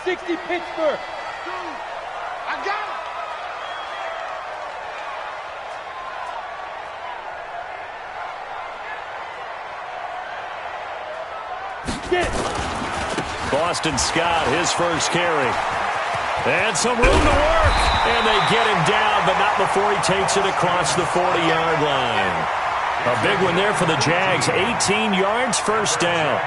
60 Pittsburgh. I got it. Get it. Boston Scott, his first carry. And some room to work. And they get him down, but not before he takes it across the 40-yard line. A big one there for the Jags. 18 yards, first down.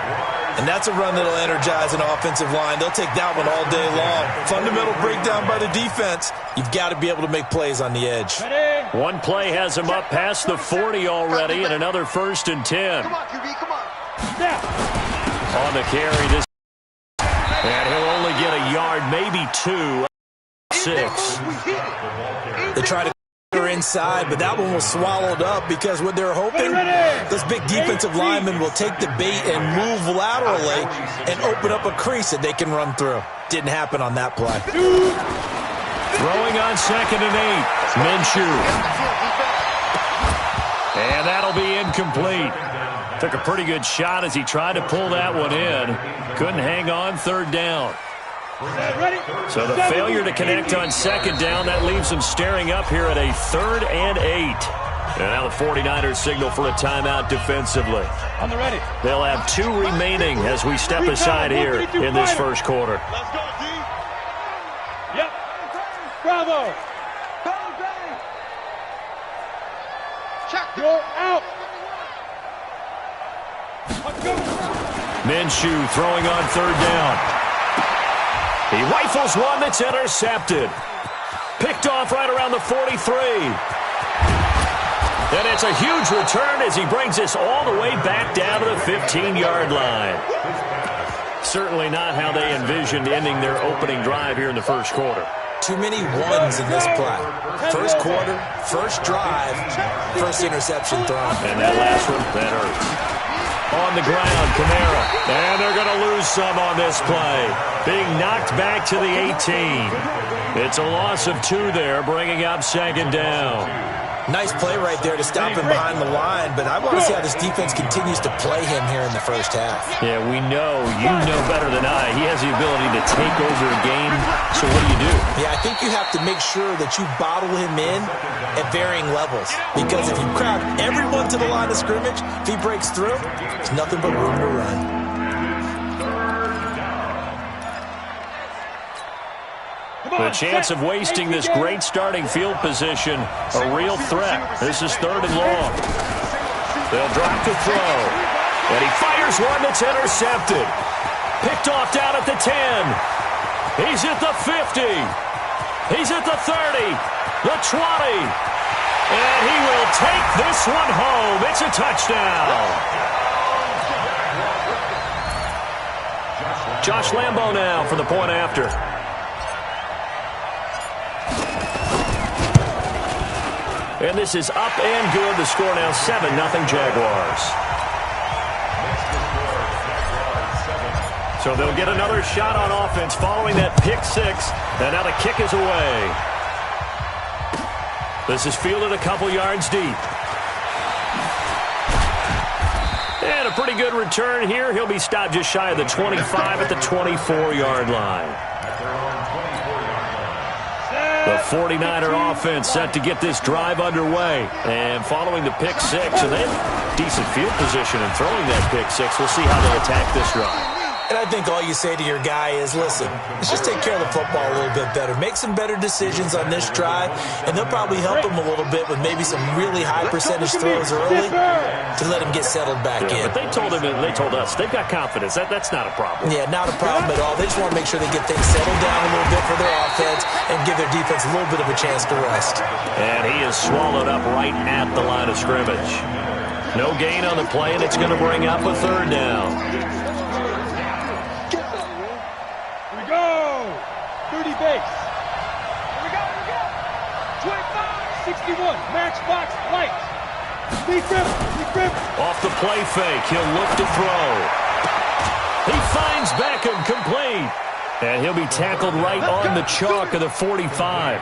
And that's a run that'll energize an offensive line. They'll take that one all day long. Fundamental breakdown by the defense. You've got to be able to make plays on the edge. Ready? One play has him up past the 40 already, and another 1st and 10. Come on, QB, come on. Snap. On the carry, this. And he'll only get a yard, maybe 2. 6. They try to her inside, but that one was swallowed up because what they're hoping, those big defensive linemen will take the bait and move laterally and open up a crease that they can run through. Didn't happen on that play. Throwing on 2nd and 8. Minshew. And that'll be incomplete. Took a pretty good shot as he tried to pull that one in. Couldn't hang on, 3rd down. So the failure to connect on 2nd down, that leaves them staring up here at a 3rd and 8. And now the 49ers signal for a timeout defensively. On the ready. They'll have 2 remaining as we step aside here in this first quarter. Let's go, D. Yep. Bravo. Check. You're out. Let's go. Minshew throwing on 3rd down. He rifles one that's intercepted. Picked off right around the 43. And it's a huge return as he brings us all the way back down to the 15-yard line. Certainly not how they envisioned ending their opening drive here in the first quarter. Too many ones in this play. First quarter, first drive, first interception thrown. And that last one, that hurts. On the ground, Kamara. And they're going to lose some on this play. Being knocked back to the 18. It's a loss of 2 there, bringing up 2nd down. Nice play right there to stop him behind the line, but I want to see how this defense continues to play him here in the first half. Yeah, we know. You know better than I. He has the ability to take over a game. So what do? Yeah, I think you have to make sure that you bottle him in at varying levels. Because if you crowd everyone to the line of scrimmage, if he breaks through, there's nothing but room to run. The chance of wasting this great starting field position, a real threat. This is 3rd and long. They'll drop to throw. And he fires one that's intercepted. Picked off down at the 10. He's at the 50. He's at the 30. The 20. And he will take this one home. It's a touchdown. Josh Lambo now for the point after. And this is up and good. The score now 7-0 Jaguars. So they'll get another shot on offense following that pick 6. And now the kick is away. This is fielded a couple yards deep. And a pretty good return here. He'll be stopped just shy of the 25 at the 24-yard line. The 49er offense set to get this drive underway. And following the pick 6, and they have decent field position in throwing that pick 6. We'll see how they attack this drive. And I think all you say to your guy is, listen, let's just take care of the football a little bit better. Make some better decisions on this drive, and they'll probably help him a little bit with maybe some really high percentage throws early to let him get settled back in. But they told us, they've got confidence. That's not a problem. Yeah, not a problem at all. They just want to make sure they get things settled down a little bit for their offense and give their defense a little bit of a chance to rest. And he is swallowed up right at the line of scrimmage. No gain on the play, and it's going to bring up a 3rd down. 30 base. Here we go. 25, 61, matchbox light. Deep grip. Off the play fake, he'll look to throw. He finds Beckham complete. And he'll be tackled right on the chalk of the 45.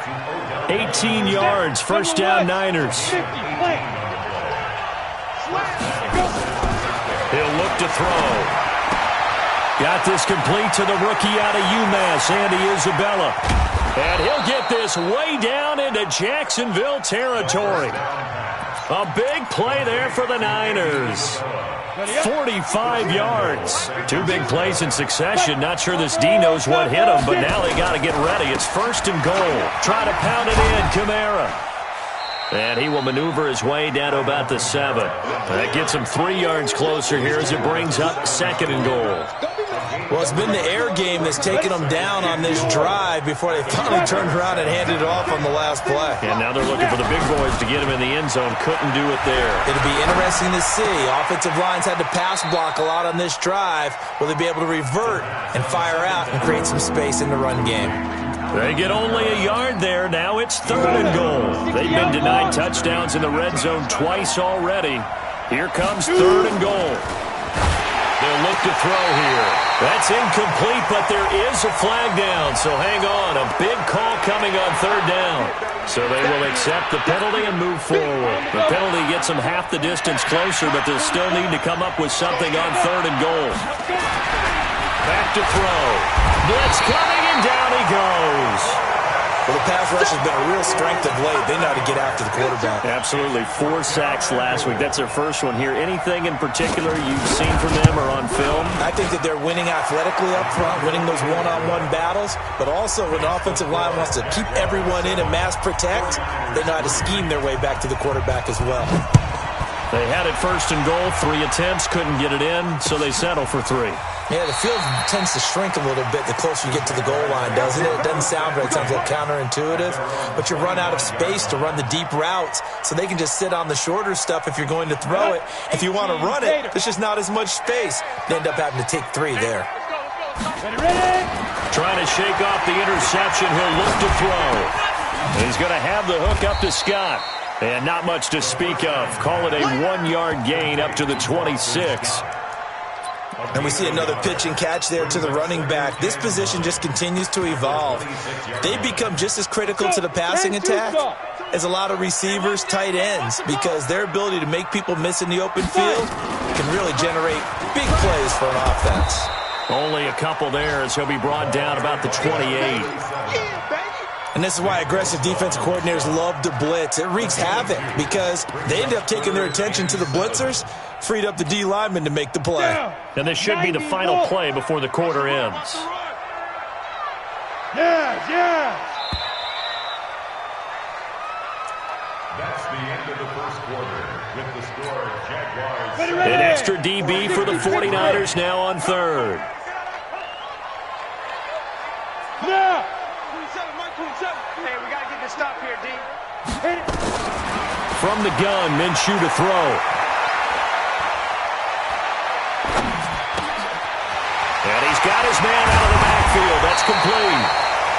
18 yards, first down Niners. He'll look to throw. Got this complete to the rookie out of UMass, Andy Isabella. And he'll get this way down into Jacksonville territory. A big play there for the Niners. 45 yards. Two big plays in succession. Not sure this D knows what hit him, but now they got to get ready. It's 1st and goal. Try to pound it in, Kamara. And he will maneuver his way down to about the 7. That gets him 3 yards closer here as it brings up 2nd and goal. Well, it's been the air game that's taken them down on this drive before they finally turned around and handed it off on the last play. And now they're looking for the big boys to get him in the end zone. Couldn't do it there. It'll be interesting to see. Offensive lines had to pass block a lot on this drive. Will they be able to revert and fire out and create some space in the run game? They get only a yard there. Now it's 3rd and goal. They've been denied touchdowns in the red zone twice already. Here comes 3rd and goal. They'll look to throw here. That's incomplete, but there is a flag down, so hang on. A big call coming on 3rd down. So they will accept the penalty and move forward. The penalty gets them half the distance closer, but they'll still need to come up with something on 3rd and goal. Back to throw. Blitz coming, and down he goes. Well, the pass rush has been a real strength of late. They know how to get after the quarterback. Absolutely. 4 sacks last week. That's their first one here. Anything in particular you've seen from them or on film? I think that they're winning athletically up front, winning those one-on-one battles, but also when the offensive line wants to keep everyone in and mass protect, they know how to scheme their way back to the quarterback as well. They had it 1st and goal, 3 attempts, couldn't get it in, so they settle for 3. Yeah, the field tends to shrink a little bit the closer you get to the goal line, doesn't it? It doesn't sound right. It sounds a little counterintuitive. But you run out of space to run the deep routes, so they can just sit on the shorter stuff if you're going to throw it. If you want to run it, there's just not as much space. They end up having to take 3 there. Trying to shake off the interception. He'll look to throw. He's going to have the hook up to Scott. And not much to speak of. Call it a 1-yard gain up to the 26. And we see another pitch and catch there to the running back. This position just continues to evolve. They become just as critical to the passing attack as a lot of receivers, tight ends, because their ability to make people miss in the open field can really generate big plays for an offense. Only a couple there as he'll be brought down about the 28. And this is why aggressive defensive coordinators love to blitz. It wreaks havoc because they end up taking their attention to the blitzers, freed up the D lineman to make the play. And this should be the final play before the quarter ends. Yeah. That's the end of the first quarter with the score Jaguars. An extra DB for the 49ers now on 3rd. Now. Hey, we got to get this stop here, D. From the gun, Minshew to throw. And he's got his man out of the backfield. That's complete.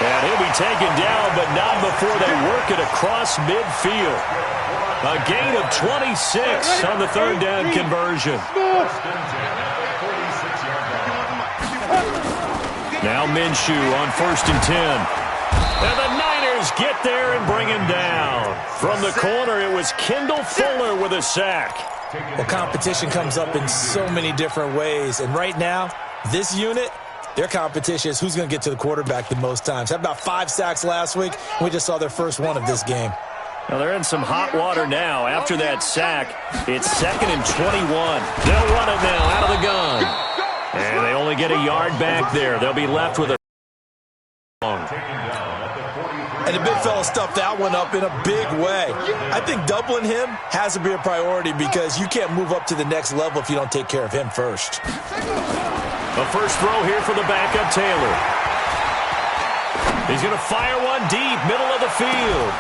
And he'll be taken down, but not before they work it across midfield. A gain of 26 on the 3rd down conversion. Now Minshew on 1st and 10. And the Niners get there and bring him down. From the corner, it was Kendall Fuller with a sack. Well, competition comes up in so many different ways. And right now, this unit, their competition is who's going to get to the quarterback the most times. Had about 5 sacks last week. We just saw their first one of this game. Now they're in some hot water now. After that sack, it's 2nd and 21. They'll run it now out of the gun. And they only get a yard back there. They'll be left with a And the big fella stuffed that one up in a big way. I think doubling him has to be a priority because you can't move up to the next level if you don't take care of him first. A first throw here for the backup, Taylor. He's going to fire one deep, middle of the field.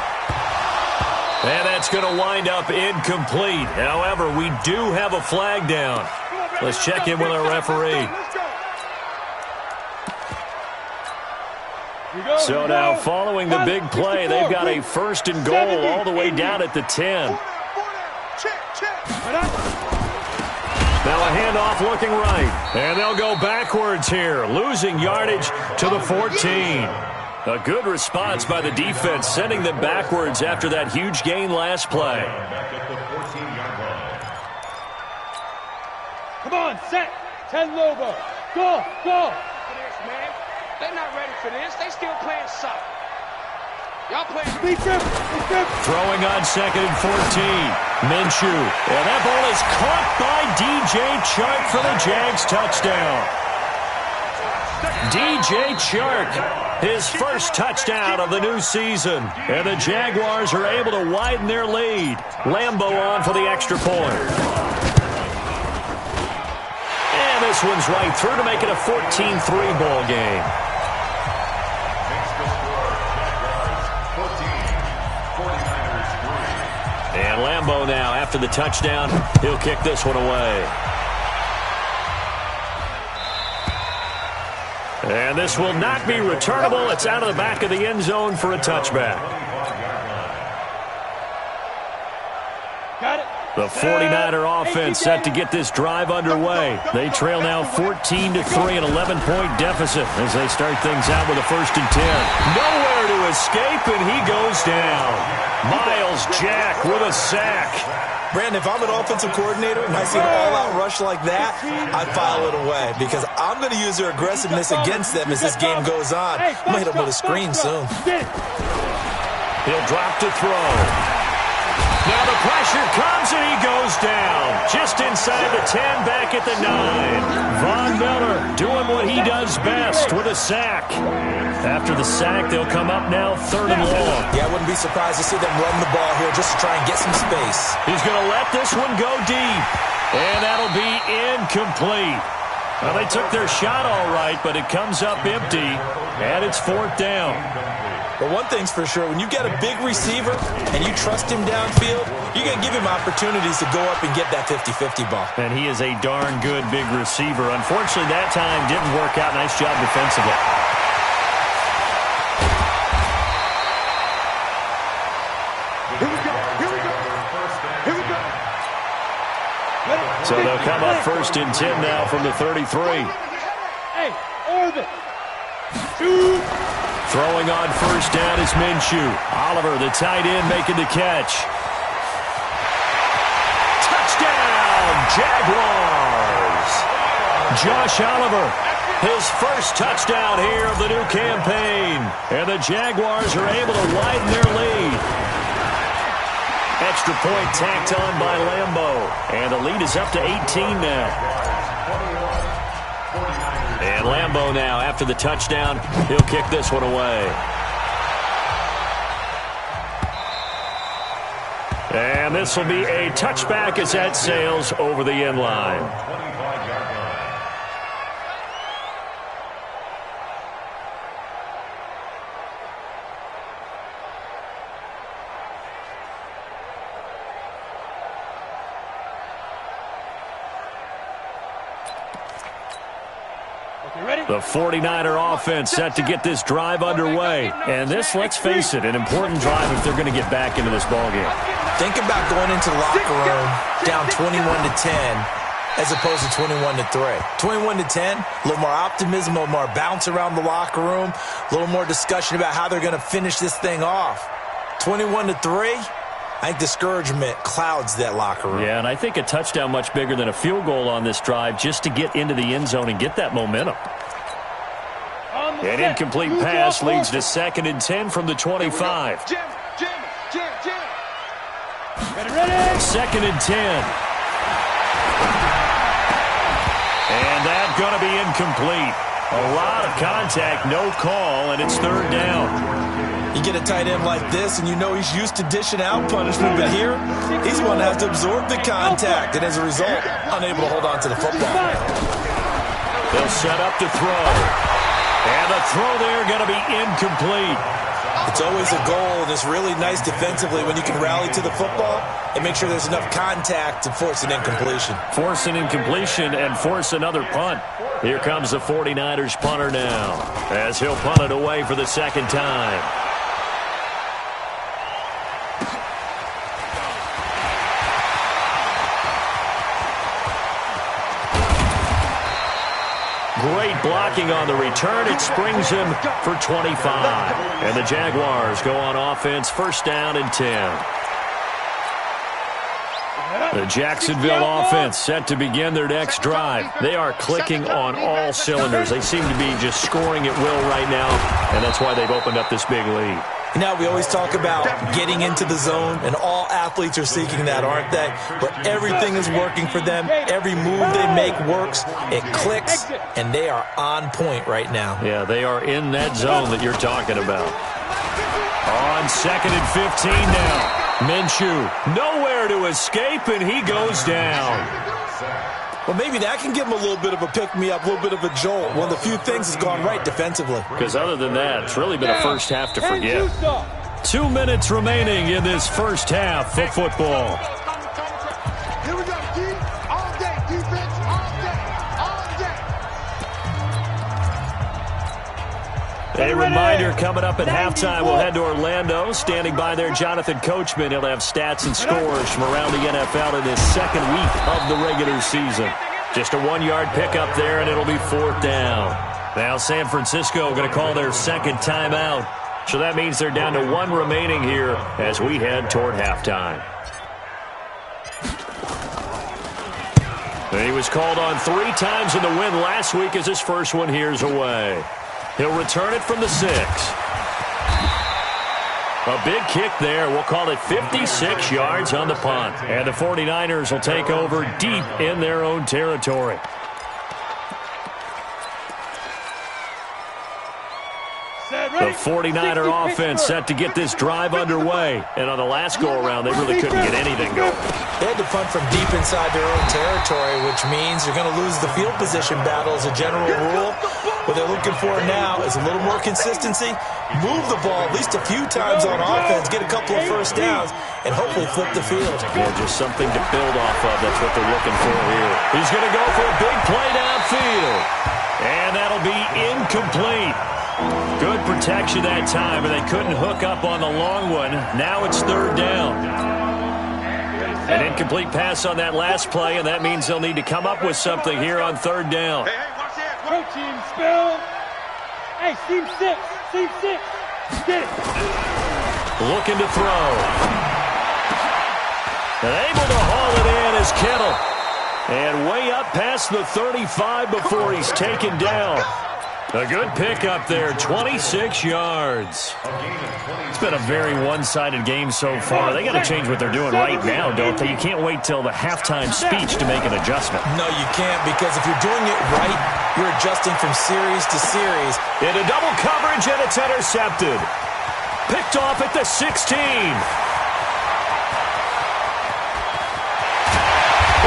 And that's going to wind up incomplete. However, we do have a flag down. Let's check in with our referee. So now, following the big play, they've got a 1st and goal all the way down at the 10. Now a handoff looking right. And they'll go backwards here, losing yardage to the 14. A good response by the defense, sending them backwards after that huge gain last play. Come on, set. 10 Lobo. Go. Man, they're not ready for this. They still playing soccer. Y'all playing. Throwing on 2nd and 14. Minshew. And that ball is caught by DJ Chark for the Jags touchdown. DJ Chark, his first touchdown of the new season. And the Jaguars are able to widen their lead. Lambeau on for the extra point. And this one's right through to make it a 14-3 ball game. And Lambeau now, after the touchdown, he'll kick this one away. And this will not be returnable. It's out of the back of the end zone for a touchback. Got it. The 49er offense set to get this drive underway. They trail now 14-3, an 11-point deficit as they start things out with a 1st and 10. Nowhere to escape, and he goes down. Miles Jack with a sack. Brandon, if I'm an offensive coordinator and I see an all-out rush like that, I file it away because I'm going to use their aggressiveness against them as this game goes on. I'm going to hit them with a screen soon. He'll drop to throw. Now the pressure comes and he goes down. Just inside the 10, back at the 9. Von Miller doing what he does best with a sack. After the sack, they'll come up now 3rd and long. Yeah, I wouldn't be surprised to see them run the ball here just to try and get some space. He's going to let this one go deep. And that'll be incomplete. Well, they took their shot all right, but it comes up empty. And it's 4th down. But one thing's for sure, when you get a big receiver and you trust him downfield, you're going to give him opportunities to go up and get that 50-50 ball. And he is a darn good big receiver. Unfortunately, that time didn't work out. Nice job defensively. Here we go. So they'll come up 1st and 10 now from the 33. Hey, orbit. Shoot. Throwing on 1st down is Minshew. Oliver, the tight end, making the catch. Touchdown, Jaguars! Josh Oliver, his first touchdown here of the new campaign. And the Jaguars are able to widen their lead. Extra point tacked on by Lambeau. And the lead is up to 18 now. And Lambeau now, after the touchdown, he'll kick this one away. And this will be a touchback as that sails over the end line. The 49er offense set to get this drive underway. And this, let's face it, an important drive if they're going to get back into this ballgame. Think about going into the locker room down 21-10 as opposed to 21-3. 21-10, a little more optimism, a little more bounce around the locker room, a little more discussion about how they're going to finish this thing off. 21-3, I think discouragement clouds that locker room. Yeah, and I think a touchdown much bigger than a field goal on this drive just to get into the end zone and get that momentum. An incomplete pass leads to 2nd and 10 from the 25. Jim. 2nd and 10. And that's going to be incomplete. A lot of contact, no call, and it's 3rd down. You get a tight end like this, and you know he's used to dishing out punishment, but here, he's going to have to absorb the contact, and as a result, unable to hold on to the football. They'll set up to throw. And the throw there going to be incomplete. It's always a goal, and it's really nice defensively when you can rally to the football and make sure there's enough contact to force an incompletion. Force an incompletion and force another punt. Here comes the 49ers punter now as he'll punt it away for the 2nd time. Great blocking on the return. It springs him for 25. And the Jaguars go on offense, 1st down and 10. The Jacksonville offense set to begin their next drive. They are clicking on all cylinders. They seem to be just scoring at will right now, and that's why they've opened up this big lead. Now, we always talk about getting into the zone, and all athletes are seeking that, aren't they? But everything is working for them. Every move they make works. It clicks, and they are on point right now. Yeah, they are in that zone that you're talking about. On 2nd and 15 now. Minshew, nowhere to escape, and he goes down. Well, maybe that can give him a little bit of a pick-me-up, a little bit of a jolt. One of the few things has gone right defensively. Because other than that, it's really been a first half to forget. 2 minutes remaining in this first half of football. Here we go, D. All day, defense, all day, all day. A reminder coming up at halftime, we'll head to Orlando. Standing by there, Jonathan Coachman. He'll have stats and scores from around the NFL in this second week of the regular season. Just a 1-yard pickup there, and it'll be 4th down. Now San Francisco going to call their second timeout. So that means they're down to 1 remaining here as we head toward halftime. And he was called on 3 times in the win last week as his first one here's away. He'll return it from the 6. A big kick there. We'll call it 56 yards on the punt. And the 49ers will take over deep in their own territory. The 49er offense set to get this drive underway. And on the last go-around, they really couldn't get anything going. They had to punt from deep inside their own territory, which means you're going to lose the field position battle as a general rule. What they're looking for now is a little more consistency, move the ball at least a few times on offense, get a couple of first downs, and hopefully flip the field. Yeah, just something to build off of. That's what they're looking for here. He's going to go for a big play downfield. And that'll be incomplete. Good protection that time, and they couldn't hook up on the long one. Now it's 3rd down. An incomplete pass on that last play, and that means they'll need to come up with something here on 3rd down. Go team, spill. Hey, team 6. Team 6. Get it. Looking to throw. And able to haul it in is Kittle. And way up past the 35 before he's taken down. A good pickup there, 26 yards. It's been a very one-sided game so far. They got to change what they're doing right now, don't they? You can't wait till the halftime speech to make an adjustment. No, you can't, because if you're doing it right, you're adjusting from series to series. Into double coverage, and it's intercepted. Picked off at the 16.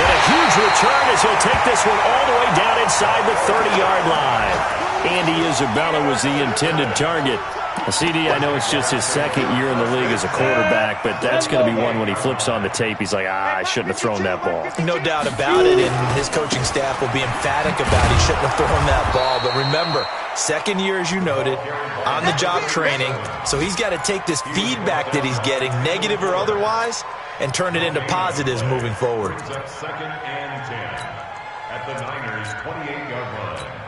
And a huge return as he'll take this one all the way down inside the 30-yard line. Andy Isabella was the intended target. CD, I know it's just his 2nd year in the league as a quarterback, but that's going to be one when he flips on the tape. He's like, I shouldn't have thrown that ball. No doubt about it, and his coaching staff will be emphatic about he shouldn't have thrown that ball. But remember, 2nd year, as you noted, on-the-job training, so he's got to take this feedback that he's getting, negative or otherwise, and turn it into positives moving forward. 2nd and 10 at the Niners' 28-yard line.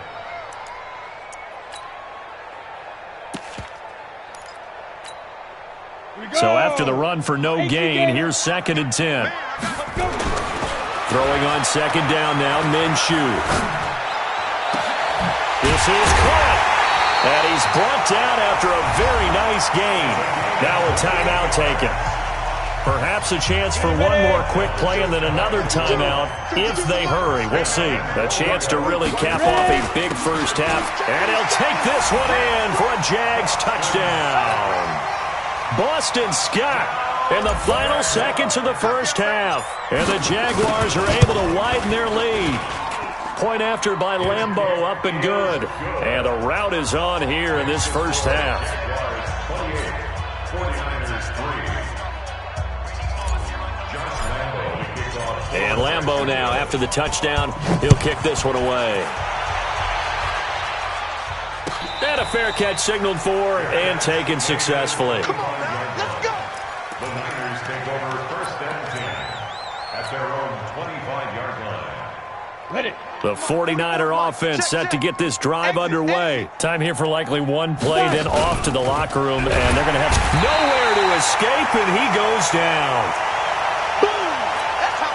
So after the run for no gain, here's 2nd and 10. Throwing on 2nd down now, Minshew. This is caught. And he's brought down after a very nice gain. Now a timeout taken. Perhaps a chance for one more quick play and then another timeout if they hurry. We'll see. A chance to really cap off a big first half. And he'll take this one in for a Jags touchdown. Boston Scott in the final seconds of the first half. And the Jaguars are able to widen their lead. Point after by Lambeau, up and good. And the rout is on here in this first half. And Lambeau now, after the touchdown, he'll kick this one away. And a fair catch signaled for and taken successfully. Come on, man. Let's go. The Niners take over 1st and 10 at their own 25-yard line. Ready. The 49er offense set to get this drive underway. Time here for likely one play, then off to the locker room, and they're going to have nowhere to escape, and he goes down. Boom. That's how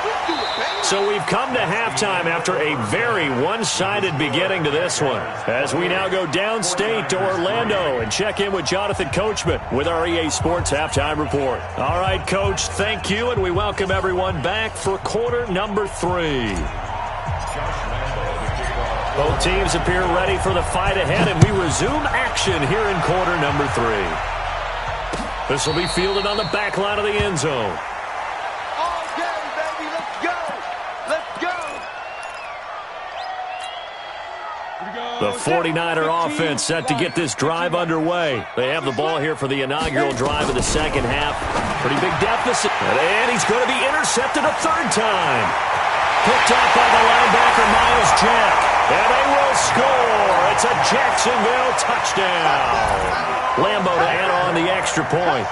So we've come to halftime after a very one-sided beginning to this one. As we now go downstate to Orlando and check in with Jonathan Coachman with our EA Sports Halftime Report. All right, Coach, thank you, and we welcome everyone back for quarter number 3. Both teams appear ready for the fight ahead, and we resume action here in quarter number 3. This will be fielded on the back line of the end zone. All day, baby. Let's go. Let's go. The 49er offense set to get this drive underway. They have the ball here for the inaugural drive of the second half. Pretty big deficit. And he's going to be intercepted a third time. Picked off by the linebacker, Miles Jack. And they will score. It's a Jacksonville touchdown. Lambo to add on the extra point.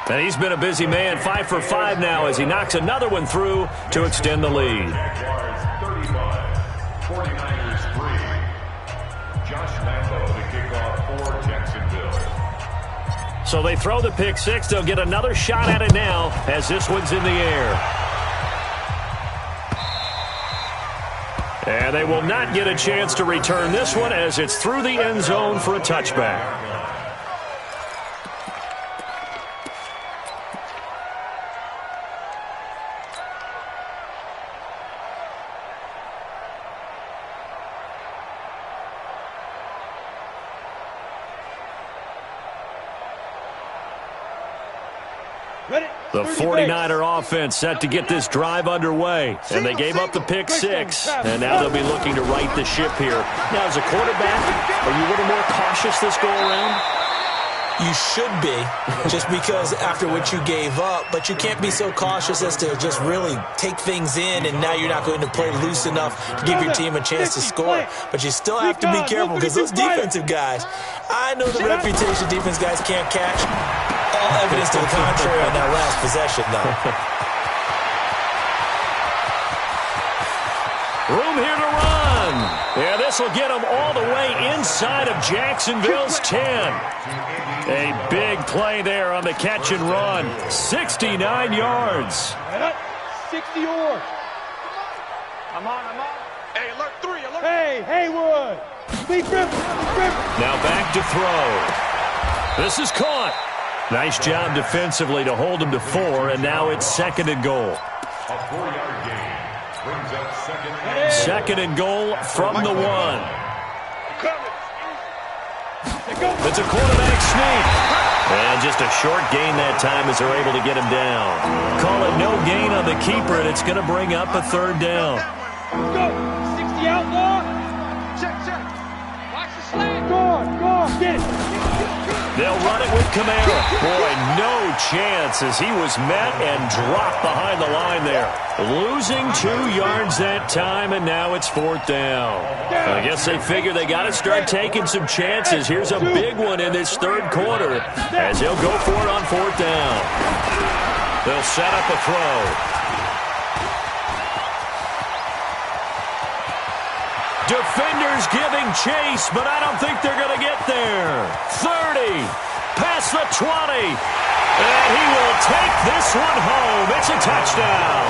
And he's been a busy man, 5 for 5 now as he knocks another one through to extend the lead. 49ers 3. Josh Lambo to kick off for Jacksonville. So they throw the pick six. They'll get another shot at it now as this one's in the air. And they will not get a chance to return this one as it's through the end zone for a touchback. The 49er offense set to get this drive underway. And they gave up the pick six. And now they'll be looking to right the ship here. Now, as a quarterback, are you a little more cautious this go around? You should be, just because after what you gave up. But you can't be so cautious as to just really take things in, and now you're not going to play loose enough to give your team a chance to score. But you still have to be careful because those defensive guys, I know the reputation defense guys can't catch. All evidence to the contrary on that last possession, though. Room here to run. Yeah, this will get them all the way inside of Jacksonville's 10. A big play there on the catch and run. 69 yards. 60 yards. I'm on. Hey, alert 3, alert. Hey, Haywood. Speed grip. Now back to throw. This is caught. Nice job defensively to hold him to 4, and now it's 2nd and goal. A 4-yard gain brings up second and goal from the 1. It's a quarterback sneak. And just a short gain that time as they're able to get him down. Call it no gain on the keeper, and it's going to bring up a 3rd down. Go. 60 outlaw. Check. Watch the slant. Go on. Get it. They'll run it with Kamara. Boy, no chance as he was met and dropped behind the line there. Losing 2 yards that time, and now it's 4th down. I guess they figure they got to start taking some chances. Here's a big one in this 3rd quarter as they'll go for it on 4th down. They'll set up a throw. Defenders giving chase, but I don't think they're going to get there. 30, past the 20, and he will take this one home. It's a touchdown.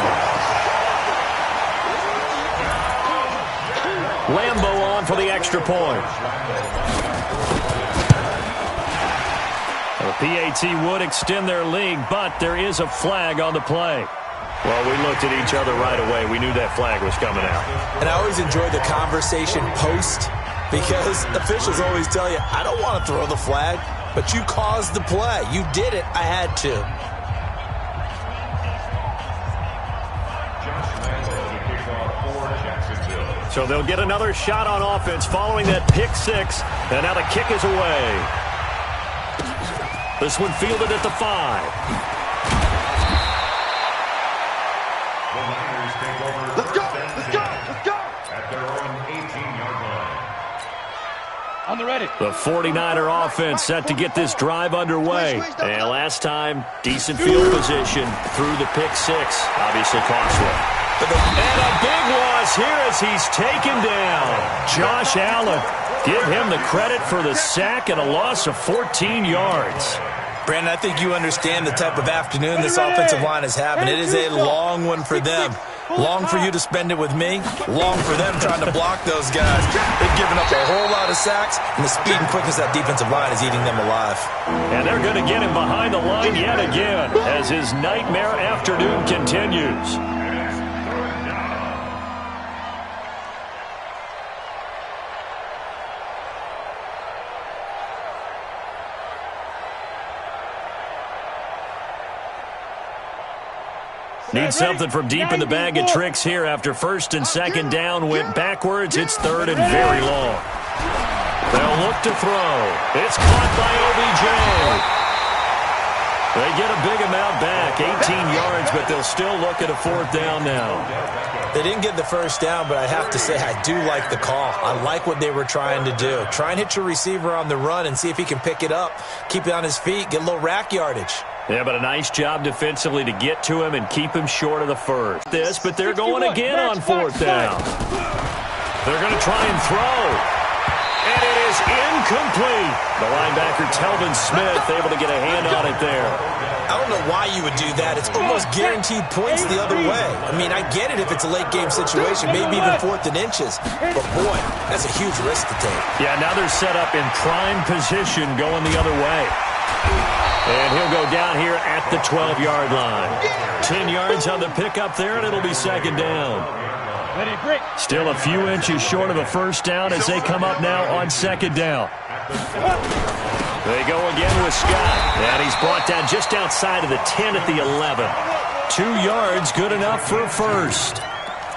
Lambo on for the extra point. The PAT would extend their lead, but there is a flag on the play. Well, we looked at each other right away. We knew that flag was coming out. And I always enjoy the conversation post because officials always tell you, I don't want to throw the flag, but you caused the play. You did it. I had to. So they'll get another shot on offense following that pick six. And now the kick is away. This one fielded at the 5. Let's go. At their own 18-yard line. On the ready. The 49er offense set to get this drive underway. And last time, decent field position through the pick six. Obviously costly. And a big loss here as he's taken down. Josh Allen Give him the credit for the sack and a loss of 14 yards. Brandon, I think you understand the type of afternoon this offensive line is having. It is a long one for them. Long for you to spend it with me. Long for them trying to block those guys. They've given up a whole lot of sacks, and the speed and quickness of that defensive line is eating them alive. And they're going to get him behind the line yet again as his nightmare afternoon continues. Need something from deep in the bag of tricks here after first and second down went backwards. It's third and very long. They'll look to throw. It's caught by OBJ. They get a big amount back, 18 yards, but they'll still look at a fourth down now. They didn't get the first down, but I have to say I do like the call. I like what they were trying to do. Try and hit your receiver on the run and see if he can pick it up, keep it on his feet, get a little rack yardage. Yeah, but a nice job defensively to get to him and keep him short of the first. But they're going again on fourth down. They're going to try and throw. And it is incomplete. The linebacker, Telvin Smith, able to get a hand on it there. I don't know why you would do that. It's almost guaranteed points the other way. I mean, I get it if it's a late-game situation, maybe even fourth and inches. But, boy, that's a huge risk to take. Yeah, now they're set up in prime position going the other way. And he'll go down here at the 12-yard line. 10 yards on the pickup there, and it'll be second down. Still a few inches short of a first down as they come up now on second down. They go again with Scott. And he's brought down just outside of the 10 at the 11. 2 yards, good enough for a first.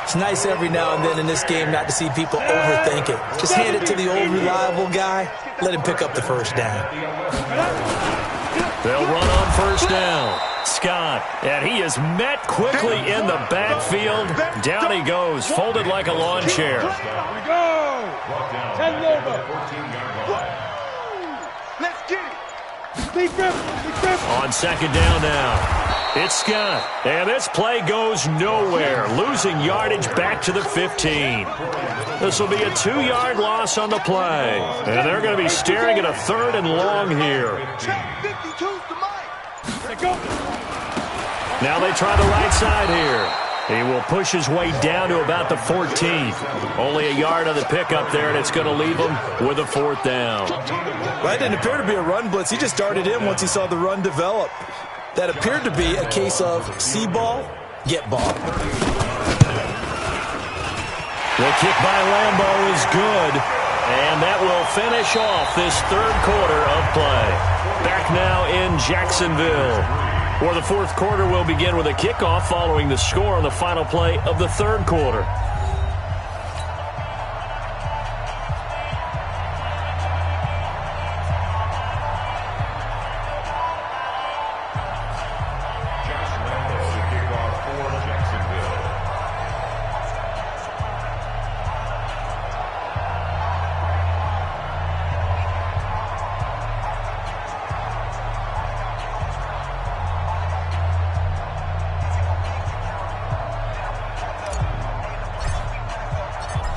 It's nice every now and then in this game not to see people overthink it. Just hand it to the old reliable guy. Let him pick up the first down. They'll run on first down. Scott, and he is met quickly in the backfield. Down he goes, folded like a lawn chair. We go. 10 over. Let's get it. On second down now. It's Scott, and this play goes nowhere. Losing yardage back to the 15. This will be a 2-yard loss on the play. And they're going to be staring at a third and long here. Now they try the right side here. He will push his way down to about the 14th. Only a yard on the pickup there, and it's going to leave him with a fourth down. Well, it didn't appear to be a run blitz. He just darted in once he saw the run develop. That appeared to be a case of see ball, get ball. The kick by Lambo is good, and that will finish off this third quarter of play. Back now in Jacksonville, where the fourth quarter will begin with a kickoff following the score on the final play of the third quarter.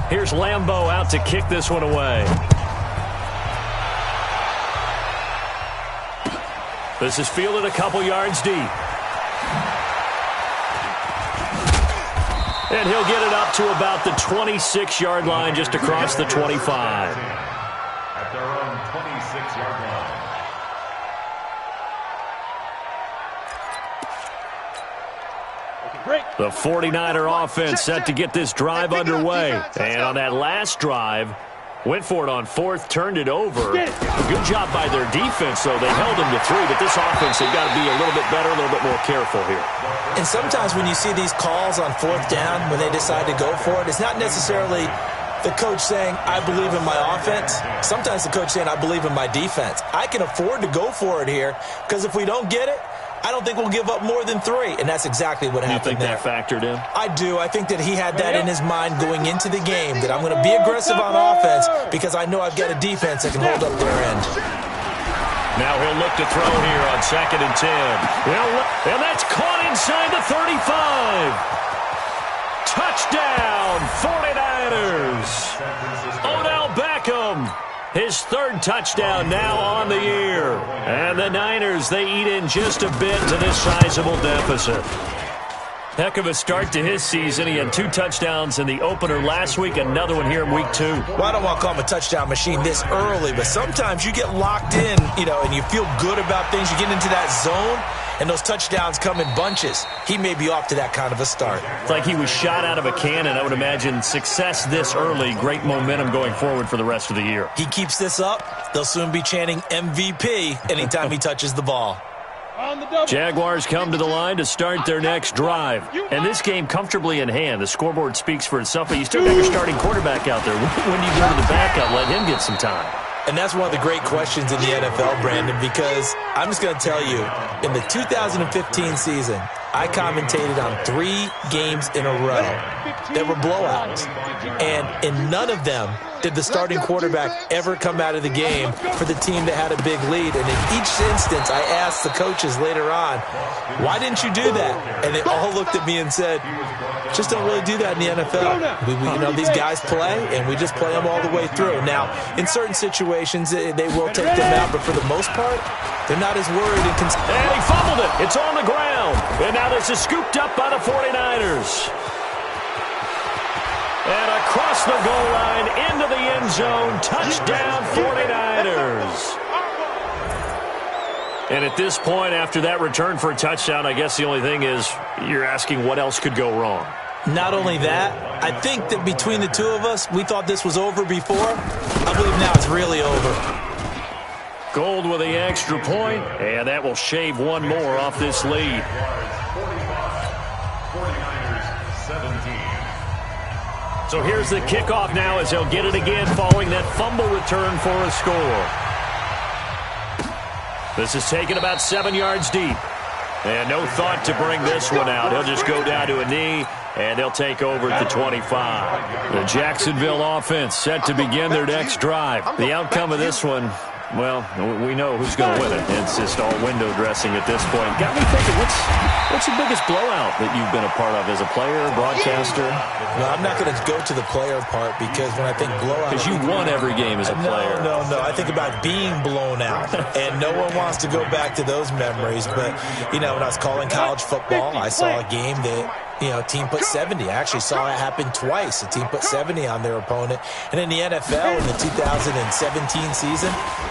Here's Lambo out to kick this one away. This is fielded a couple yards deep. And he'll get it up to about the 26-yard line, just across the 25. At their own 26-yard line. The 49er offense set to get this drive underway. And on that last drive, went for it on fourth, turned it over. Good job by their defense, though. They held them to 3, but this offense, they've got to be a little bit better, a little bit more careful here. And sometimes when you see these calls on fourth down, when they decide to go for it, it's not necessarily the coach saying, I believe in my offense. Sometimes the coach saying, I believe in my defense. I can afford to go for it here, because if we don't get it, I don't think we'll give up more than 3, and that's exactly what happened there. You think that factored in? I do. I think that he had that in his mind going into the game, that I'm going to be aggressive on offense because I know I've got a defense that can hold up their end. Now he'll look to throw here on second and 10. And that's caught inside the 35. Touchdown, 49ers. Odell Beckham His third touchdown now on the year. And the Niners, they eat in just a bit to this sizable deficit. Heck of a start to his season. He had 2 touchdowns in the opener last week, another one here in week 2. Well, I don't want to call him a touchdown machine this early, but sometimes you get locked in, and you feel good about things. You get into that zone, and those touchdowns come in bunches. He may be off to that kind of a start. It's like he was shot out of a cannon. I would imagine success this early, great momentum going forward for the rest of the year. He keeps this up, they'll soon be chanting MVP anytime he touches the ball. Jaguars come to the line to start their next drive. And this game comfortably in hand. The scoreboard speaks for itself, but you still got your starting quarterback out there. When do you go to the backup, let him get some time? And that's one of the great questions in the NFL, Brandon, because I'm just going to tell you, in the 2015 season, I commentated on 3 games in a row that were blowouts. And in none of them did the starting quarterback ever come out of the game for the team that had a big lead. And in each instance, I asked the coaches later on, why didn't you do that? And they all looked at me and said, just don't really do that in the NFL. These guys play, and we just play them all the way through. Now, in certain situations, they will take them out, but for the most part, they're not as worried and concerned. And he fumbled it. It's on the ground. And now this is scooped up by the 49ers. And across the goal line, into the end zone, touchdown 49ers. And at this point, after that return for a touchdown, I guess the only thing is you're asking what else could go wrong. Not only that, I think that between the two of us, we thought this was over before. I believe now it's really over. Gold with the extra point, and that will shave one more off this lead. 49ers 17. So here's the kickoff now as they'll get it again following that fumble return for a score. This is taken about 7 yards deep. And no thought to bring this one out. He'll just go down to a knee, and they'll take over at the 25. The Jacksonville offense set to begin their next drive. The outcome of this one, well, we know who's going to win it. It's just all window dressing at this point. Got me thinking, what's the biggest blowout that you've been a part of as a player, broadcaster? Well, I'm not going to go to the player part because when I think blowout... Because you won every game as a player. No. I think about being blown out. And no one wants to go back to those memories. But, when I was calling college football, I saw a game that... a team put 70. I actually saw it happen twice. A team put 70 on their opponent. And in the NFL, in the 2017 season,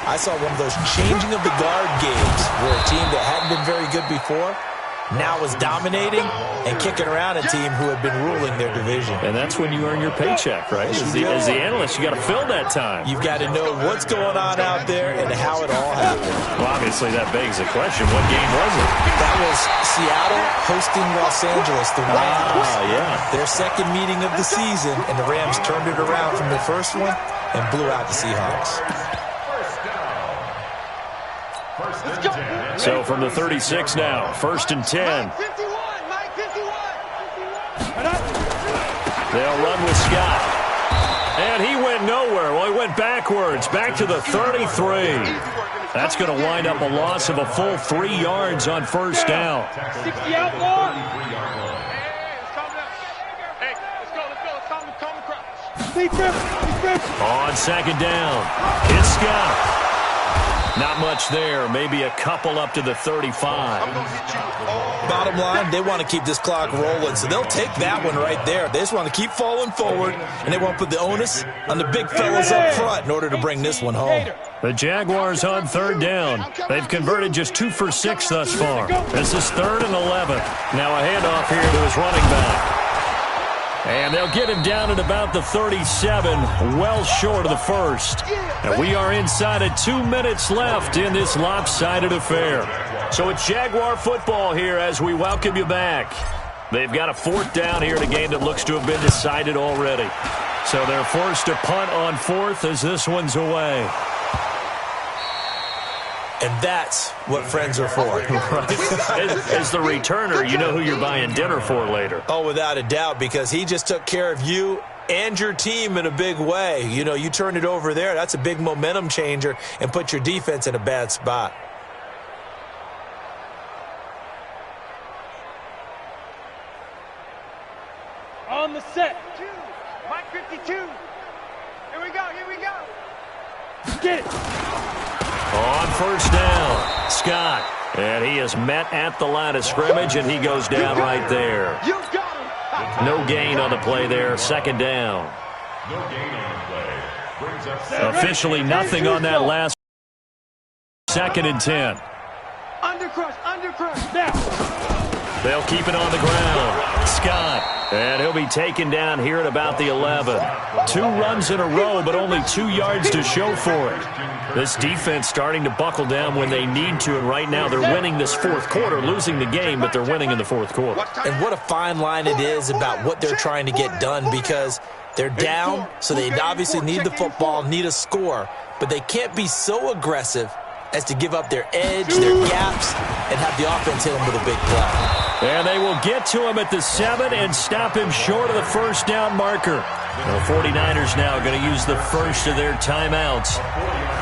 I saw one of those changing of the guard games where a team that hadn't been very good before now was dominating and kicking around a team who had been ruling their division. And that's when you earn your paycheck, right? As the analyst, you got to fill that time. You've got to know what's going on out there and how it all happened. Well, obviously, that begs the question, what game was it? That was Seattle hosting Los Angeles, the Rams. Yeah. Their second meeting of the season, and the Rams turned it around from their first one and blew out the Seahawks. So from the 36 now, 1st and 10. They'll run with Scott. And he went nowhere. Well, he went backwards, back to the 33. That's going to wind up a loss of a full 3 yards on first down. 60 out more. On second down, it's Scott. Not much there, maybe a couple up to the 35. Bottom line, they want to keep this clock rolling, so they'll take that one right there. They just want to keep falling forward, and they want to put the onus on the big fellas up front in order to bring this one home. The Jaguars on third down. They've converted just 2 for 6 thus far. This is 3rd and 11. Now a handoff here to his running back. And they'll get him down at about the 37, well short of the first. And we are inside of 2 minutes left in this lopsided affair. So it's Jaguar football here as we welcome you back. They've got a 4th down here in a game that looks to have been decided already. So they're forced to punt on 4th as this one's away. And that's what friends are for. As the returner, you know who you're buying dinner for later. Oh, without a doubt, because he just took care of you and your team in a big way. You turn it over there, that's a big momentum changer and put your defense in a bad spot. On the set. Mike 52. Here we go. Get it. On first down, Scott. And he is met at the line of scrimmage, and he goes down right there. You got him. No gain on the play there. Second down. No gain on the play. Brings up Officially nothing on that last 2nd and 10. Under crush. Now. They'll keep it on the ground. Scott. And he'll be taken down here at about the 11. 2 runs in a row, but only 2 yards to show for it. This defense starting to buckle down when they need to, and right now they're winning this 4th quarter, losing the game, but they're winning in the 4th quarter. And what a fine line it is about what they're trying to get done, because they're down, so they obviously need the football, need a score, but they can't be so aggressive as to give up their edge, their gaps, and have the offense hit them with a big play. And they will get to him at the 7 and stop him short of the first down marker. The 49ers now are going to use the first of their timeouts,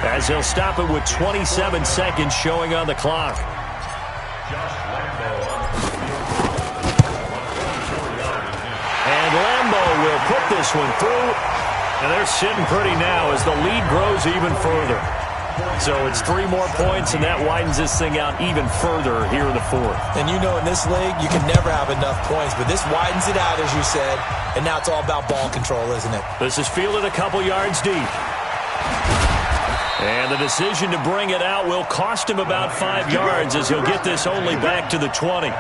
as he'll stop it with 27 seconds showing on the clock. And Lambo will put this one through, and they're sitting pretty now as the lead grows even further. So it's 3 more points, and that widens this thing out even further here in the 4th. And you know, in this league, you can never have enough points, but this widens it out, as you said, and now it's all about ball control, isn't it? This is fielded a couple yards deep. And the decision to bring it out will cost him about 5 yards, as he'll get this only back to the 20.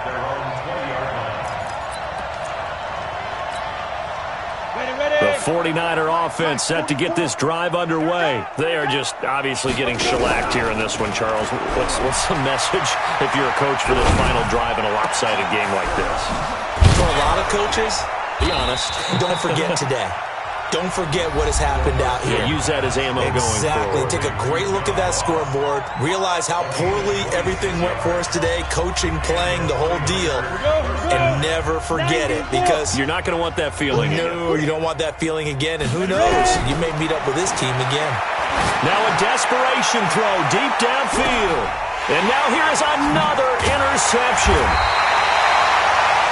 The 49er offense set to get this drive underway. They are just obviously getting shellacked here in this one, Charles. What's the message if you're a coach for this final drive in a lopsided game like this? For a lot of coaches, be honest, don't forget today. Don't forget what has happened out here. Yeah, use that as ammo going forward. Exactly. Take a great look at that scoreboard. Realize how poorly everything went for us today. Coaching, playing, the whole deal. And never forget it, because you're not going to want that feeling again. No, you don't want that feeling again. And who knows? You may meet up with this team again. Now a desperation throw deep downfield. And now here is another interception.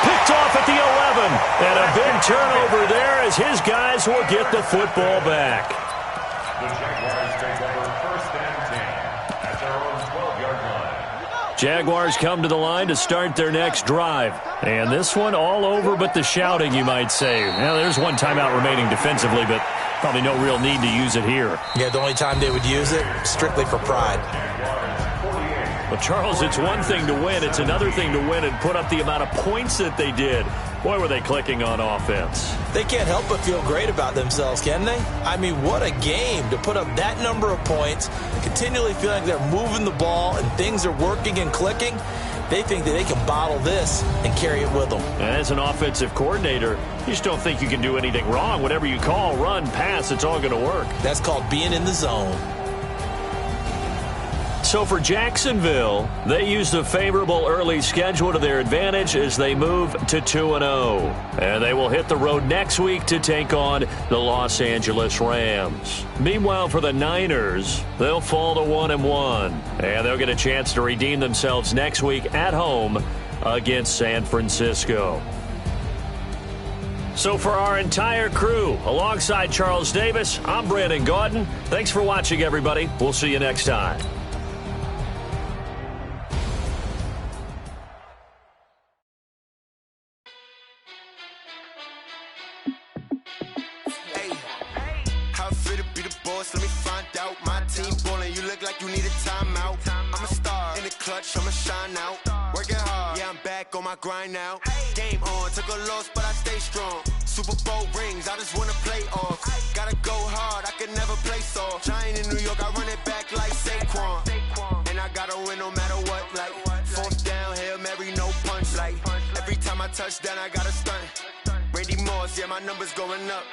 Picked off at the 11, and a big turnover there as his guys will get the football back. The Jaguars take over 1st and 10 at their own 12-yard line. Jaguars come to the line to start their next drive. And this one all over but the shouting, you might say. Now, there's one timeout remaining defensively, but probably no real need to use it here. Yeah, the only time they would use it, strictly for pride. Well, Charles, it's one thing to win. It's another thing to win and put up the amount of points that they did. Boy, were they clicking on offense. They can't help but feel great about themselves, can they? I mean, what a game to put up that number of points, continually feeling like they're moving the ball and things are working and clicking. They think that they can bottle this and carry it with them. As an offensive coordinator, you just don't think you can do anything wrong. Whatever you call, run, pass, it's all going to work. That's called being in the zone. So for Jacksonville, they use the favorable early schedule to their advantage as they move to 2-0. And they will hit the road next week to take on the Los Angeles Rams. Meanwhile, for the Niners, they'll fall to 1-1. And they'll get a chance to redeem themselves next week at home against San Francisco. So for our entire crew, alongside Charles Davis, I'm Brandon Gaudin. Thanks for watching, everybody. We'll see you next time. I'ma shine out, working hard, yeah, I'm back on my grind now. Game on, took a loss, but I stay strong. Super Bowl rings, I just wanna play off. Gotta go hard, I can never play soft. Giant in New York, I run it back like Saquon. And I gotta win no matter what, like 4th down, Hail Mary, no punch. Like every time I touch down, I gotta stunt. Randy Moss, yeah, my numbers going up.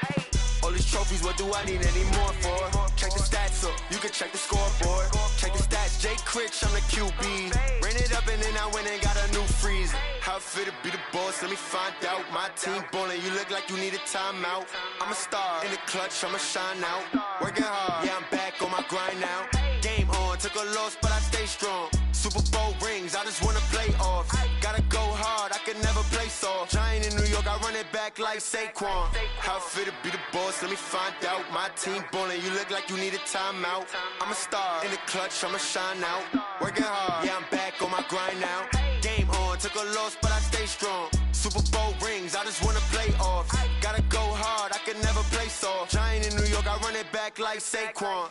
All these trophies, what do I need any more for? Check the stats up, you can check the scoreboard. Check the stats, Jay Critch, I'm the QB. Ran it up and then I went and got a new freeze. How it feel to be the boss, let me find out. My team ballin', you look like you need a timeout. I'm a star, in the clutch, I'ma shine out. Working hard, yeah, I'm back on my grind now. Game on, took a loss, but I stay strong. Super Bowl rings, I just wanna play off. Gotta go hard, I can never play soft. Giant in New York, I run it back like Saquon. How fit to be the boss, let me find out. My team ballin', you look like you need a timeout. I'm a star, in the clutch, I'ma shine out. Working hard, yeah, I'm back on my grind now. Game on, took a loss, but I stay strong. Super Bowl rings, I just wanna play off. Gotta go hard, I can never play soft. Giant in New York, I run it back like Saquon.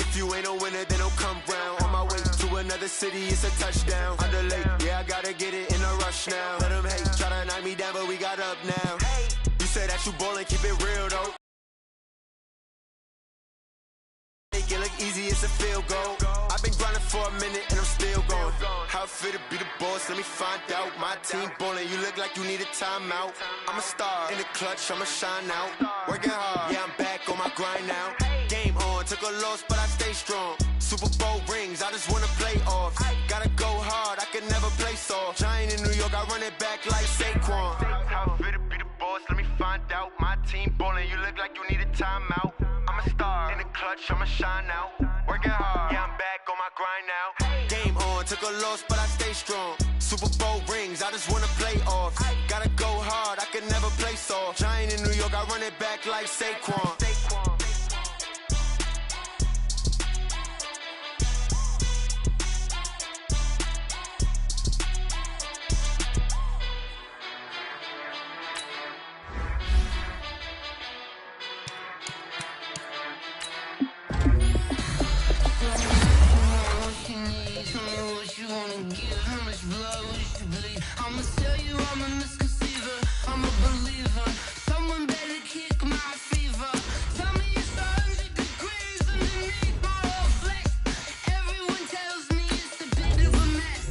If you ain't a winner, then don't come round. On my way to another city, it's a touchdown. Underlay, yeah, I gotta get it in a rush now. Let them hate, try to knock me down, but we got up now. You say that you ballin', keep it real though. Make it look easy, it's a field goal. I've been grinding for a minute and I'm still going. How fit to be the boss, let me find out. My team ballin', you look like you need a timeout. I'm a star, in the clutch, I'ma shine out. Working hard, yeah, I'm back on my grind now. Game on, took a loss, but I stay strong. Super Bowl rings, I just wanna play off. Gotta go hard, I can never play soft. Giant in New York, I run it back like Saquon. How fit to be the boss, let me find out. My team ballin', you look like you need a timeout. I'm a star, in the clutch, I'ma shine out. Working hard, yeah, I'm back on my grind now. Game on, took a loss, but I stay strong. Super Bowl rings, I just wanna play off. Gotta go hard, I can never play soft. Giant in New York, I run it back like Saquon. I'ma tell you I'm a misconceiver, I'm a believer. Someone better kick my fever. Tell me it's 100 degrees underneath my old flex. Everyone tells me it's a bit of a mess.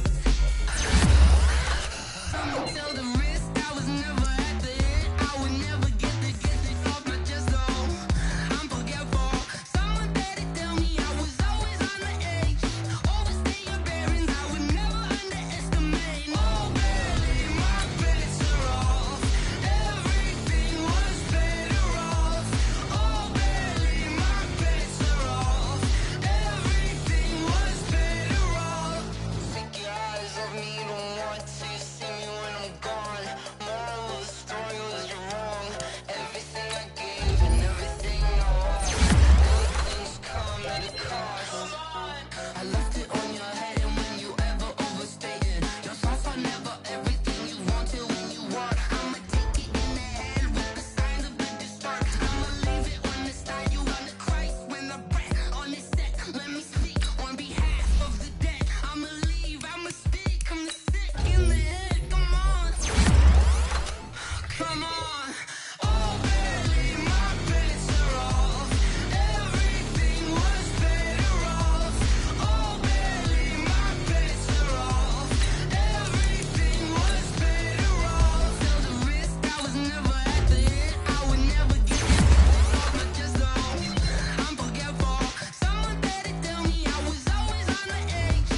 Someone tell the risk I was never at the end. I would never get this off my chest though. I'm forgetful. Someone better tell me I was always on the edge. Overstay your bearings, I would never underestimate. Oh, barely, my bets are off. Everything was better off. Oh, barely, my bets are off. Everything was better off. Take your eyes off me, don't want to see me when I'm gone. Moral of the story was you're wrong. Everything I gave and everything I lost. Good things come at a cost. I left it on your head and when you ever overstated yourself, I never everything you wanted when you want. I'ma take it in the head with the signs of a distort. I'ma leave it on the side. You on the Christ when the breath on the set. Let me speak on behalf of the dead. I'ma leave, I'ma speak. I'm the sick in the head. Come on, come on. Oh, barely, my bets are off. Everything was better off. Oh, barely, my bets are off. Everything was better off. Tell the risk I was never at the end. I would never get this off my chest though. I'm forgetful. Someone better tell me I was always on the edge.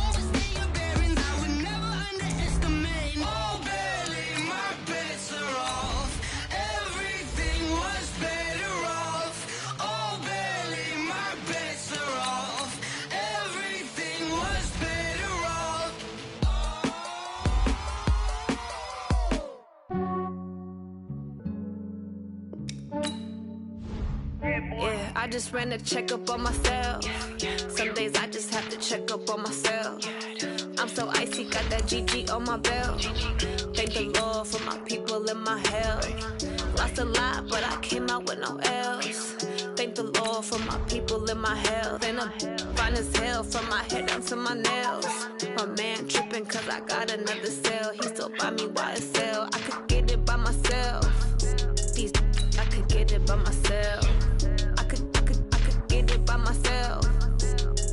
Overstay your bearings, I would never underestimate. Oh, barely, my bets are off. Everything was better off. Oh, barely, my bets are off. Everything was better off. Yeah, I just ran a checkup on myself. Some days I just have to check up on myself. I'm so icy, got that GG on my belt. Thank the Lord for my people and my health. Lost a lot, but I came out with no L's. Thank the Lord for my people and my health. And I'm fine as hell from my head down to my nails. My man tripping cause I got another cell. He still buy me YSL. I could get it by myself. These I could get it by myself. I could get it by myself.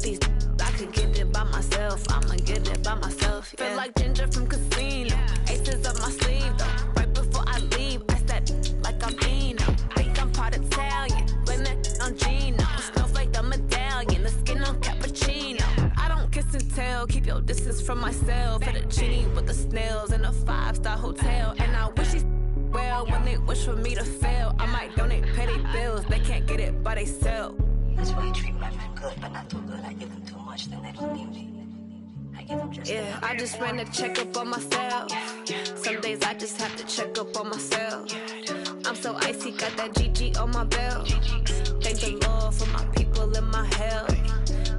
These I could get it by myself. I'ma get it by myself. Yeah. Feel like Ginger from Casino. Aces up my sleeve though. Right before I leave, I said like I'm Dino. Think I'm part Italian. Blame it on Gino. Snowflake the medallion. The skin on cappuccino. I don't kiss and tell. Keep your distance from myself. For the genie with the snails in a 5-star hotel. And I wish he's well when they wish for me to fail. I might donate petty bills. They can't get it by they self. That's why you treat women good, but not too good. I give them too much, then they don't need me. I Yeah, I just ran a checkup on myself. Some days I just have to check up on myself. I'm so icy, got that GG on my belt. Thank the Lord for my people in my health.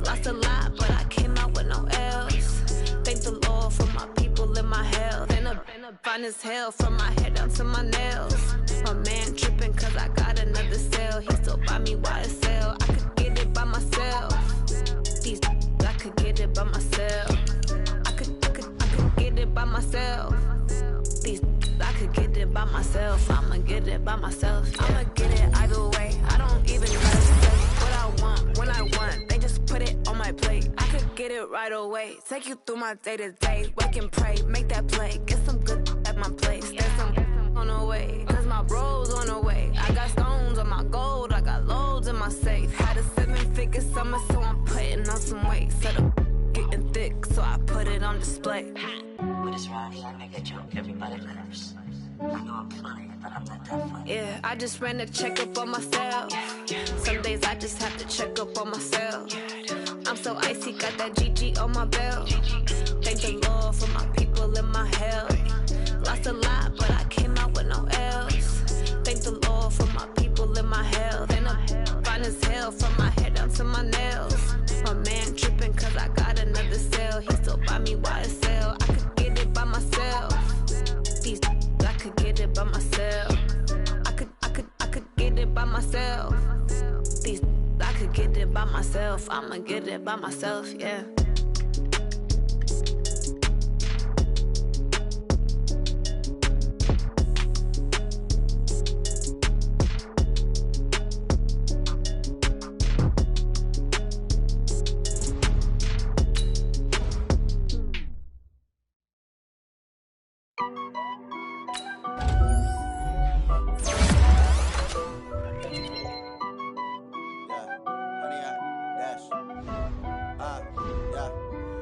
Lost a lot, but I came out with no else. Thank the Lord for my people in my health. And I'm fine as hell from my head down to my nails. My man tripping cause I got another cell. He still buy me YSL. I could get it by myself. These I could get it by myself. I could get it by myself. These I could get it by myself. I'ma get it by myself. I'ma get it either way. I don't even gotta say what I want when I want. They just put it on my plate. I could get it right away. Take you through my day to day. Wake and pray, make that play. Get some good at my place. There's some on the way. Cause my bros on the way. I got stones on my gold. I got loads in my safe. Had a 7-figure summer, so I'm putting on some weight. Set up getting thick, so I put it on display. With this rhyme, I make a joke everybody laughs. I know I'm funny, but I'm not that funny. Yeah, I just ran a checkup on myself. Some days I just have to check up on myself. I'm so icy, got that GG on my belt. Thank the Lord for my people in my health. Lost a lot, but I came out with no else. Thank the Lord for my people in my health. And I'm fine as hell from my head down to my nails. My man tripping cause I got another cell. He still buy me YSL. I could get it by myself. These I could get it by myself. I could get it by myself. These I could get it by myself. I'ma get it by myself, yeah.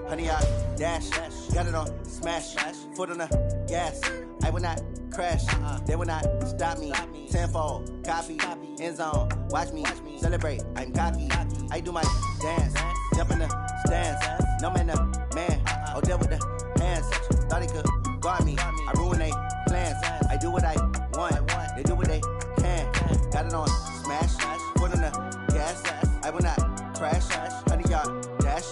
Honey, I dash, got it on smash, foot on the gas. I will not crash, they will not stop me. Tenfold, copy, end zone, watch me celebrate. I'm cocky, I do my dance, jump in the stands. No man, man, I'll deal with the hands. Thought he could guard me, I ruin they plans. I do what I want, they do what they can. Got it on smash, foot on the gas. I will not crash, honey, y'all dash,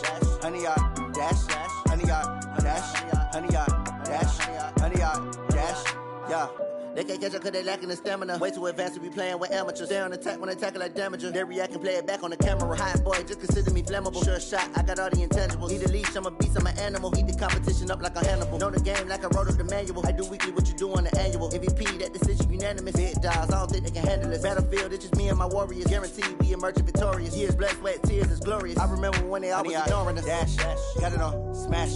honey, y'all dash, honey, y'all dash, honey, y'all dash, honey, y'all dash, yeah. They can't catch up cause they lacking the stamina. Way too advanced to be playing with amateurs. Stay on attack when they tackle like damager. They react and play it back on the camera. Hot boy, just consider me flammable. Sure shot, I got all the intangibles. Need a leash, I'm a beast, I'm an animal. Eat the competition up like a Hannibal. Know the game like I wrote up the manual. I do weekly what you do on the annual. MVP, that decision unanimous. Big dogs, I don't think they can handle it. Battlefield, it's just me and my warriors. Guaranteed we emerge victorious. Years, blood, sweat, tears, is glorious. I remember when they always ignoring us. Dash, got it on smash,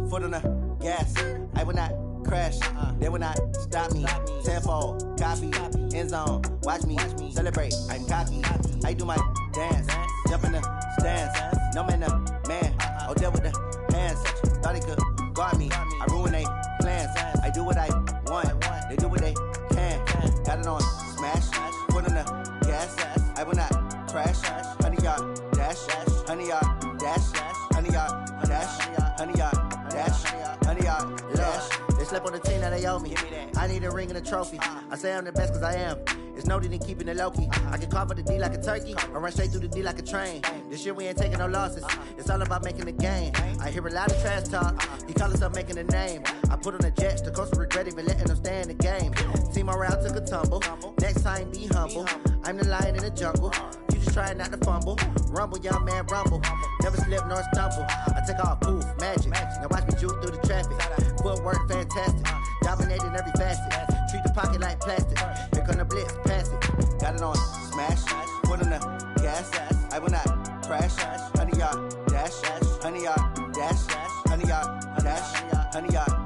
foot on the gas. I will not crash, they will not stop me. Tenfold, copy, end zone, watch me celebrate. I'm cocky, I do my dance, jump in the stands. No man, man, I'll deal with the hands. Thought he could guard me, I ruin they plans. I do what I want, they do what they can. Got it on smash, foot on the gas. I will not crash, honey, y'all dash, honey, y'all dash, honey, y'all dash, honey, y'all dash, honey, y'all dash. They slept on the team that they owe me. I need a ring and a trophy. I say I'm the best cause I am. It's no need in keeping it low-key. I can carve up the D like a turkey or run straight through the D like a train. This year we ain't taking no losses. It's all about making the game. I hear a lot of trash talk. He call himself making a name. I put on the Jets. The coach regret even letting them stay in the game. Team morale took a tumble. Next time be humble. I'm the lion in the jungle. You just try not to fumble. Rumble, young man, rumble. Never slip nor stumble. I take off, poof, magic. Now watch me juke through the traffic. Footwork fantastic. Dominating every facet. Treat the pocket like plastic. Here come the blitz, pass it. Got it on smash. Foot on the gas. I will not crash. Honey, y'all dash. Honey, y'all dash. Honey, y'all dash. Honey, y'all.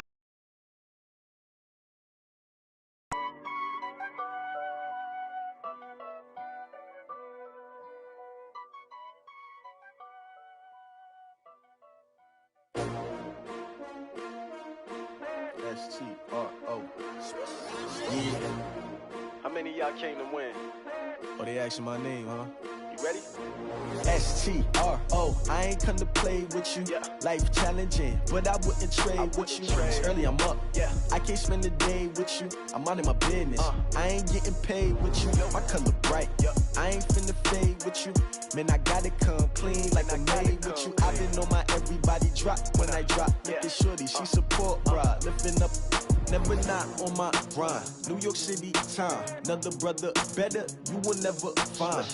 S-T-R-O. Yeah. How many of y'all came to win? Oh, they asking my name, huh? You ready? STRO, I ain't come to play with you. Life challenging, but I wouldn't trade with you. Early I'm up, I can't spend the day with you. I'm out in my business, I ain't getting paid with you. My color bright, I ain't finna fade with you. Man, I gotta come clean like I made with you. I've been on my everybody drop when I drop. Look at shorty, she support, bruh. Lifting up, never not on my grind. New York City time, another brother better, you will never find.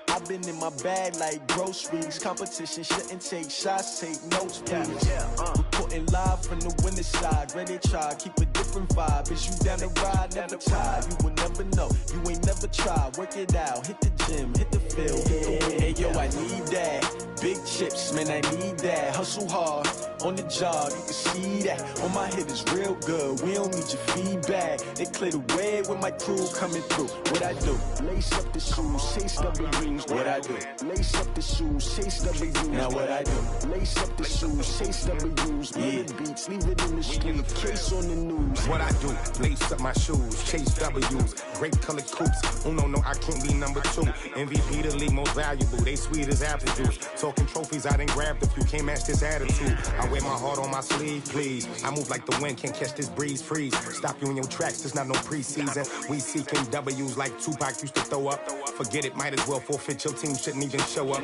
I've been in my bag like groceries. Competition shouldn't take shots, take notes, please. Reporting live from the winning side. Ready to try, keep a different vibe. Is you down the ride, never tired. You will never know, you ain't never tried. Work it out, hit the gym, hit the field, hit the win. Hey yo, I need that. Big chips, man, I need that. Hustle hard, on the job, you can see that. On my hit is real good, we don't need your feedback. They clear the way with my crew coming through. What I do? Lace up the shoes, chase W's. What I do? Lace up the shoes, chase W's. Now what I do? Lace up the shoes, chase W's. Yeah, beats, leave it in the street, case on the news. What I do? Lace up my shoes, chase W's. Great colored coops. Oh no, I can't be number 2. MVP the league most valuable. They sweet as apple juice. Talking trophies, I done grabbed a few. Can't match this attitude. I wear my heart on my sleeve, please. I move like the wind, can't catch this breeze, freeze. Stop you in your tracks, there's not no preseason. We seeking W's like Tupac used to throw up. Forget it, might as well forfeit. Your team shouldn't even show up.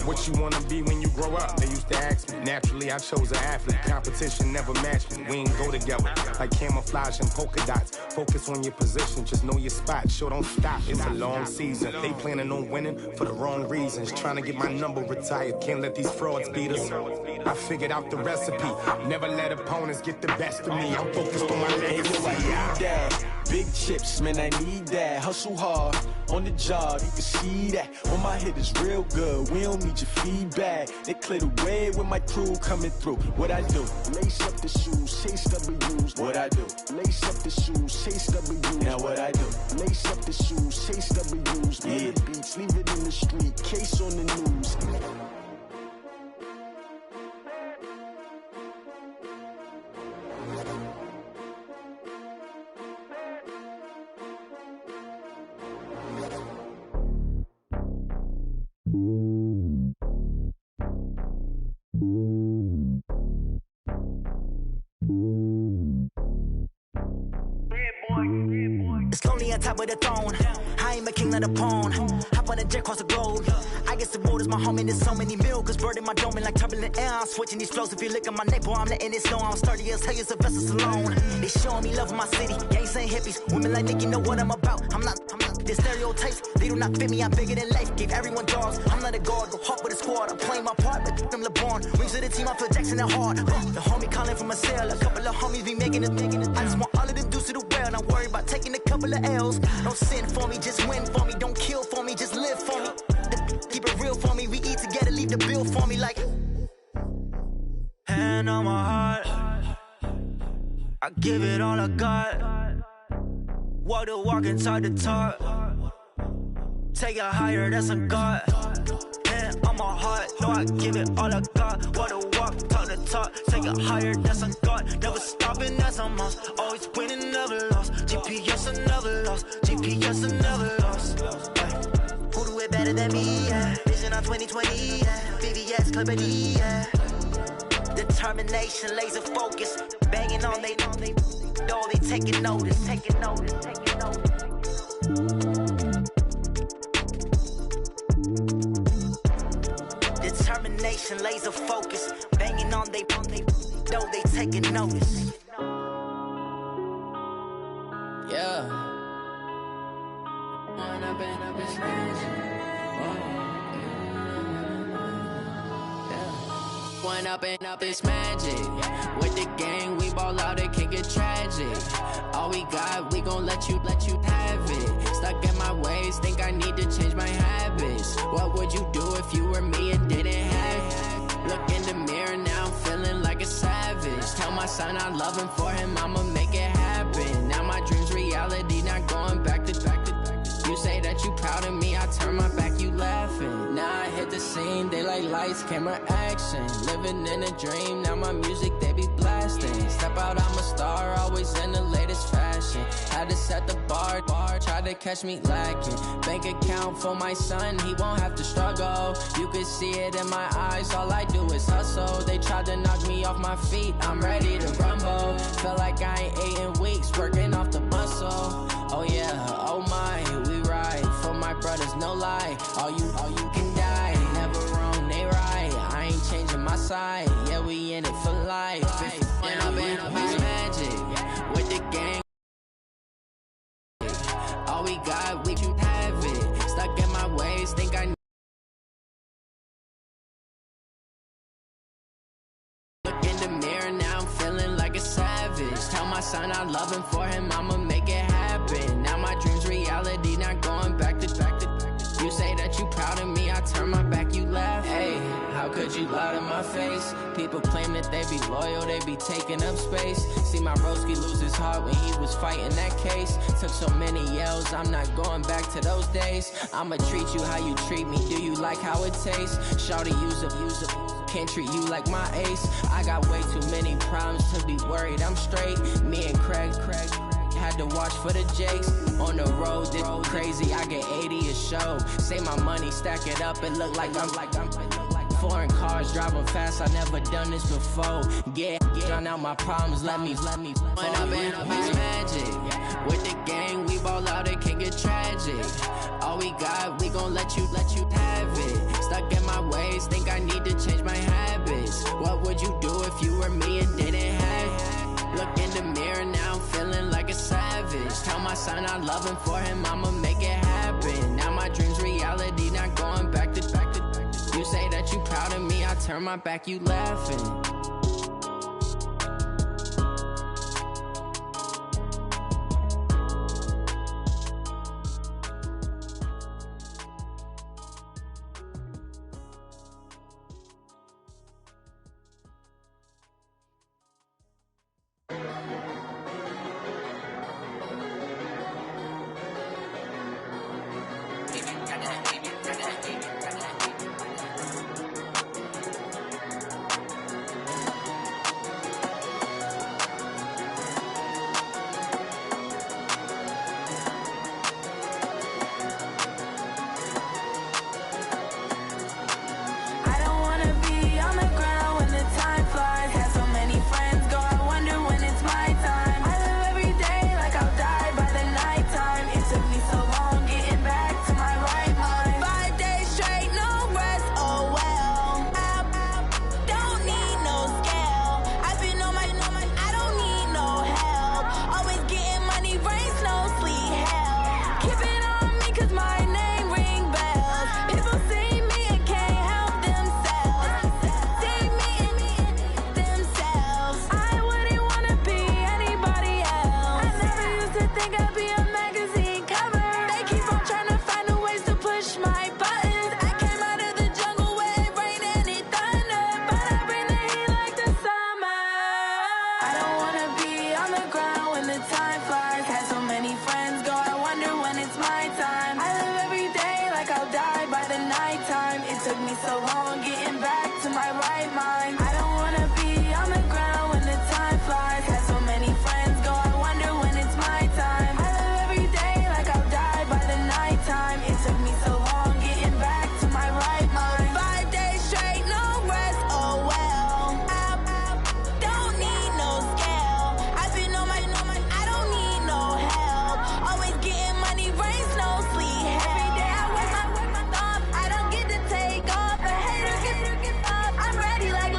What you wanna be when you grow up? They used to ask me. Naturally, I chose an athlete. Competition never matched me. We ain't go together like camouflage and polka dots. Focus on your position, just know your spot. Sure, don't stop. It's a long season. They planning on winning for the wrong reasons. Trying to get my number retired. Can't let these frauds beat us. I figured out the recipe. Never let opponents get the best of me. I'm focused on my legacy. Big chips, man, I need that. Hustle hard, on the job, you can see that. On my hit is real good, we don't need your feedback. They clear the way with my crew coming through. What I do? Lace up the shoes, chase W's. What I do? Lace up the shoes, chase W's. Now what I do? Lace up the shoes, chase W's. Yeah, beats, leave it in the street, case on the news. It's lonely on top of the throne. I am a king of the pawn. Hop on a jet across the globe. I guess the road is my home and there's so many milkers burning my dome like turbulent air. I'm switching these flows. If you look at my neck, boy, I'm letting it snow. I'm sturdy as hell, as a vessel alone. They showing me love in my city. Gangs saying hippies. Women like Nick, you know what I'm about. I'm not the stereotypes. They do not fit me. I'm bigger than life. Gave everyone jobs. I'm not a guard. Go hard with a squad. I'm playing my part, but I'm LeBron. Rings of the team. I feel Jackson and hard. The homie calling from a cell. A couple of homies be making it. I just want all of them dudes to do well. Not worry about taking a couple of L's. Don't sin for me, just win for me. Don't kill for me, just live for me. Keep it real for me. We eat together, leave the bill for me like. Hand on my heart, I give it all I got. Walk the walk and talk the talk. Take it higher, that's a God. Hand on my heart, no, I give it all I got. Walk the walk, talk the talk. Take it higher, that's a God. Never stopping, that's a must. Always winning, never lost. GPS, I never lost. GPS, I never lost. Who do it better than me? Yeah. Vision on 2020. Yeah. VVS, Clippity. Yeah. Determination, laser focus. Banging on they know they taking notice. Taking notice. Taking notice. Determination, laser focus. Banging on they know they taking notice. Yeah. One up and up, it's magic. With the gang, we ball out, it can get tragic. All we got, we gon' let you have it. Stuck in my ways, think I need to change my habits. What would you do if you were me and didn't have it? Look in the mirror, now I'm feeling like a savage. Tell my son I love him, for him I'ma make it happen. Now my dream's reality, not going back to. You say that you proud of me, I turn my back, you laughing. Now I hit the scene, they like lights, camera, action. Living in a dream, now my music, they be blasting. Step out, I'm a star, always in the latest fashion. Had to set the bar, try tried to catch me lacking. Bank account for my son, he won't have to struggle. You could see it in my eyes, all I do is hustle. They tried to knock me off my feet, I'm ready to rumble. Feel like I ain't ate in weeks, working off the muscle. Oh yeah, oh my, we ride for my brothers, no lie. All you can die, never wrong, they right. I ain't changing my side, yeah, we in it for life. When I'm in magic with the gang. All we got, we can have it. Stuck in my ways, think I look in the mirror, now I'm feeling like a savage. Tell my son I love him, for him I'ma make it happen. Now my dream's reality, not going back to. You say that you proud of me, I turn my back, you laugh. Hey, how could you lie to my face? People claim that they be loyal, they be taking up space. See my broski lose his heart when he was fighting that case. Took so many yells, I'm not going back to those days. I'ma treat you how you treat me, do you like how it tastes? Shawty, use up, can't treat you like my ace. I got way too many problems to be worried, I'm straight. Me and Craig had to watch for the Jakes. On the road, this crazy, I get 80 a show. Say my money, stack it up, it look like I'm foreign cars, driving fast, I never done this before. Get drown out my problems, let me When I'm in magic with the gang, we ball out, it can get tragic. All we got, we gon' let you have it. Stuck in my ways, think I need to change my habits. What would you do if you were me and didn't have it? Look in the mirror, now I'm feeling like a savage. Tell my son I love him, for him I'ma make it happen. Now my dream's reality, not going back to. You say that you proud of me, I turn my back, you laughing. Like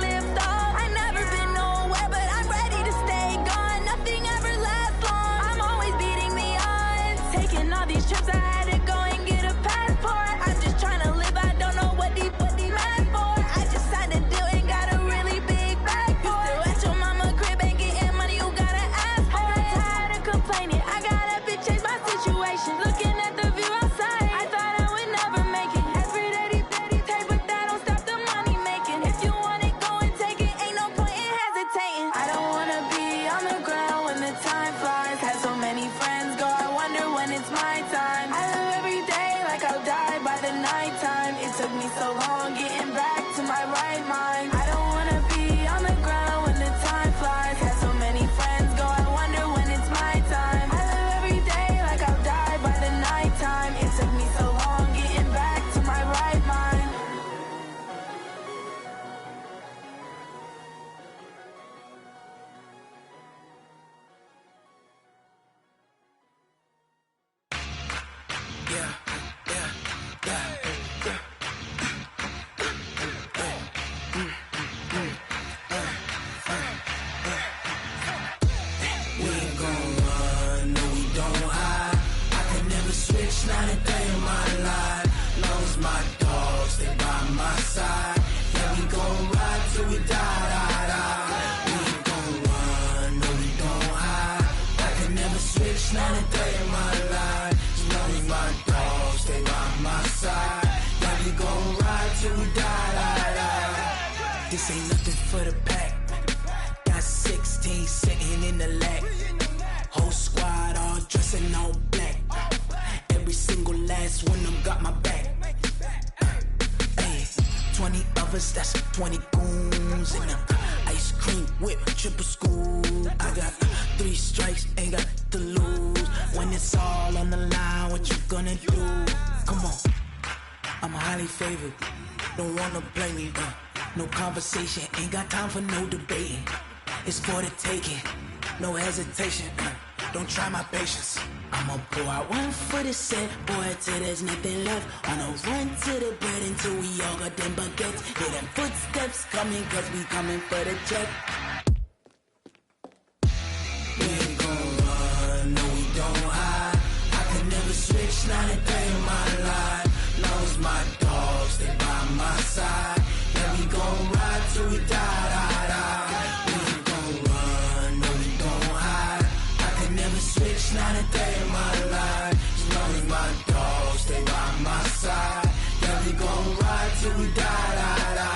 my dogs, they by my side. Yeah, we gon' ride till we die, die, die. We ain't gon' run, no, we don't hide. I can never switch, not a day in my life. As long as my dogs, they by my side. Yeah, we gon' ride till we die, die, die. This ain't nothing for the pack. Got 16 sitting in the lap. Whole squad all dressing all black. Every single last one of them got my back. Hey, 20 of us, that's 20 goons in the ice cream whip, triple scoop. I got 3 strikes, ain't got to lose. When it's all on the line, what you gonna do? Come on, I'm highly favored. Don't wanna blame me, no conversation, ain't got time for no debating. It's for the taking, no hesitation. Don't try my patience. I'ma pour out one for the set, boy, till there's nothing left. On a run to the bread until we all got them baguettes. Hear them footsteps coming, cause we coming for the check. We ain't gon' run, no, we don't hide. I could never switch, not a day in my life. Long as my dogs, they by my side. Yeah, we gon' ride till we die, die, die. We ain't gon' run, no, we don't hide. I could never switch, not a day in my life. As long as my dogs, they by my side. Yeah, we gon' ride till we die, die, die.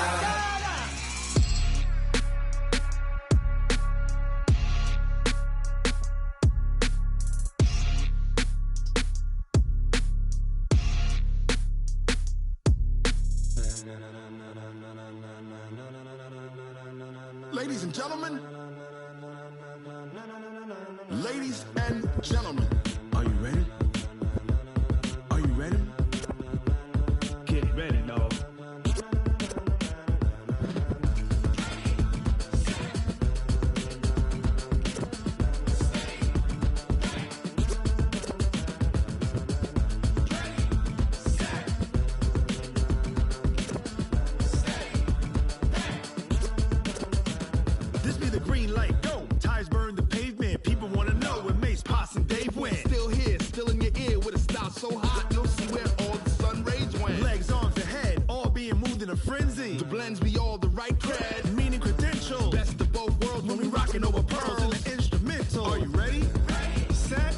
Ladies and gentlemen, ladies and gentlemen, are you ready? Are you ready? Get ready, dog. This be the green light, go. Tires burn the pavement. People wanna know where Mace, Poss, and Dave went. Still here, still in your ear with a style so hot, you'll see where all the sun rays went. Legs, arms, and head, all being moved in a frenzy. The blends be all the right cred, meaning credentials. Best of both worlds when we rockin' over pearls in the instrumental. Are you ready? Set,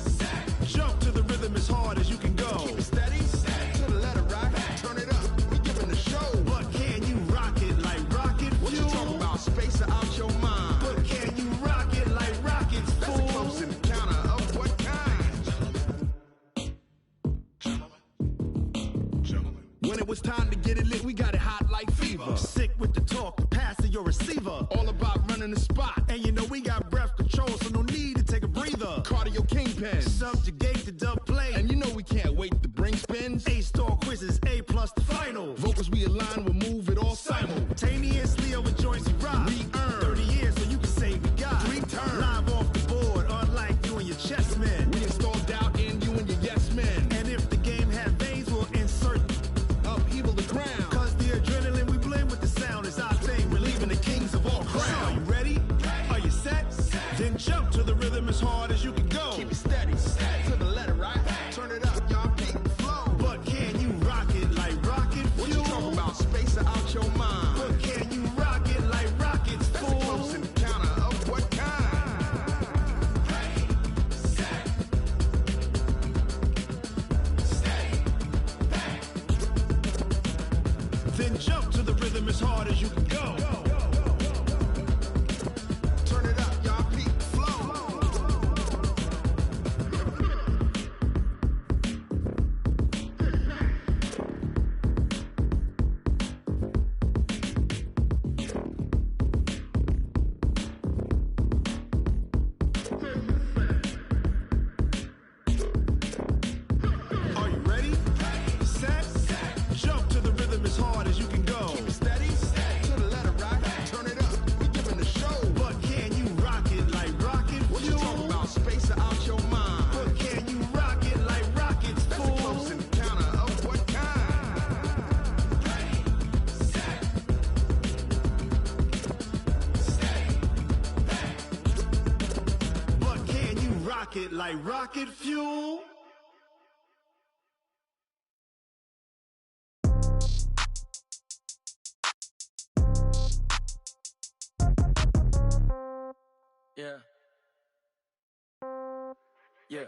jump to the rhythm as hard as you can go. Keep it steady, to the letter right. Turn it up, we giving the show. But can you rock it like rocket fuel? What you talking about? Space out your mind. But can you rock it like rockets, fool? That's a close encounter of what kind? Gentlemen. When it was time to get it lit, we got it hot like fever. Sick with the talk, the pass to your receiver. All about running the spot. And you know we got breath control, so no need to take a breather. Cardio kingpin, subjugate the dub play. And you know we can't wait to bring spins. A-star quizzes, A+ the final. Vocals we align, we'll move it all simultaneously over joints we rock. We earn 30 years, so you can say we got 3 turns. Live off the board, unlike you and your chess men. We install doubt in you and your yes men. And if the game had veins, we'll insert upheaval the ground. Cause the adrenaline we blend with the sound is our thing. We're leaving the kings of all crowns. So are you ready? Are you set? Then jump to the rhythm as hard as you can go. Keep it steady, to the letter right. Turn it up, y'all keep the flow. But can you rock it like rocket fuel? What you talking about? Space out your mind. But can you rock it like rockets, fool? That's a close encounter of what kind? Then jump to the rhythm as hard as you can go. Turn it up, y'all keep the flow. Are you ready? Set, jump to the rhythm as hard as you can go. Keep it steady, to the letter right. Turn it up, we giving the show. But can you rock it like rocket fuel? What you talking about? Space out your mind. But can you rock it like rockets, fool? That's a close encounter of what kind? But can you rock it like rocket fuel? Yeah. Yeah.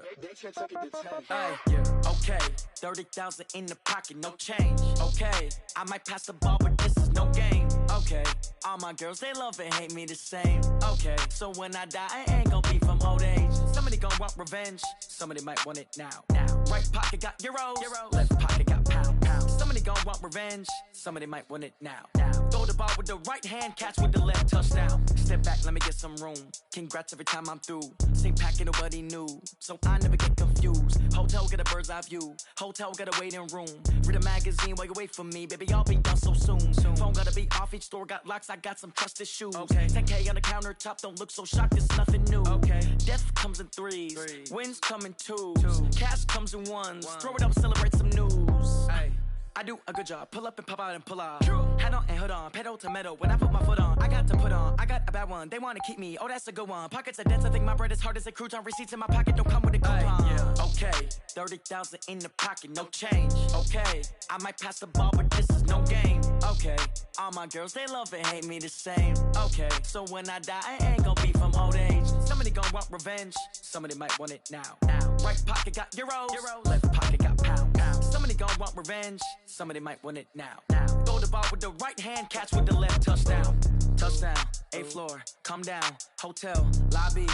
Hey, yeah. Okay. 30,000 in the pocket, no change. Okay. I might pass the ball, but this is no game. Okay. All my girls, they love and hate me the same. Okay. So when I die, I ain't gon' be from old age. Somebody gon' want revenge. Somebody might want it now. Right pocket got euros. Left pocket got pounds. Somebody gon' want revenge. Somebody might want it now. Throw the ball with the right hand, catch with the left, touchdown. Step back, let me get some room. Congrats every time I'm through. Same packet, nobody knew, so I never get confused. Hotel get a bird's eye view. Hotel got a waiting room. Read a magazine while you wait for me, baby. I'll be done so soon. Phone gotta be off. Each store got locks. I got some trusted shoes. Okay. 10K on the countertop. Don't look so shocked. It's nothing new. Okay. Death comes in threes. Wins come in twos. Cash comes in ones. Throw it up, celebrate some news. Ay. I do a good job. Pull up and pop out and pull out. Head on and hood on. Pedal to metal. When I put my foot on, I got to put on. I got a bad one. They want to keep me. Oh, that's a good one. Pockets are dense. I think my bread is hard as a crouton. Receipts in my pocket don't come with a coupon. Yeah. Okay. 30,000 in the pocket. No change. Okay. I might pass the ball, but this is no game. Okay. All my girls, they love and hate me the same. Okay. So when I die, I ain't gon' be from old age. Somebody gon' want revenge. Somebody might want it now. Right pocket got euros. Left pocket got pounds. Somebody gon' want revenge. Somebody might want it now. Throw the ball with the right hand, catch with the left, touchdown. Touchdown, 8th floor, come down. Hotel, lobby.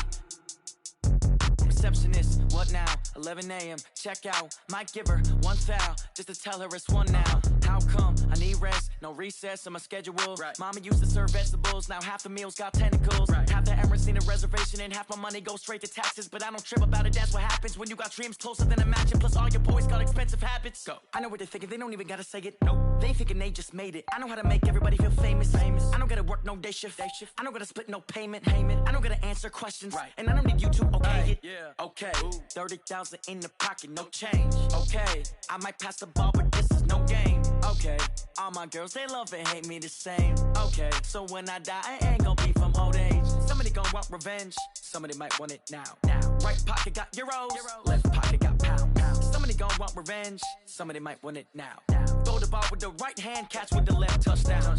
Receptionist, what now? 11 a.m., check out. Might give her one foul, just to tell her it's one now. How come? I need rest, no recess in my schedule. Right. Mama used to serve vegetables, now half the meals got tentacles. Right. Half the Emirates need a reservation and half my money goes straight to taxes. But I don't trip about it, that's what happens when you got dreams closer than a mansion. Plus all your boys got expensive habits. Go. I know what they're thinking, they don't even gotta say it. Nope. They thinking they just made it. I know how to make everybody feel famous. I don't gotta work no day shift. I don't gotta split no payment. I don't gotta answer questions. Right. And I don't need you to okay it. Yeah. Okay. 30,000 in the pocket, no change. Okay. I might pass the ball, but this is no game. Okay. All my girls, they love and hate me the same. Okay. So when I die, I ain't gon' be from old age. Somebody gon' want revenge. Somebody might want it now. Right pocket got euros. Left pocket got pounds. Somebody gon' want revenge. Somebody might want it now. Throw the ball with the right hand, catch with the left, touchdown.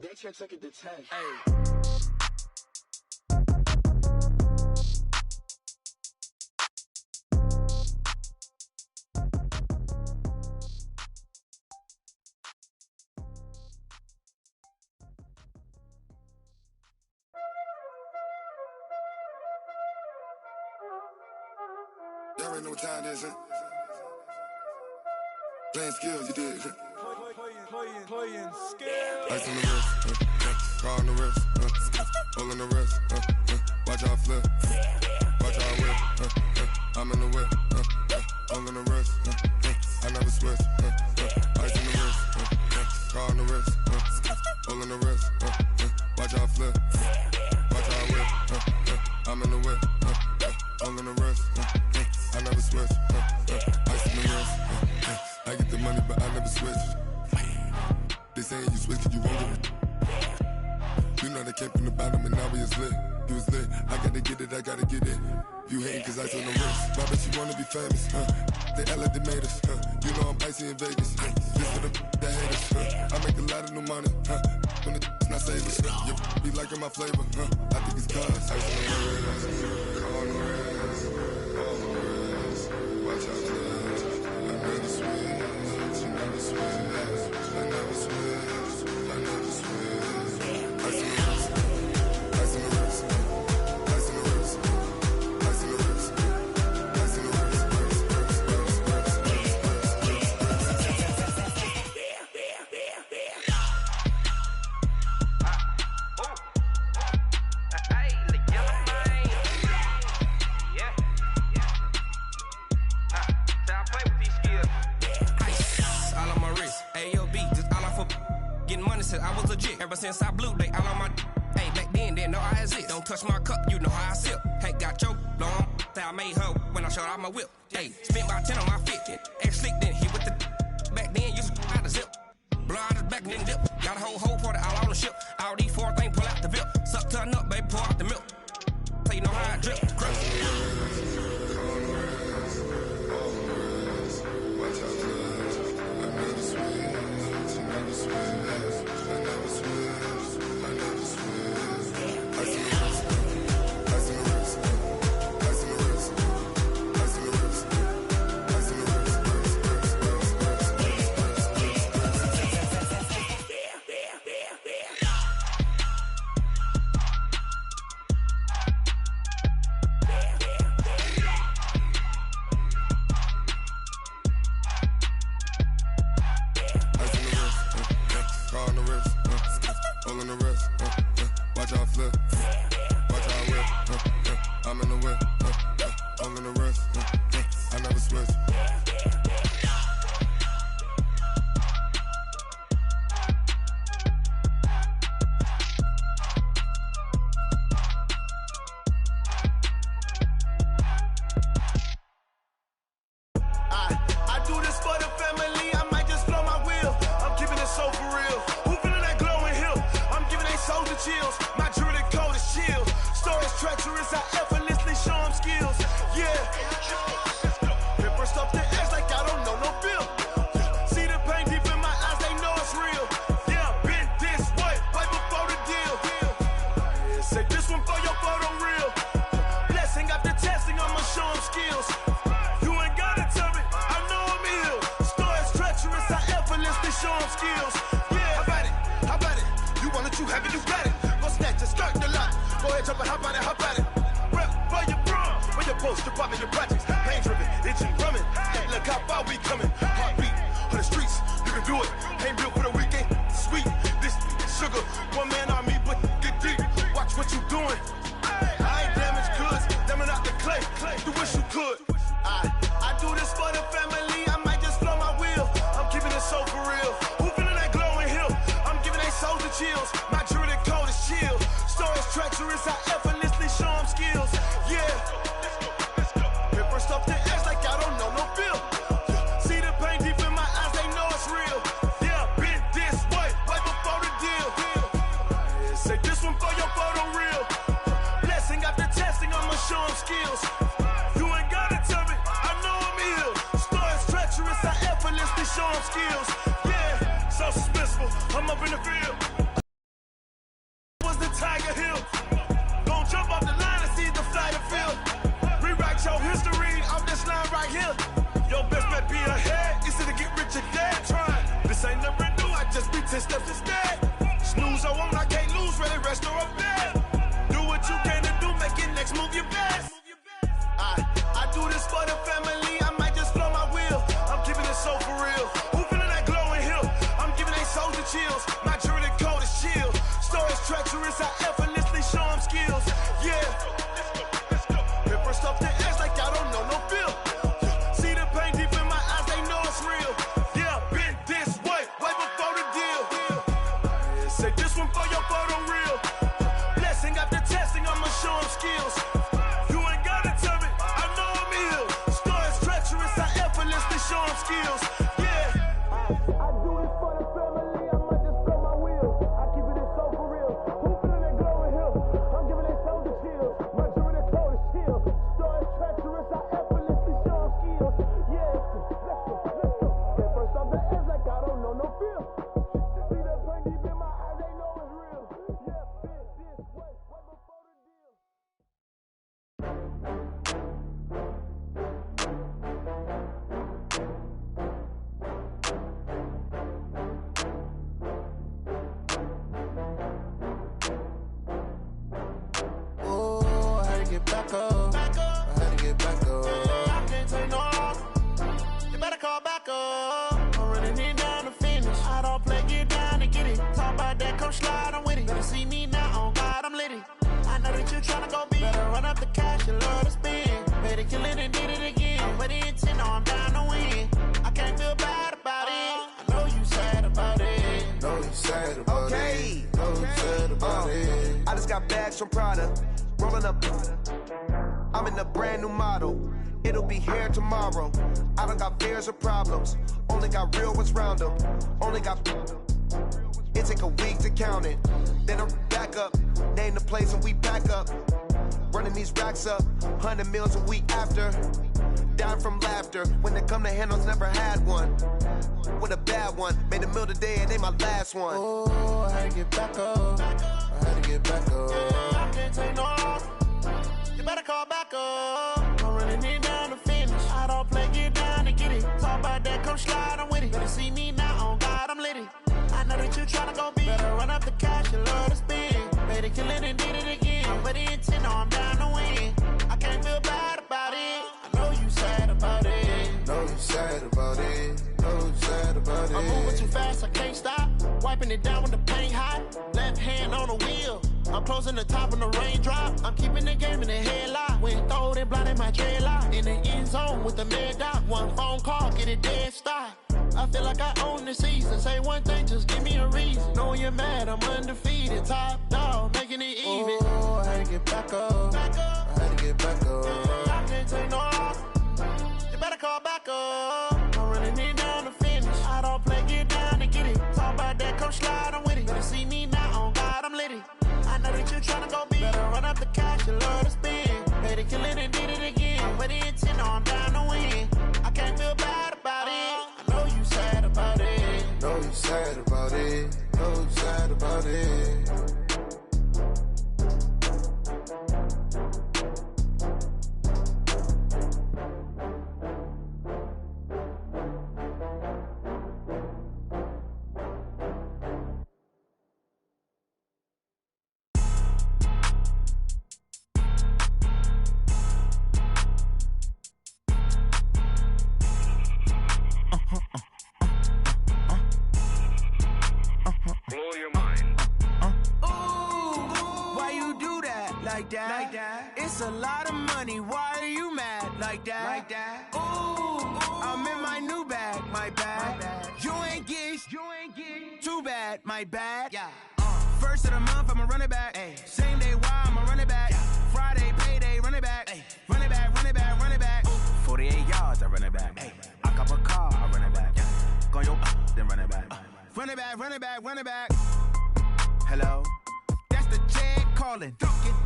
They can't take it to 10. Hey. Y'all already know what time it is, huh? Playing skills, you did, huh? Playing skills. Ice on the wrist, car on the wrist, hole in the wrist, watch out flip, watch out whip, I'm in the whip, hole in the wrist, I never switch, ice on the wrist, car on the wrist, hole in the wrist, watch out flip, watch out whip, I'm in the whip, hole in the wrist, I never switch, ice in the wrist, I get the money but I never switch. They saying you switch 'cause you won't get it. You know they came from the bottom and now we is lit. You was lit, I gotta get it, I gotta get it. You hating 'cause ice on the wrist. My bitch, you wanna be famous, They Ella, they made us, You know I'm icy in Vegas, This for the haters, I make a lot of new money, When it's not savers, You be liking my flavor, I think it's cause ice on the wrist, on the wrist, on the wrist. Watch out, I never switch, you never switch. I never switch, I never switch. Ice in the wrist, ice in the wrist, ice in the wrist, ice in the wrist, ice in the wrist, I was legit. Ever since I blew, they all on my hey, back then, didn't know I exist. Don't touch my cup, you know how I sip. Hey, got your long that I made her when I showed out my whip. Hey, spent about 10 on my fit. Ex slick, then hit with the back then, used to out the zip. Blow out his back, then dip. Got a whole party all on the ship. All these 4 things pull out the VIP. Suck turn up, baby, pour out the milk. So you know how I drip. I never switch, I never switch. Watch out flip. Watch out whip. I'm in the whip. I'm in the wrist. I never switch. I do this for the family, I might just blow my wheel. I'm keeping it so for real. Who feeling that glowing hill? I'm giving they soldier chills. My jewelry code is chill. Stories treacherous, I effortlessly show them skills. Yeah. Paper stuff the edge like I don't know no bill. See the pain deep in my eyes, they know it's real. Yeah, been this way, right before the deal. Say this one for your photo real. Blessing after testing, I'ma show them skills. You ain't gotta tell me, I know I'm ill. Stories treacherous, I effortlessly show them skills. Yeah, how about it? You want it, you have it, you got it. Go snatch it, skirt the lot. Go ahead, jump it, hop on it. Rep for your bro, for your post, department, your projects. Pain driven, itching, drumming. Hey, look how far we coming. Heartbeat on the streets, you can do it. Ain't built for the weekend, sweet. This sugar, one man army, but get deep. Watch what you doing. I ain't damaged goods, damn out the clay. You wish you could. I do this for the family, I might just blow my wheel. I'm keeping it so for real. Who feeling that glowing hill? I'm giving they soldier chills. My jewelry code is chill. Stories treacherous, I effortlessly show them skills. Yeah. Paper stuff the edge like I don't know no bill. See the pain deep in my eyes, they know it's real. Yeah, been this way, right before the deal. Say this one for your photo real. Blessing after testing, I'ma show them skills. You ain't gotta tell me, I know I'm ill. Stories treacherous, I effortlessly show them skills. Yeah, so suspenseful, I'm up in the field. Was the Tiger Hill? Don't jump off the line and see the flight of field. Rewrite your history off this line right here. Your best bet be ahead, instead of get rich or dead. Trying, this ain't never new, I just be 10 steps instead. Snooze or won't, I can't lose, ready, rest or a bed. Do what you can to do, make your next move your best. I do this for the family, I might just blow my wheel. I'm keeping it so for real. Who feeling that glowing hill? I'm giving they soldier chills. My jewelry code is chill. Stories treacherous, I effortlessly show them skills. Yeah. Paper stuff the edge like I don't know no bill. See the pain deep in my eyes, they know it's real. Yeah, been this way, right before the deal. Say this one for your photo real. Blessing after testing, I'ma show them skills. You ain't gotta tell me, I know I'm ill. Stories treacherous, I effortlessly show them skills. Yeah. I do this for the family, I might just blow my wheel. I keep it so for real. Who feeling that glowing hill? I'm giving they soldier chills. My jewelry code is chill. Stories treacherous, I effortlessly show them skills. Yeah, let's go. Get first off the edge like I don't know no feel. See that pain deep in my eyes, they know it's real. Yeah, been this way, right before the deal. Oh, I had to get back up. I had to get back up. I can't take no loss. You better call back up. I'm running it down to finish. I don't play, get down and get it. Talk about that, come slide, I'm with it. Better see me now, on God, I'm litty. I know that you tryna go big. Better run up the cash, you love to spend. Better kill it and did it again. I'm with the intent, no, I'm down to win. I can't feel bad about it. I know you sad about it. Know you sad about it. Know you sad about it. I just got bags from Prada, rolling up. I'm in a brand new model. It'll be here tomorrow. I don't got fears or problems. Only got real ones round them. Only got. It take a week to count it. Then I'm back up. Name the place and we back up. Running these racks up. 100 meals a week after. Down from laughter. When it come to handles, never had one. With a bad one. Made a meal today and they my last one. Oh, I had to get back up. I had to get back up. I can't take no loss. You better call back up. I'm running it down to finish. I don't play, get down and get it. Talk about that, come slide, I'm with it. Better see me now, on God, I'm litty. I know that you tryna go big. Better run up the cash, you love to spend. Better kill it and did it again. I'm with the intent, no, I'm down to win. I can't feel bad about it. I know you sad about it. Know you sad about it. Know you sad about it. I'm moving too fast, I can't stop. Wiping it down with the paint hot. Left hand on the wheel. I'm closing the top on the raindrop. I'm keeping the game in the headlock. Went throwed and blinded my dreadlock. In the end zone with the mad dot. One phone call, get it dead stop. I feel like I own the season. Say one thing, just give me a reason. Knowing you're mad, I'm undefeated. Top dog, making it even. Oh, I had to get back up. I had to get back up. I can't take no loss. You better call back up. I'm running it down to finish. I don't play, get down to get it. Talk about that, come slide, I'm with it. Better see me now, on God, I'm litty. I know that you're trying to go big. Better run up the cash, you love to spend. Paid to kill it and did it again. With the intent, I'm down to win. I can't feel bad about it. I know you sad about it. Know you sad about it. Know you sad about it. Blow your mind. Why you do that? Like that? It's a lot of money. Why are you mad? Like that? Ooh, I'm in my new bag. My bad. You ain't get. Too bad. My bad. Yeah. First of the month, I'ma run it back. Ay. Same day, why I'ma run it back. Friday, payday, run it back. Ay. Run it back, run it back, run it back. 48 yards, I run it back. Ay. I cop a car, I run it back. Go your then run it back. Run it back, run it back, run it back. Hello? That's the Jag calling.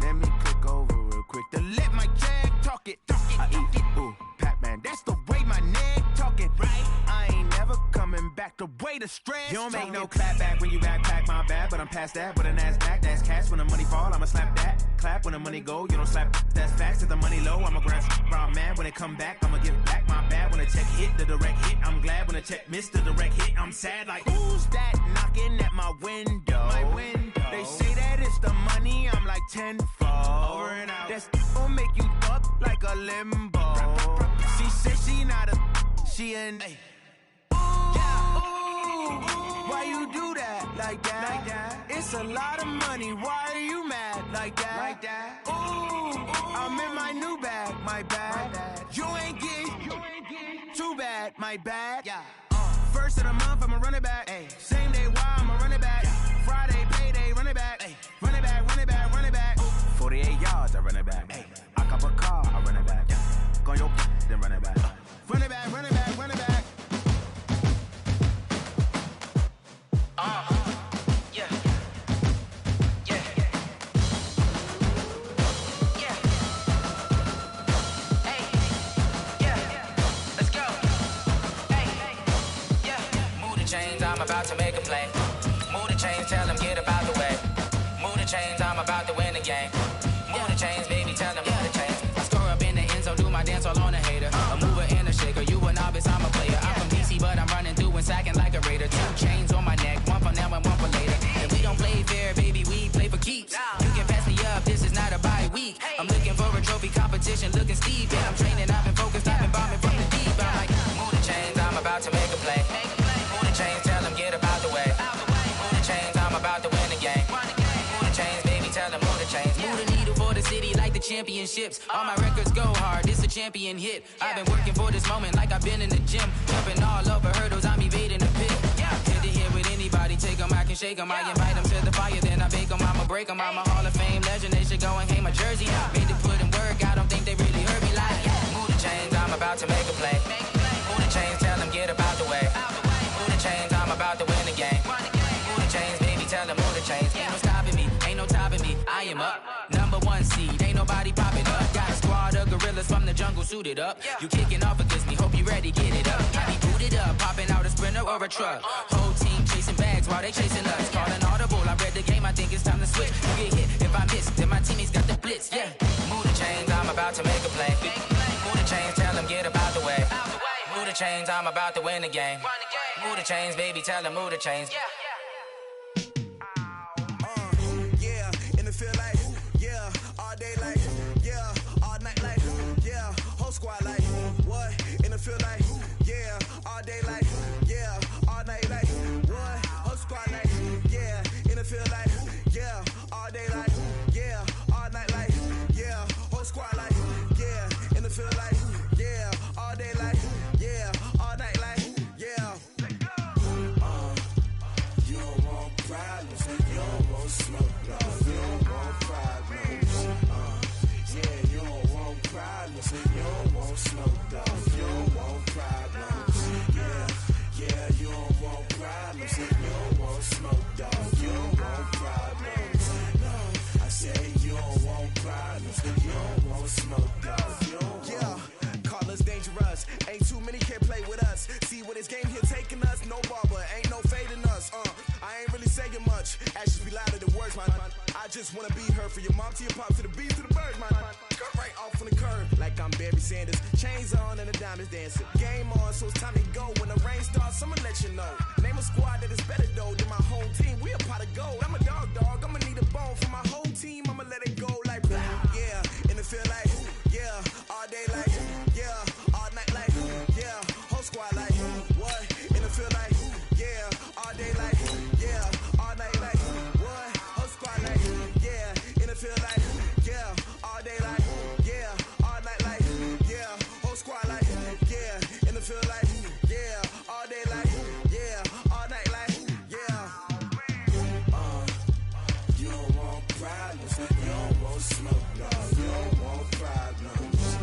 Let me click over real quick to let my Jag talk it. I eat it. Ooh, Pac-Man, that's the way my neck talking. Right? I ain't never coming back the way the stress. You don't make no clap back when you backpack, my bad. But I'm past that. But an ass back, that's cash. When the money fall, I'ma slap that. Clap when the money go, you don't slap. That's facts. Till the money low, I'ma grab brown man. When it come back, I'ma give back my bad. When the check hit, the direct hit. I'm glad when the check missed the direct hit. I'm sad like, who's that knocking at my window? My window. They say that it's the money, I'm like tenfold. Over and out. That's gon' make you up like a limbo. She said she not a, she an. Ay. Why you do that? Like that? It's a lot of money. Why are you mad? Like that? Ooh, I'm in my new bag. My bad. You ain't get. Too bad. My bad. Yeah. First of the month, I'ma run it back. Ay. Same day, why I'ma run it back. Friday, payday, run it back. Ay. Run it back, run it back, run it back. 48 yards, I run it back. Ay. I cop a car, I run it back. Go your then run it back. Run it back, run it back, run it back. Yeah. Hey. Yeah. Let's go. Hey. Yeah. Move the chains, I'm about to make a play. Move the chains, tell them get about the way. Move the chains, I'm about to win the game. Move the chains, baby, tell them move the chains. I score up in the end zone, do my dance all on a hater. A mover and a shaker, you a novice, I'm a player. I'm from DC, but I'm running through and sacking like a raider. 2 chains on my neck, one for now and one for later. And we don't play fair, baby, we play for keeps. You can pass me up, this is not a bye week. I'm looking for a trophy competition, looking steep. And I'm training, I've been focused, I've been bombing from the deep. I'm like, move the chains, I'm about to make a play. Move the chains, tell them get about the way. Move the chains, I'm about to win the game. Move the chains, baby, tell them move the chains. Move the needle for the city like the championships. All my records go hard, this a champion hit. I've been working for this moment like I've been in the gym. Jumping all over hurdles, I'm evading the pit. Hit to hit with anybody, take them, I can shake them. I invite them to the fire, then I bake them, I'ma break them. I'm a Hall of Fame legend, they should go and hang my jersey. Made to put in work, I don't think they really heard me like. Move the chains, I'm about to make a play. Move the chains, tell them get about the way. Move the chains, I'm about to win the game. Move the chains, baby, tell them move the chains. Ain't no stopping me, ain't no topping me, I am up. Number 1 seed, ain't nobody popping up. Got a squad of gorillas from the jungle suited up. You kicking off against me, hope you ready, get it up. I be booted up, popping out a Sprinter or a truck. Whole team chasing bags while they chasing us. Calling audible, I read the game, I think it's time to switch. You get hit, if I miss, then my teammates got the blitz, yeah. Move the chains, I'm about to make a play. Move the chains, tell them get about the way. Move the chains, I'm about to win the game. Move the chains, baby, tell them move the chains. Yeah, and it feel like, yeah, all day like, yeah, all night like, yeah, whole squad like, what? And it feel like, yeah, all day like, yeah, all night like, what? Whole squad like, yeah, and it feel like, yeah, all day like, want smoke, dog. You don't want problems. Yeah, you don't want problems. You don't want smoke, dog. You don't want problems. Yeah, you don't want problems. You don't want smoke, dog. You don't want problems. No, I say you don't want problems. You don't want smoke, dog. You don't want. Call us dangerous. Ain't too many can play with us. See what this game here taking us. No barber, ain't no fading us. I ain't really saying much. Actions be louder than words, man. I just wanna be heard for your mom to your pop to the beat to the birds, man. Cut right off on the curb like I'm Barry Sanders. Chains on and the diamonds dancing. Game on, so it's time to go. When the rain starts, I'ma let you know. Name a squad that is better though than my home team. We a pot of gold. I'm a dog. I'ma need a bone for my whole team. I'ma let it go like blah. Yeah, and it feel like yeah, all day like yeah, all night like yeah, whole squad like what? And it feel like yeah, all day like yeah, all night like what? Whole squad like yeah, and it feel like yeah, all day like yeah, all night like yeah, whole squad like yeah, and it feel like yeah, all day like yeah, all night like yeah. You don't want problems. You don't want smoke, dog. You don't want problems.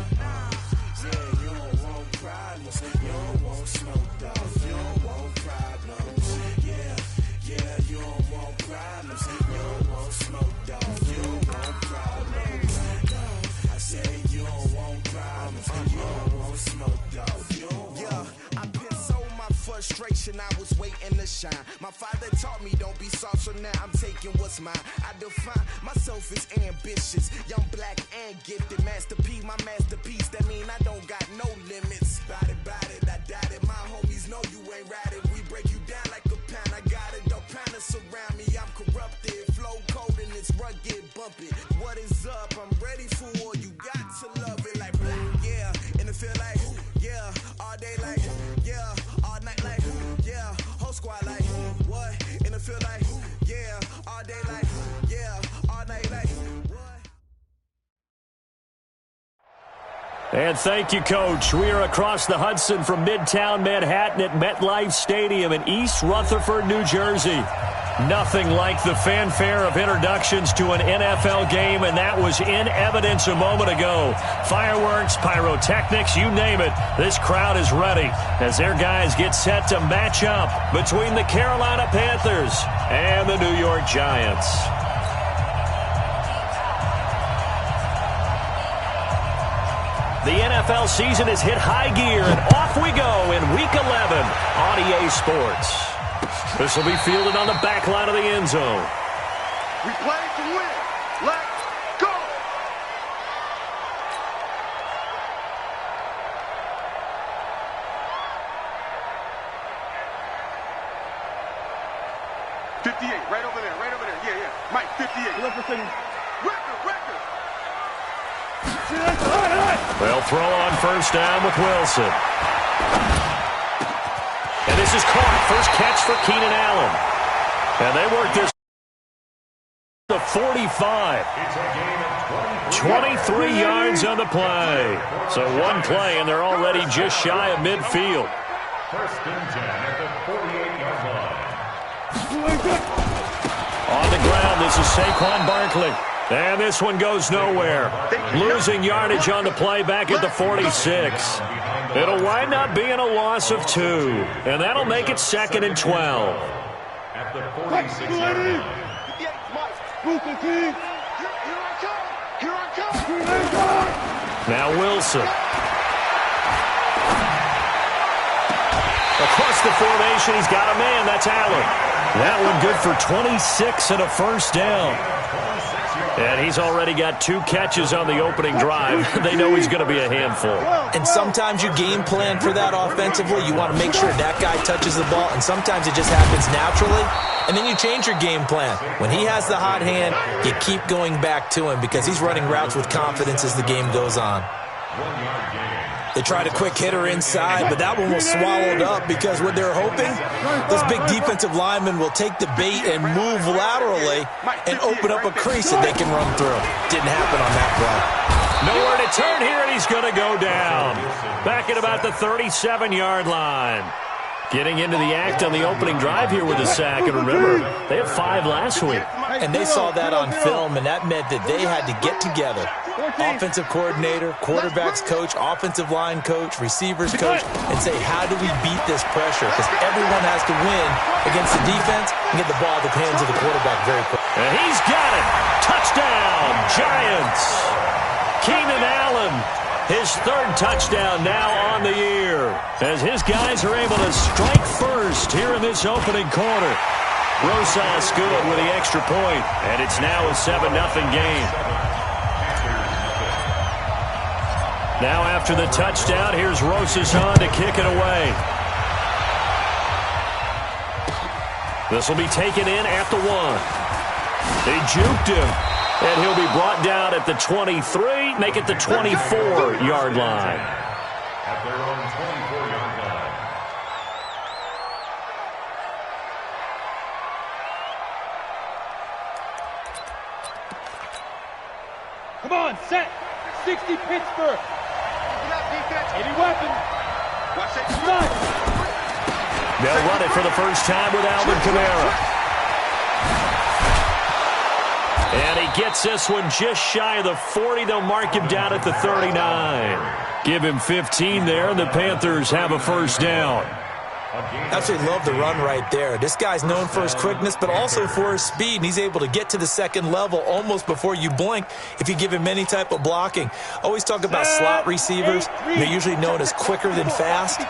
Yeah, you don't want problems. You don't want smoke, dog. You don't want problems. Yeah, you don't want problems. You don't want smoke, dog. You don't want problems. No, I say you don't want problems. You don't want smoke, dog. You don't want. Yeah, I been so my frustration. I was waiting to shine. My father taught me don't be soft, so now I'm taking what's mine. I define myself as ambitious, young, black, and gifted. Master P, my masterpiece. That mean I don't got no limits. Bout it, I doubt it. My homies know you ain't ratted. We break you down like a pound. I got it, dog pounders surround me. I'm corrupted, flow cold and it's rugged, bumpy. What is up? I'm ready for war. You got to love it like blah. Yeah, and it feel like yeah, all day like yeah, all night like yeah, whole squad like what? And it feel like yeah, all day like yeah, all night like what? And thank you, Coach. We are across the Hudson from Midtown Manhattan at MetLife Stadium in East Rutherford, New Jersey. Nothing like the fanfare of introductions to an NFL game, and that was in evidence a moment ago. Fireworks, pyrotechnics, you name it. This crowd is ready as their guys get set to match up between the Carolina Panthers and the New York Giants. The NFL season has hit high gear, and off we go in Week 11 on EA Sports. This will be fielded on the back line of the end zone. We play to win. Let's go. '58, right over there. Yeah. Mike, 58. Record. They'll throw on first down with Wilson. And this is caught. First catch for Keenan Allen. And they work this to 45. 23 yards on the play. So one play, and they're already just shy of midfield. First and 10 at the 48-yard line. On the ground, this is Saquon Barkley. And this one goes nowhere. Losing yardage on the play back at the 46. It'll wind up being a loss of 2. And that'll make it 2nd and 12. At the 46-yard line. Here I come. Now Wilson. Across the formation, he's got a man. That's Allen. That one good for 26 and a first down. And he's already got 2 catches on the opening drive. They know he's going to be a handful. And sometimes you game plan for that offensively. You want to make sure that guy touches the ball, and sometimes it just happens naturally. And then you change your game plan. When he has the hot hand, you keep going back to him because he's running routes with confidence as the game goes on. They tried a quick hitter inside, but that one was swallowed up because what they're hoping, those big defensive linemen will take the bait and move laterally and open up a crease that they can run through. Didn't happen on that play. Nowhere to turn here, and he's going to go down. Back at about the 37-yard line. Getting into the act on the opening drive here with a sack. And remember, they had 5 last week. And they saw that on film, and that meant that they had to get together. Offensive coordinator, quarterback's coach, offensive line coach, receivers coach, and say, how do we beat this pressure? Because everyone has to win against the defense and get the ball in the hands of the quarterback very quickly. And he's got it. Touchdown, Giants. Keenan Allen, his 3rd touchdown now on the year, as his guys are able to strike first here in this opening quarter. Rosas good with the extra point, and it's now a 7-0 game. Now after the touchdown, here's Rosas on to kick it away. This will be taken in at the 1. They juked him, and he'll be brought down at the 23, make it the 24-yard line. At their own 24-yard line. Come on, set. 60 Pittsburgh. Any weapon. They'll run it for the first time with Alvin Kamara. And he gets this one just shy of the 40. They'll mark him down at the 39. Give him 15 there, and the Panthers have a first down. Absolutely love the run right there. This guy's known for his quickness, but also for his speed. And he's able to get to the second level almost before you blink if you give him any type of blocking. Always talk about slot receivers. They're usually known as quicker than fast.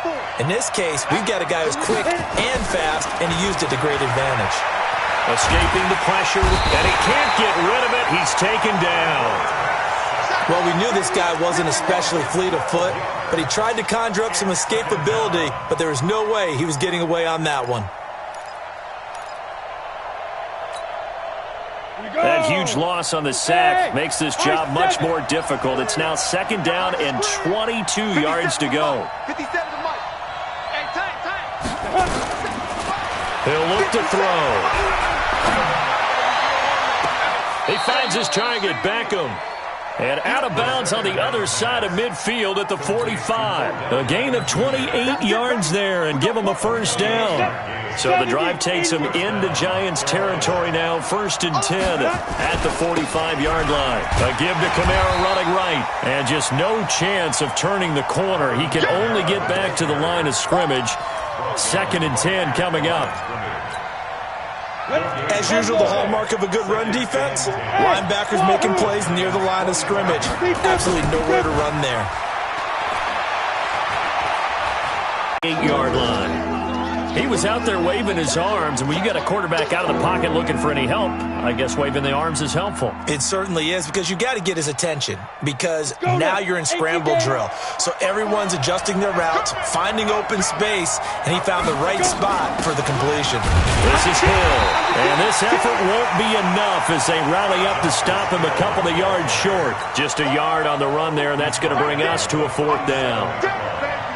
In this case, we've got a guy who's quick and fast, and he used it to great advantage. Escaping the pressure, and he can't get rid of it. He's taken down. Well, we knew this guy wasn't especially fleet of foot, but he tried to conjure up some escapability, but there was no way he was getting away on that one. That huge loss on the sack makes this job much more difficult. It's now 2nd down and 22 yards to go. 57 to Mike. Hey, time. He'll look to throw. He finds his target, Beckham. And out of bounds on the other side of midfield at the 45. A gain of 28 yards there and give him a first down. So the drive takes him into Giants territory now. 1st and 10 at the 45-yard line. A give to Kamara running right. And just no chance of turning the corner. He can only get back to the line of scrimmage. 2nd and 10 coming up. As usual, the hallmark of a good run defense, linebackers making plays near the line of scrimmage. Absolutely nowhere to run there. 8-yard line. He was out there waving his arms, and when you got a quarterback out of the pocket looking for any help, I guess waving the arms is helpful. It certainly is, because you got to get his attention, because now you're in scramble drill. So everyone's adjusting their routes, finding open space, and he found the right spot for the completion. This is Hill, and this effort won't be enough as they rally up to stop him a couple of yards short. Just a yard on the run there, and that's going to bring us to a 4th down.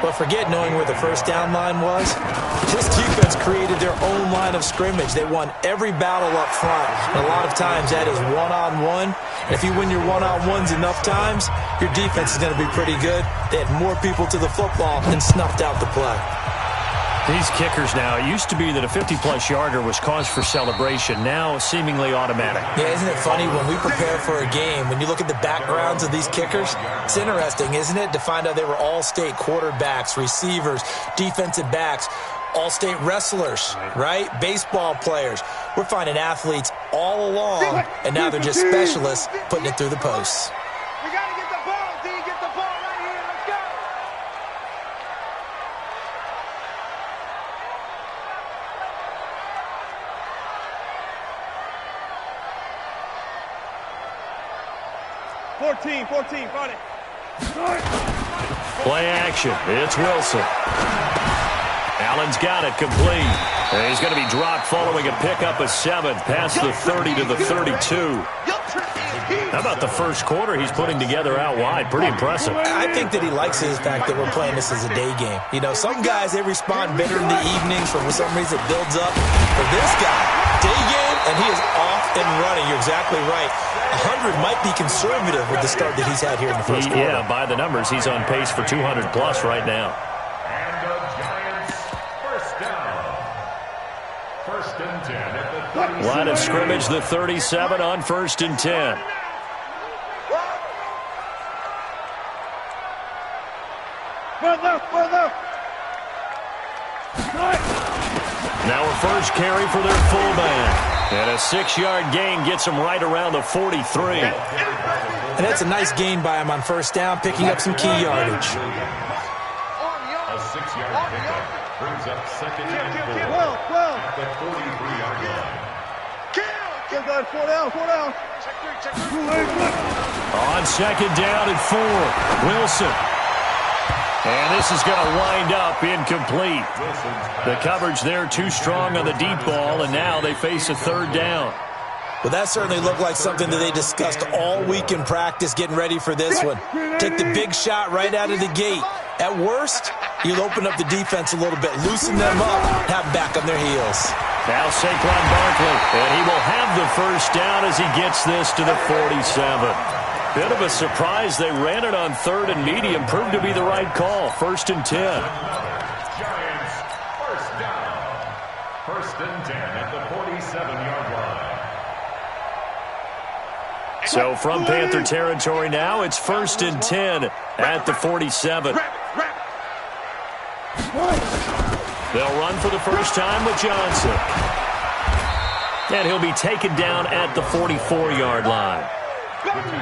But forget knowing where the first down line was. This defense created their own line of scrimmage. They won every battle up front. And a lot of times that is one-on-one. And if you win your one-on-ones enough times, your defense is going to be pretty good. They had more people to the football and snuffed out the play. These kickers now, it used to be that a 50-plus yarder was cause for celebration. Now seemingly automatic. Yeah, isn't it funny when we prepare for a game, when you look at the backgrounds of these kickers, it's interesting, isn't it, to find out they were all-state quarterbacks, receivers, defensive backs, all-state wrestlers, right? Baseball players. We're finding athletes all along, and now they're just specialists putting it through the posts. We got to get the ball, D. Get the ball right here. Let's go. Friday. Play action. It's Wilson. Allen's got it complete. And he's going to be dropped following a pickup of 7 past the 30 to the 32. How about the first quarter he's putting together out wide? Pretty impressive. I think that he likes the fact that we're playing this as a day game. You know, some guys, they respond better in the evenings for some reason it builds up. For this guy, day game, and he is off and running. You're exactly right. 100 might be conservative with the start that he's had here in the first quarter. Yeah, by the numbers, he's on pace for 200-plus right now. And the Giants' first First and 10 at the 37. Line of scrimmage, the 37 on 1st and 10. Now a first carry for their fullback. And a 6-yard gain gets him right around the 43. And that's a nice gain by him on first down, picking up some key yardage. A 6-yard pickup brings up second and 4 at the 43-yard line. On second down and 4, Wilson. And this is going to wind up incomplete. The coverage there too strong on the deep ball, and now they face a third down. Well, that certainly looked like something that they discussed all week in practice, getting ready for this one. Take the big shot right out of the gate. At worst, you'll open up the defense a little bit, loosen them up, have them back on their heels. Now Saquon Barkley, and he will have the first down as he gets this to the 47. Bit of a surprise. They ran it on 3rd and medium. Proved to be the right call. 1st and 10. Giants first down. 1st and 10 at the 47-yard line. So from Panther territory now, it's 1st and 10 at the 47. They'll run for the first time with Johnson. And he'll be taken down at the 44-yard line.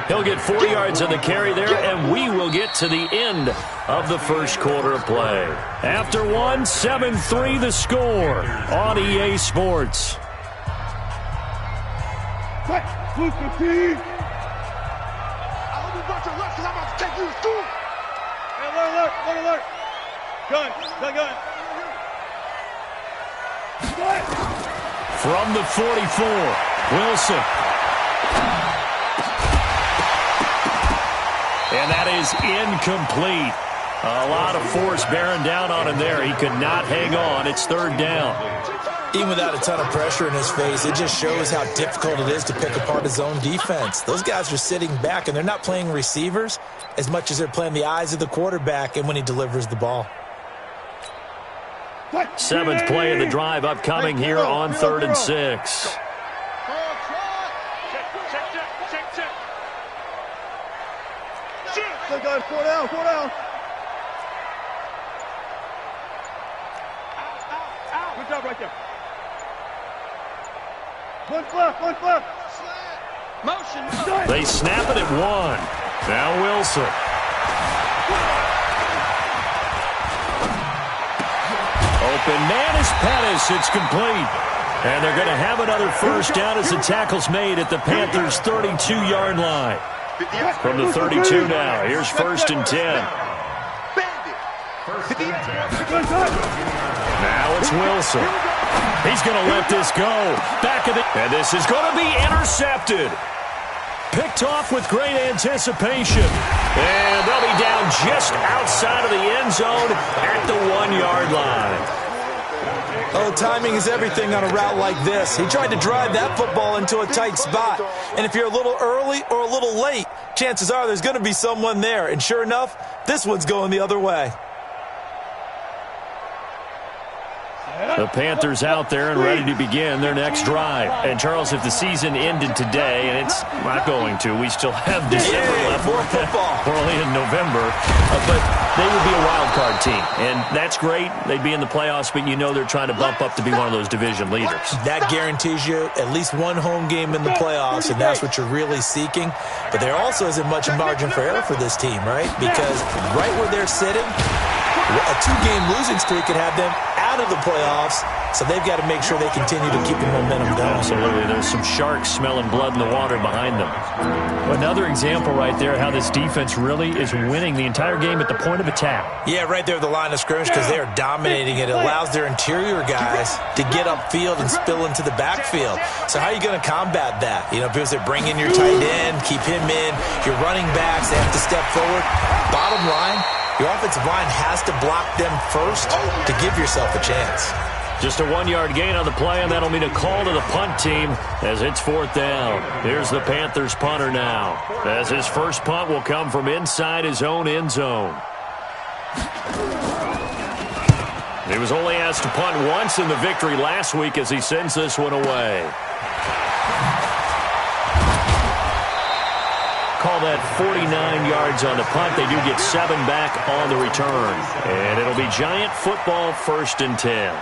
He'll get 4 yards on the carry there, and we will get to the end of the first quarter of play. After 1, 7-3 the score on EA Sports. Alert. Gun. From the 44, Wilson. And that is incomplete. A lot of force bearing down on him there. He could not hang on. It's 3rd down. Even without a ton of pressure in his face, it just shows how difficult it is to pick apart his own defense. Those guys are sitting back, and they're not playing receivers as much as they're playing the eyes of the quarterback and when he delivers the ball. 7th play of the drive upcoming here on 3rd and 6. Four down. Good job right there. One left. Motion. They snap it at 1. Now Wilson. Open man is Pettis. It's complete. And they're going to have another first down as the tackle's made at the Panthers' 32-yard line. From the 32 now, here's 1st and 10. Now it's Wilson. He's going to let this go. And this is going to be intercepted. Picked off with great anticipation. And they'll be down just outside of the end zone at the 1-yard line. Oh, timing is everything on a route like this. He tried to drive that football into a tight spot. And if you're a little early or a little late, chances are there's going to be someone there. And sure enough, this one's going the other way. The Panthers out there and ready to begin their next drive. And, Charles, if the season ended today, and it's not going to, we still have December left. More football. We're only in November. But they would be a wild card team. And that's great. They'd be in the playoffs, but you know they're trying to bump up to be one of those division leaders. That guarantees you at least one home game in the playoffs, and that's what you're really seeking. But there also isn't much margin for error for this team, right? Because right where they're sitting, a 2-game losing streak could have them out of the playoffs, so they've got to make sure they continue to keep the momentum going. Absolutely. There's some sharks smelling blood in the water behind them. Another example right there how this defense really is winning the entire game at the point of attack. Yeah, right there at the line of scrimmage, because they are dominating it. It allows their interior guys to get upfield and spill into the backfield. So how are you going to combat that? You know, because they bring in your tight end, keep him in, your running backs, they have to step forward. Bottom line, your offensive line has to block them first to give yourself a chance. Just a 1-yard gain on the play, and that'll mean a call to the punt team as it's 4th down. Here's the Panthers punter now, as his first punt will come from inside his own end zone. He was only asked to punt once in the victory last week as he sends this one away. Call that 49 yards on the punt. They do get 7 back on the return. And it'll be Giant football, 1st and 10.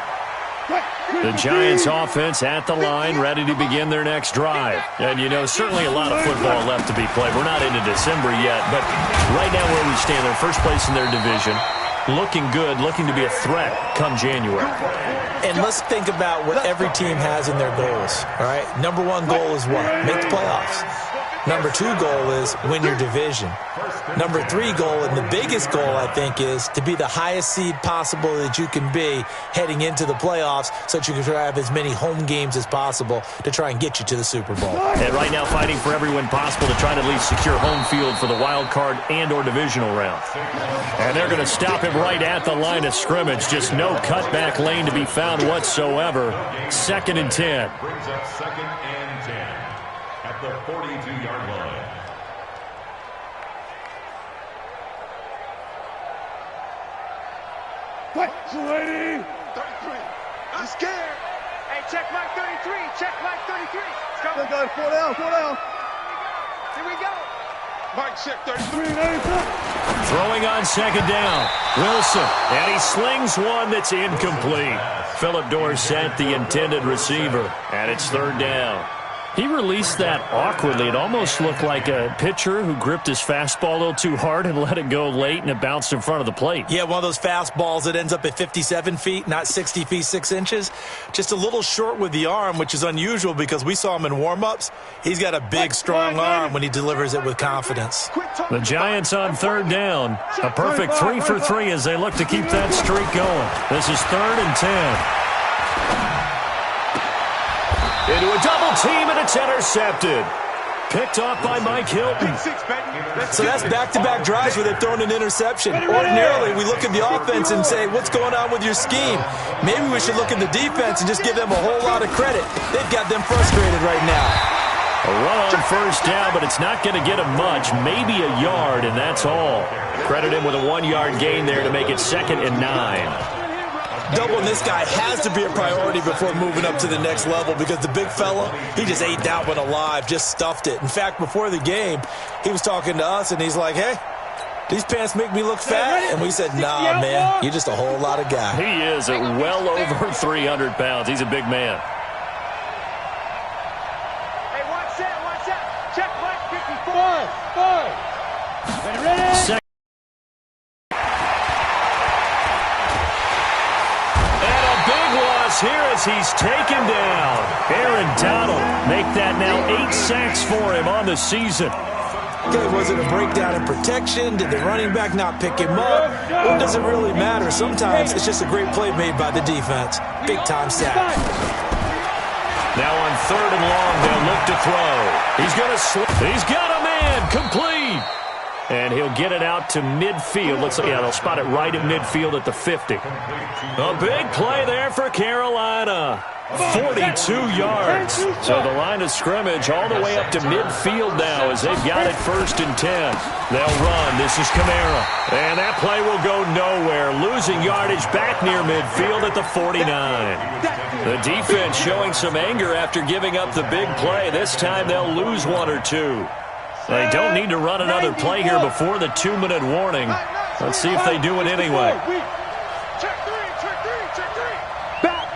The Giants offense at the line, ready to begin their next drive. And, you know, certainly a lot of football left to be played. We're not into December yet, but right now where we stand, they're first place in their division. Looking good, looking to be a threat come January. And let's think about what every team has in their goals, all right? Number 1 goal is what? Make the playoffs. Number 2 goal is win your division. Number 3 goal, and the biggest goal, I think, is to be the highest seed possible that you can be heading into the playoffs so that you can try to have as many home games as possible to try and get you to the Super Bowl. And right now fighting for every win possible to try to at least secure home field for the wild card and or divisional round. And they're going to stop him right at the line of scrimmage. Just no cutback lane to be found whatsoever. 2nd and 10. Brings up 2nd and 10 at the 42-yard line. Lady. 33. I'm scared. Hey, check Mike 33. Check Mike 33. Let's go. Let's go. 4 down. 4 down. Here we go. Mike check 33. Throwing on 2nd down. Wilson. And he slings one that's incomplete. Philip Dorsett, the intended receiver. And it's 3rd down. He released that awkwardly. It almost looked like a pitcher who gripped his fastball a little too hard and let it go late, and it bounced in front of the plate. Yeah, one of those fastballs that ends up at 57 feet, not 60 feet, 6 inches. Just a little short with the arm, which is unusual because we saw him in warm-ups. He's got a big, strong arm when he delivers it with confidence. The Giants on 3rd down. A perfect 3 for 3 as they look to keep that streak going. This is 3rd and 10. Into a double team, and it's intercepted. Picked off by Mike Hilton. So that's back-to-back drives where they've thrown an interception. Ordinarily, we look at the offense and say, what's going on with your scheme? Maybe we should look at the defense and just give them a whole lot of credit. They've got them frustrated right now. A run on 1st down, but it's not going to get him much. Maybe a yard, and that's all. Credit him with a 1-yard gain there to make it 2nd and 9. Doubling this guy has to be a priority before moving up to the next level because the big fella, he just ate that one alive, just stuffed it. In fact, before the game, he was talking to us, and he's like, hey, these pants make me look fat. And we said, nah, man, you're just a whole lot of guy. He is at well over 300 pounds. He's a big man. Hey, watch that. Check Mike 54. 5. Ready? Here as he's taken down. Aaron Donald make that now 8 sacks for him on the season. Okay, was it a breakdown in protection? Did the running back not pick him up? Or does it really matter? Sometimes it's just a great play made by the defense. Big-time sack. Now on 3rd and long, they'll look to throw. He's going to slip. He's got a man. Complete. And he'll get it out to midfield. Looks like, yeah, they'll spot it right at midfield at the 50. A big play there for Carolina. 42 yards. So the line of scrimmage all the way up to midfield now as they've got it 1st and 10. They'll run. This is Kamara. And that play will go nowhere. Losing yardage back near midfield at the 49. The defense showing some anger after giving up the big play. This time they'll lose 1 or 2. They don't need to run another play here before the 2-minute warning. Let's see if they do it anyway. Check 3. Back.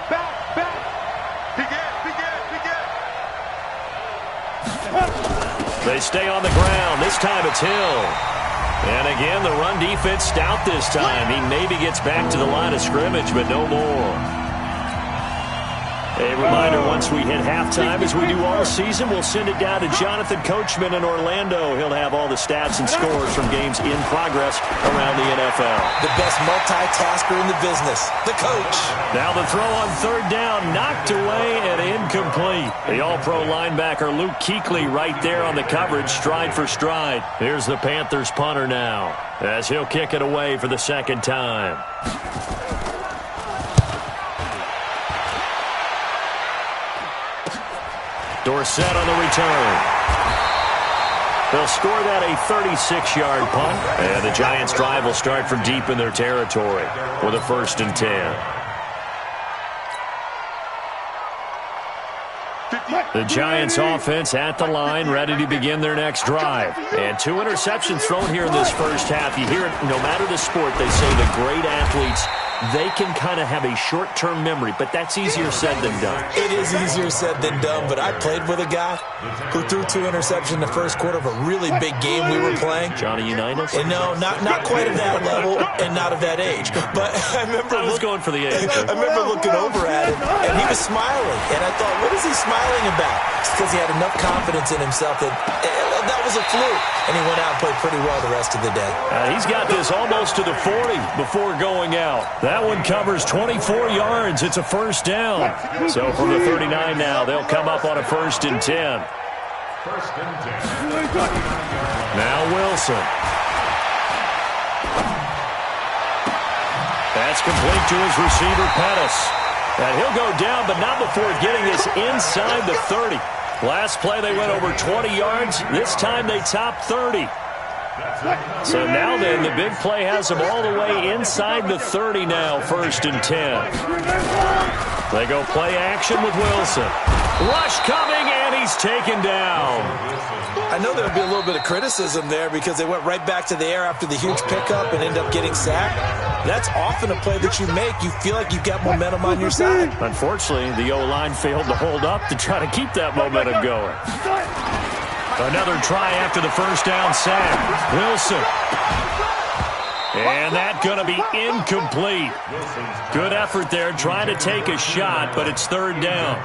They stay on the ground. This time it's Hill. And again, the run defense stout this time. He maybe gets back to the line of scrimmage, but no more. A reminder, once we hit halftime, as we do all season, we'll send it down to Jonathan Coachman in Orlando. He'll have all the stats and scores from games in progress around the NFL. The best multitasker in the business, the coach. Now the throw on 3rd down, knocked away and incomplete. The all-pro linebacker Luke Kuechly right there on the coverage, stride for stride. Here's the Panthers punter now, as he'll kick it away for the 2nd time. Dorsett on the return. They'll score that a 36-yard punt. And the Giants' drive will start from deep in their territory with a 1st and 10. The Giants offense at the line, ready to begin their next drive. And 2 interceptions thrown here in this first half. You hear it, no matter the sport, they say the great athletes, they can kind of have a short-term memory, but that's easier said than done. It is easier said than done, but I played with a guy who threw 2 interceptions in the first quarter of a really big game we were playing. Johnny Unitas? And no, not quite at that level and not of that age. But I was going for the age. I remember looking over at him, and he was smiling. And I thought, what is he smiling about? It's because he had enough confidence in himself that that was a fluke. And he went out and played pretty well the rest of the day. He's got this almost to the 40 before going out. That one covers 24 yards. It's a first down. So from the 39 now, they'll come up on a 1st and 10. First and 10. Now Wilson. That's complete to his receiver, Pettis. And he'll go down, but not before getting this inside the 30. Last play, they went over 20 yards. This time, they topped 30. So now then, the big play has them all the way inside the 30 now, 1st and 10. They go play action with Wilson. Rush coming, and he's taken down. I know there'll be a little bit of criticism there because they went right back to the air after the huge pickup and ended up getting sacked. That's often a play that you make. You feel like you've got momentum on your side. Unfortunately, the O-line failed to hold up to try to keep that momentum going. Another try after the first down sack. Wilson. And that's going to be incomplete. Good effort there trying to take a shot, but it's 3rd down.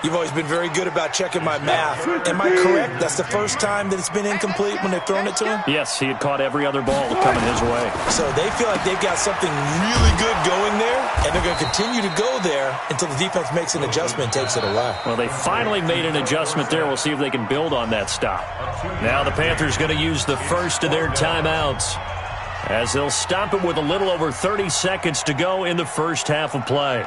You've always been very good about checking my math. Am I correct? That's the first time that it's been incomplete when they've thrown it to him? Yes, he had caught every other ball coming his way. So they feel like they've got something really good going there, and they're going to continue to go there until the defense makes an adjustment and takes it away. Well, they finally made an adjustment there. We'll see if they can build on that stop. Now the Panthers going to use the first of their timeouts as they'll stop it with a little over 30 seconds to go in the first half of play.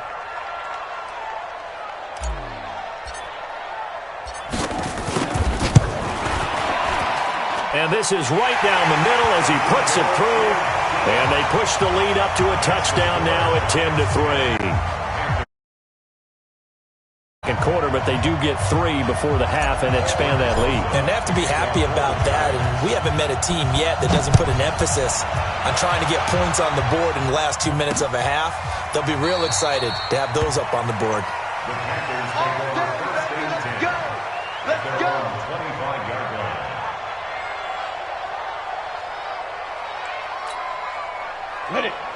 And this is right down the middle as he puts it through. And they push the lead up to a touchdown now at 10-3. Second quarter, but they do get 3 before the half and expand that lead. And they have to be happy about that. And we haven't met a team yet that doesn't put an emphasis on trying to get points on the board in the last 2 minutes of a half. They'll be real excited to have those up on the board. The Panthers take over 1st and 10. Let's go! 25-yard line.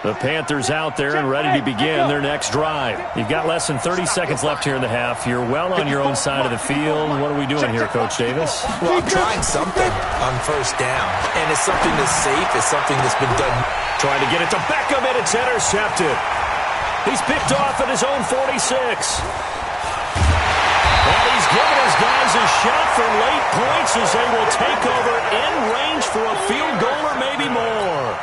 The Panthers out there and ready to begin their next drive. You've got less than 30 seconds left here in the half. You're well on your own side of the field. What are we doing here, Coach Davis? Well, I'm trying something on 1st down. And it's something that's safe. It's something that's been done. Trying to get it to Beckham, and it's intercepted. He's picked off at his own 46. And he's given his guys a shot for late points as they will take over in range for a field goal or maybe more.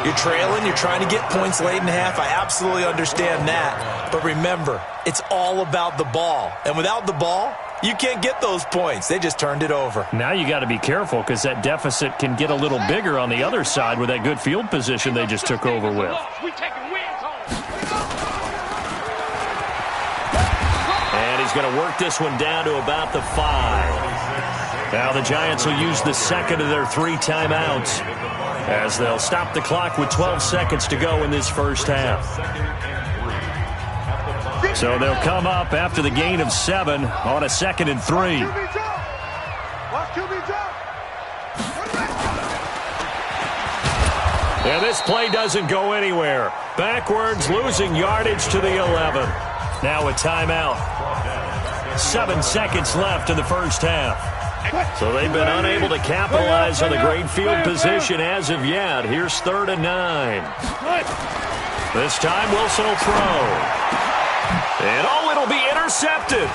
You're trailing. You're trying to get points late in half. I absolutely understand that. But remember, it's all about the ball. And without the ball, you can't get those points. They just turned it over. Now you got to be careful because that deficit can get a little bigger on the other side with that good field position they just took over with. And he's going to work this one down to about the 5. Now the Giants will use the second of their 3 timeouts as they'll stop the clock with 12 seconds to go in this first half. So they'll come up after the gain of 7 on a 2nd and 3. And this play doesn't go anywhere. Backwards, losing yardage to the 11. Now a timeout. 7 seconds left in the first half. So they've been unable to capitalize on the great field position as of yet. Here's 3rd and 9. This time Wilson will throw. And it'll be intercepted.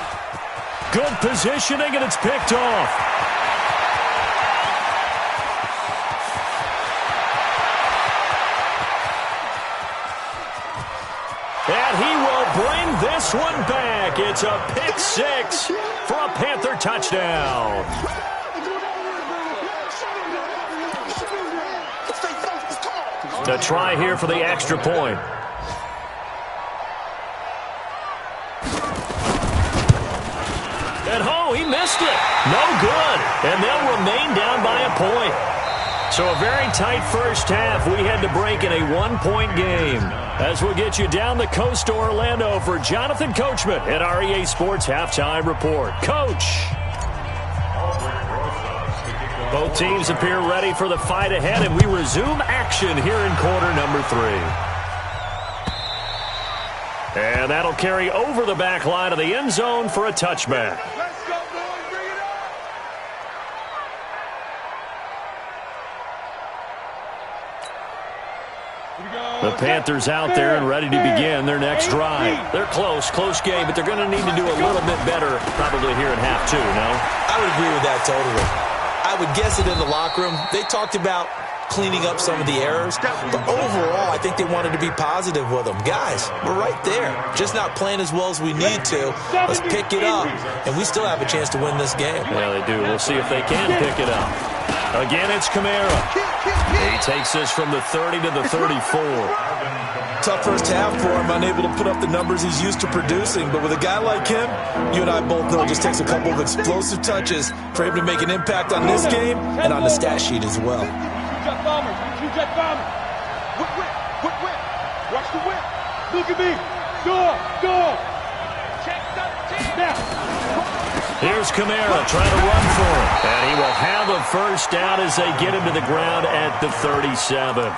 Good positioning, and it's picked off. And he will bring this one back. It's a pick 6 for a Panther touchdown. The try here for the extra point. And he missed it. No good. And they'll remain down by a point. So a very tight first half. We had to break in a one-point game. As we'll get you down the coast to Orlando for Jonathan Coachman at our EA Sports Halftime Report. Coach. Both teams appear ready for the fight ahead, and we resume action here in quarter number 3. And that'll carry over the back line of the end zone for a touchback. Let's go, boys. Bring it up. The Panthers out there and ready to begin their next drive. They're close game, but they're going to need to do a little bit better probably here in half 2, no? I would agree with that totally. I would guess it in the locker room. They talked about cleaning up some of the errors, but overall, I think they wanted to be positive with them. Guys, we're right there. Just not playing as well as we need to. Let's pick it up, and we still have a chance to win this game. Yeah, they do. We'll see if they can pick it up. Again, it's Kamara. He takes this from the 30 to the 34. Tough first half for him, unable to put up the numbers he's used to producing. But with a guy like him, you and I both know it just takes a couple of explosive touches for him to make an impact on this game and on the stat sheet as well. Jet bombers. Jet bombers. Whip. Watch the whip. Look at me. Go. Check 13. Now. Here's Kamara trying to run for him. And he will have a first down as they get him to the ground at the 37.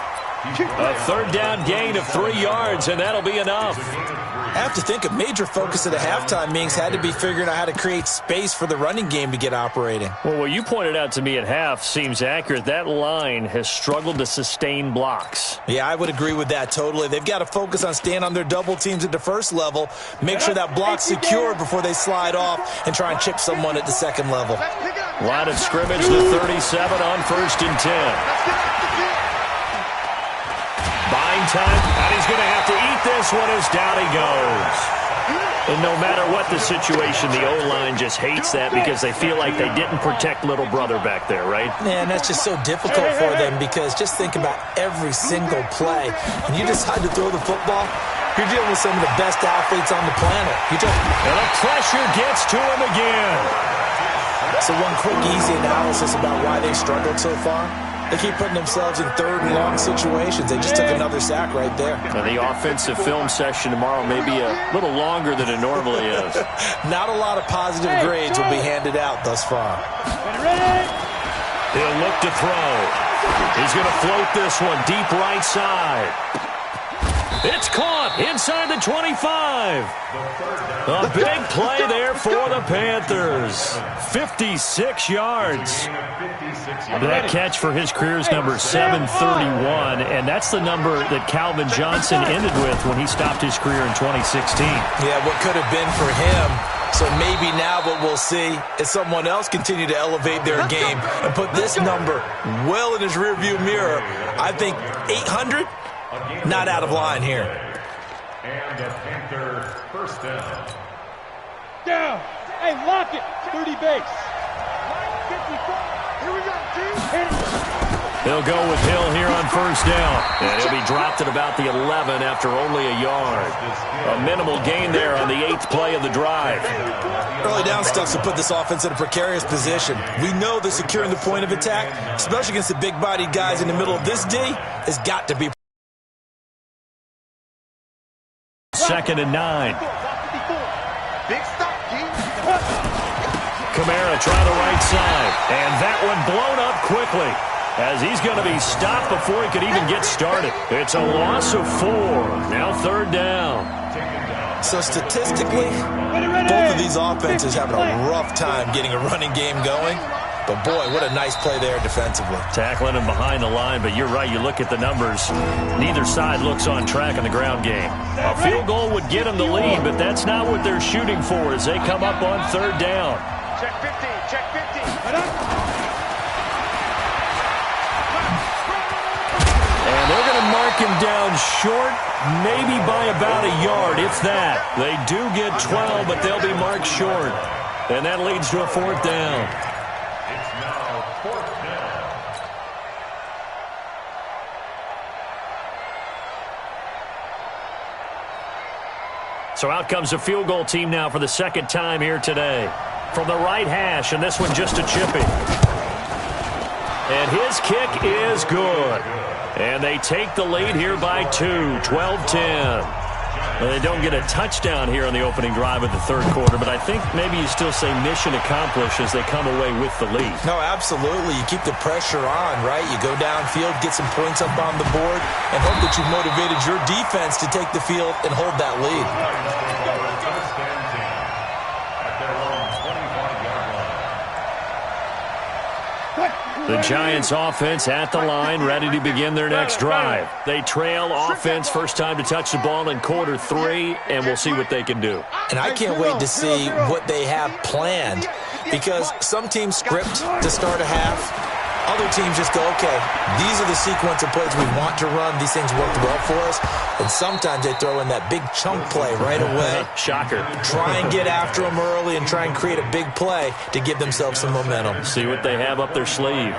A third down gain of 3 yards, and that'll be enough. I have to think a major focus of the halftime meetings had to be figuring out how to create space for the running game to get operating. Well, what you pointed out to me at half seems accurate. That line has struggled to sustain blocks. Yeah, I would agree with that totally. They've got to focus on staying on their double teams at the first level, make sure that block's secure before they slide off and try and chip someone at the second level. Line of scrimmage, the 37 on 1st and 10. Buying time, and he's going to have to eat this one as down he goes. And no matter what the situation, the O-line just hates that because they feel like they didn't protect little brother back there, right? Man, that's just so difficult for them because just think about every single play. When you decide to throw the football, you're dealing with some of the best athletes on the planet. And the pressure gets to him again. So one quick, easy analysis about why they struggled so far. They keep putting themselves in third and long situations. They just took another sack right there. And the offensive film session tomorrow may be a little longer than it normally is. Not a lot of positive grades will be handed out thus far. He'll look to throw. He's going to float this one deep right side. It's caught inside the 25. A big play there for the Panthers. 56 yards. That catch for his career's number 731, and that's the number that Calvin Johnson ended with when he stopped his career in 2016. Yeah, what could have been for him. So maybe now what we'll see is someone else continue to elevate their game and put this number well in his rearview mirror. I think 800, not out of line here. And the Panthers first down. Down. Hey, lock it. 30 base. Here we go, team. They'll go with Hill here on first down. And he'll be dropped at about the 11 after only a yard. A minimal gain there on the 8th play of the drive. Early down stuff to put this offense in a precarious position. We know that securing the point of attack, especially against the big-bodied guys in the middle of this D, has got to be. 2nd and 9. Big stop, Keith. Kamara trying the right side. And that one blown up quickly as he's going to be stopped before he could even get started. It's a loss of 4. Now 3rd down. So statistically, both of these offenses having a rough time getting a running game going. But, boy, what a nice play there defensively. Tackling him behind the line, but you're right. You look at the numbers. Neither side looks on track in the ground game. A field goal would get them the lead, but that's not what they're shooting for as they come up on 3rd down. Check 15. Check 15. And they're going to mark him down short, maybe by about a yard, if that. They do get 12, but they'll be marked short. And that leads to a 4th down. It's now 4th down. So out comes the field goal team now for the 2nd time here today. from the right hash, and this one just a chippy. And his kick is good. And they take the lead here by 2, 12-10. Well, they don't get a touchdown here on the opening drive of the third quarter, but I think maybe you still say mission accomplished as they come away with the lead. No, absolutely. You keep the pressure on, right? You go downfield, get some points up on the board, and hope that you've motivated your defense to take the field and hold that lead. The Giants offense at the line, ready to begin their next drive. They trail offense first time to touch the ball in quarter 3, and we'll see what they can do. And I can't wait to see what they have planned, because some teams script to start a half. Other teams just go, okay, these are the sequence of plays we want to run. These things worked well for us. And sometimes they throw in that big chunk play right away. Shocker. Try and get after them early and try and create a big play to give themselves some momentum. See what they have up their sleeve.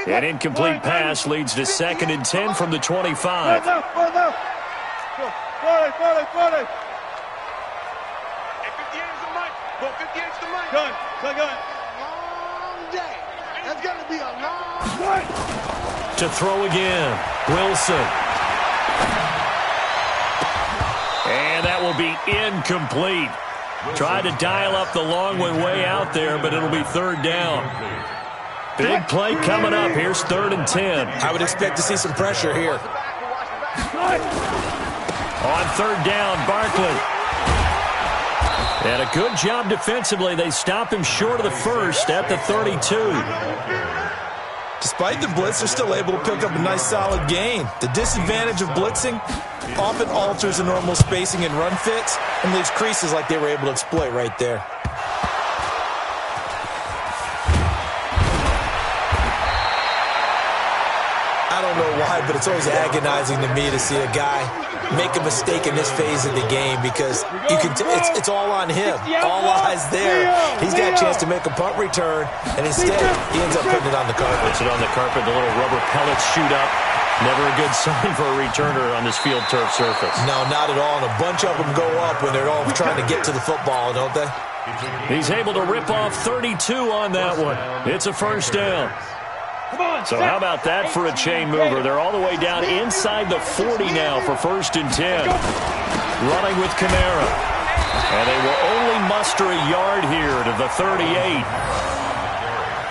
An incomplete pass leads to 2nd and 10 from the 25. Gun. Long day. That's going to be a long To throw again, Wilson. And that will be incomplete. Try to dial up the long one way out there, but it'll be 3rd down. Big play coming up. Here's 3rd and 10. I would expect to see some pressure here. On 3rd down, Barkley. And a good job defensively. They stop him short of the first at the 32. Despite the blitz, they're still able to pick up a nice solid gain. The disadvantage of blitzing often alters the normal spacing and run fits and leaves creases like they were able to exploit right there. I don't know why, but it's always agonizing to me to see a guy make a mistake in this phase of the game, because you can it's all on him. All eyes there. He's got a chance to make a punt return, and instead he ends up putting it on the carpet. Puts it on the carpet. The little rubber pellets shoot up. Never a good sign for a returner on this field turf surface. No, not at all. And a bunch of them go up when they're all trying to get to the football, don't they? He's able to rip off 32 on that one. It's a 1st down. So how about that for a chain mover? They're all the way down inside the 40 now for 1st and 10. Running with Kamara. And they will only muster a yard here to the 38.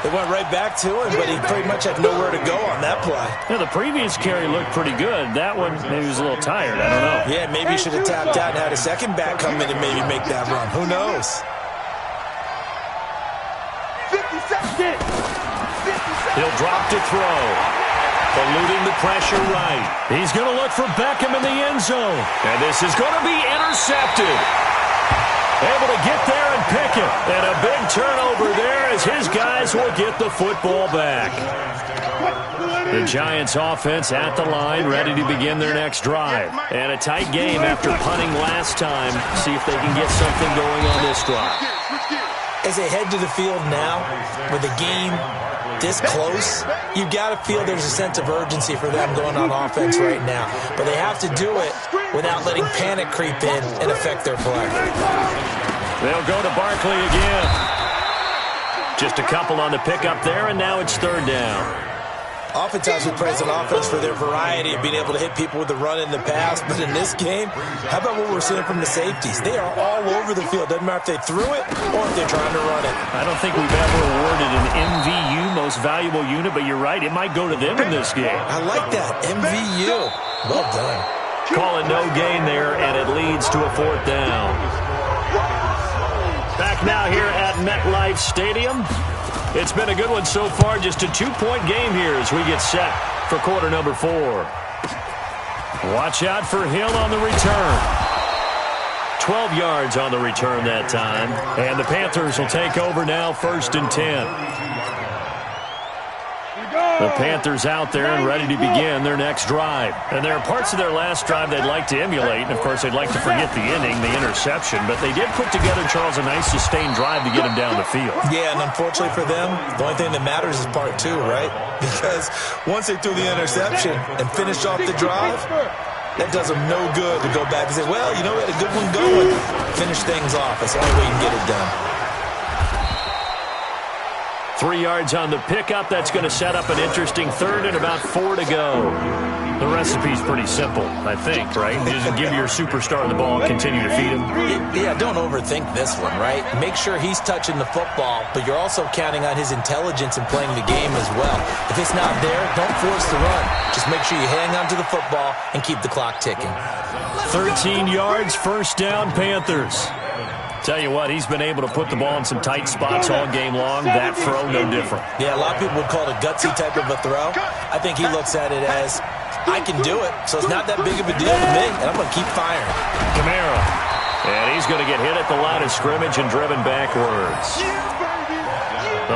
They went right back to him, but he pretty much had nowhere to go on that play. Yeah, the previous carry looked pretty good. That one, maybe he was a little tired. I don't know. Yeah, maybe he should have tapped out and had a second back come in and maybe make that run. Who knows? 50 seconds. He'll drop to throw. Eluding the pressure right. He's going to look for Beckham in the end zone. And this is going to be intercepted. Able to get there and pick it. And a big turnover there as his guys will get the football back. The Giants offense at the line, ready to begin their next drive. And a tight game after punting last time. See if they can get something going on this drive. As they head to the field now, with the game this close, you've got to feel there's a sense of urgency for them going on offense right now. But they have to do it without letting panic creep in and affect their play. They'll go to Barkley again. Just a couple on the pickup there, and now it's 3rd down. Oftentimes we praise an offense for their variety of being able to hit people with the run in the pass, but in this game, how about what we're seeing from the safeties? They are all over the field. Doesn't matter if they threw it or if they're trying to run it. I don't think we've ever awarded an MVU, most valuable unit, but you're right, it might go to them in this game. I like that, MVU. Well done. Call it no gain there, and it leads to a 4th down. Back now here at MetLife Stadium. It's been a good one so far. Just a 2-point game here as we get set for quarter number 4. Watch out for Hill on the return. 12 yards on the return that time. And the Panthers will take over now, 1st and 10. The Panthers out there and ready to begin their next drive. And there are parts of their last drive they'd like to emulate. And, of course, they'd like to forget the inning, the interception. But they did put together, Charles, a nice sustained drive to get him down the field. Yeah, and unfortunately for them, the only thing that matters is part 2, right? Because once they threw the interception and finished off the drive, That does them no good to go back and say, well, you know, we had a good one going. Finish things off. That's the only way you can get it done. 3 yards on the pickup. That's going to set up an interesting third and about 4 to go. The recipe's pretty simple, I think, right? Just give your superstar the ball and continue to feed him. Yeah, don't overthink this one, right? Make sure he's touching the football, but you're also counting on his intelligence in playing the game as well. If it's not there, don't force the run. Just make sure you hang on to the football and keep the clock ticking. 13 yards, first down, Panthers. Tell you what, he's been able to put the ball in some tight spots all game long. That throw, no different. Yeah, a lot of people would call it a gutsy type of a throw. I think he looks at it as, I can do it, so it's not that big of a deal to me, and I'm going to keep firing. Kamara. And he's going to get hit at the line of scrimmage and driven backwards.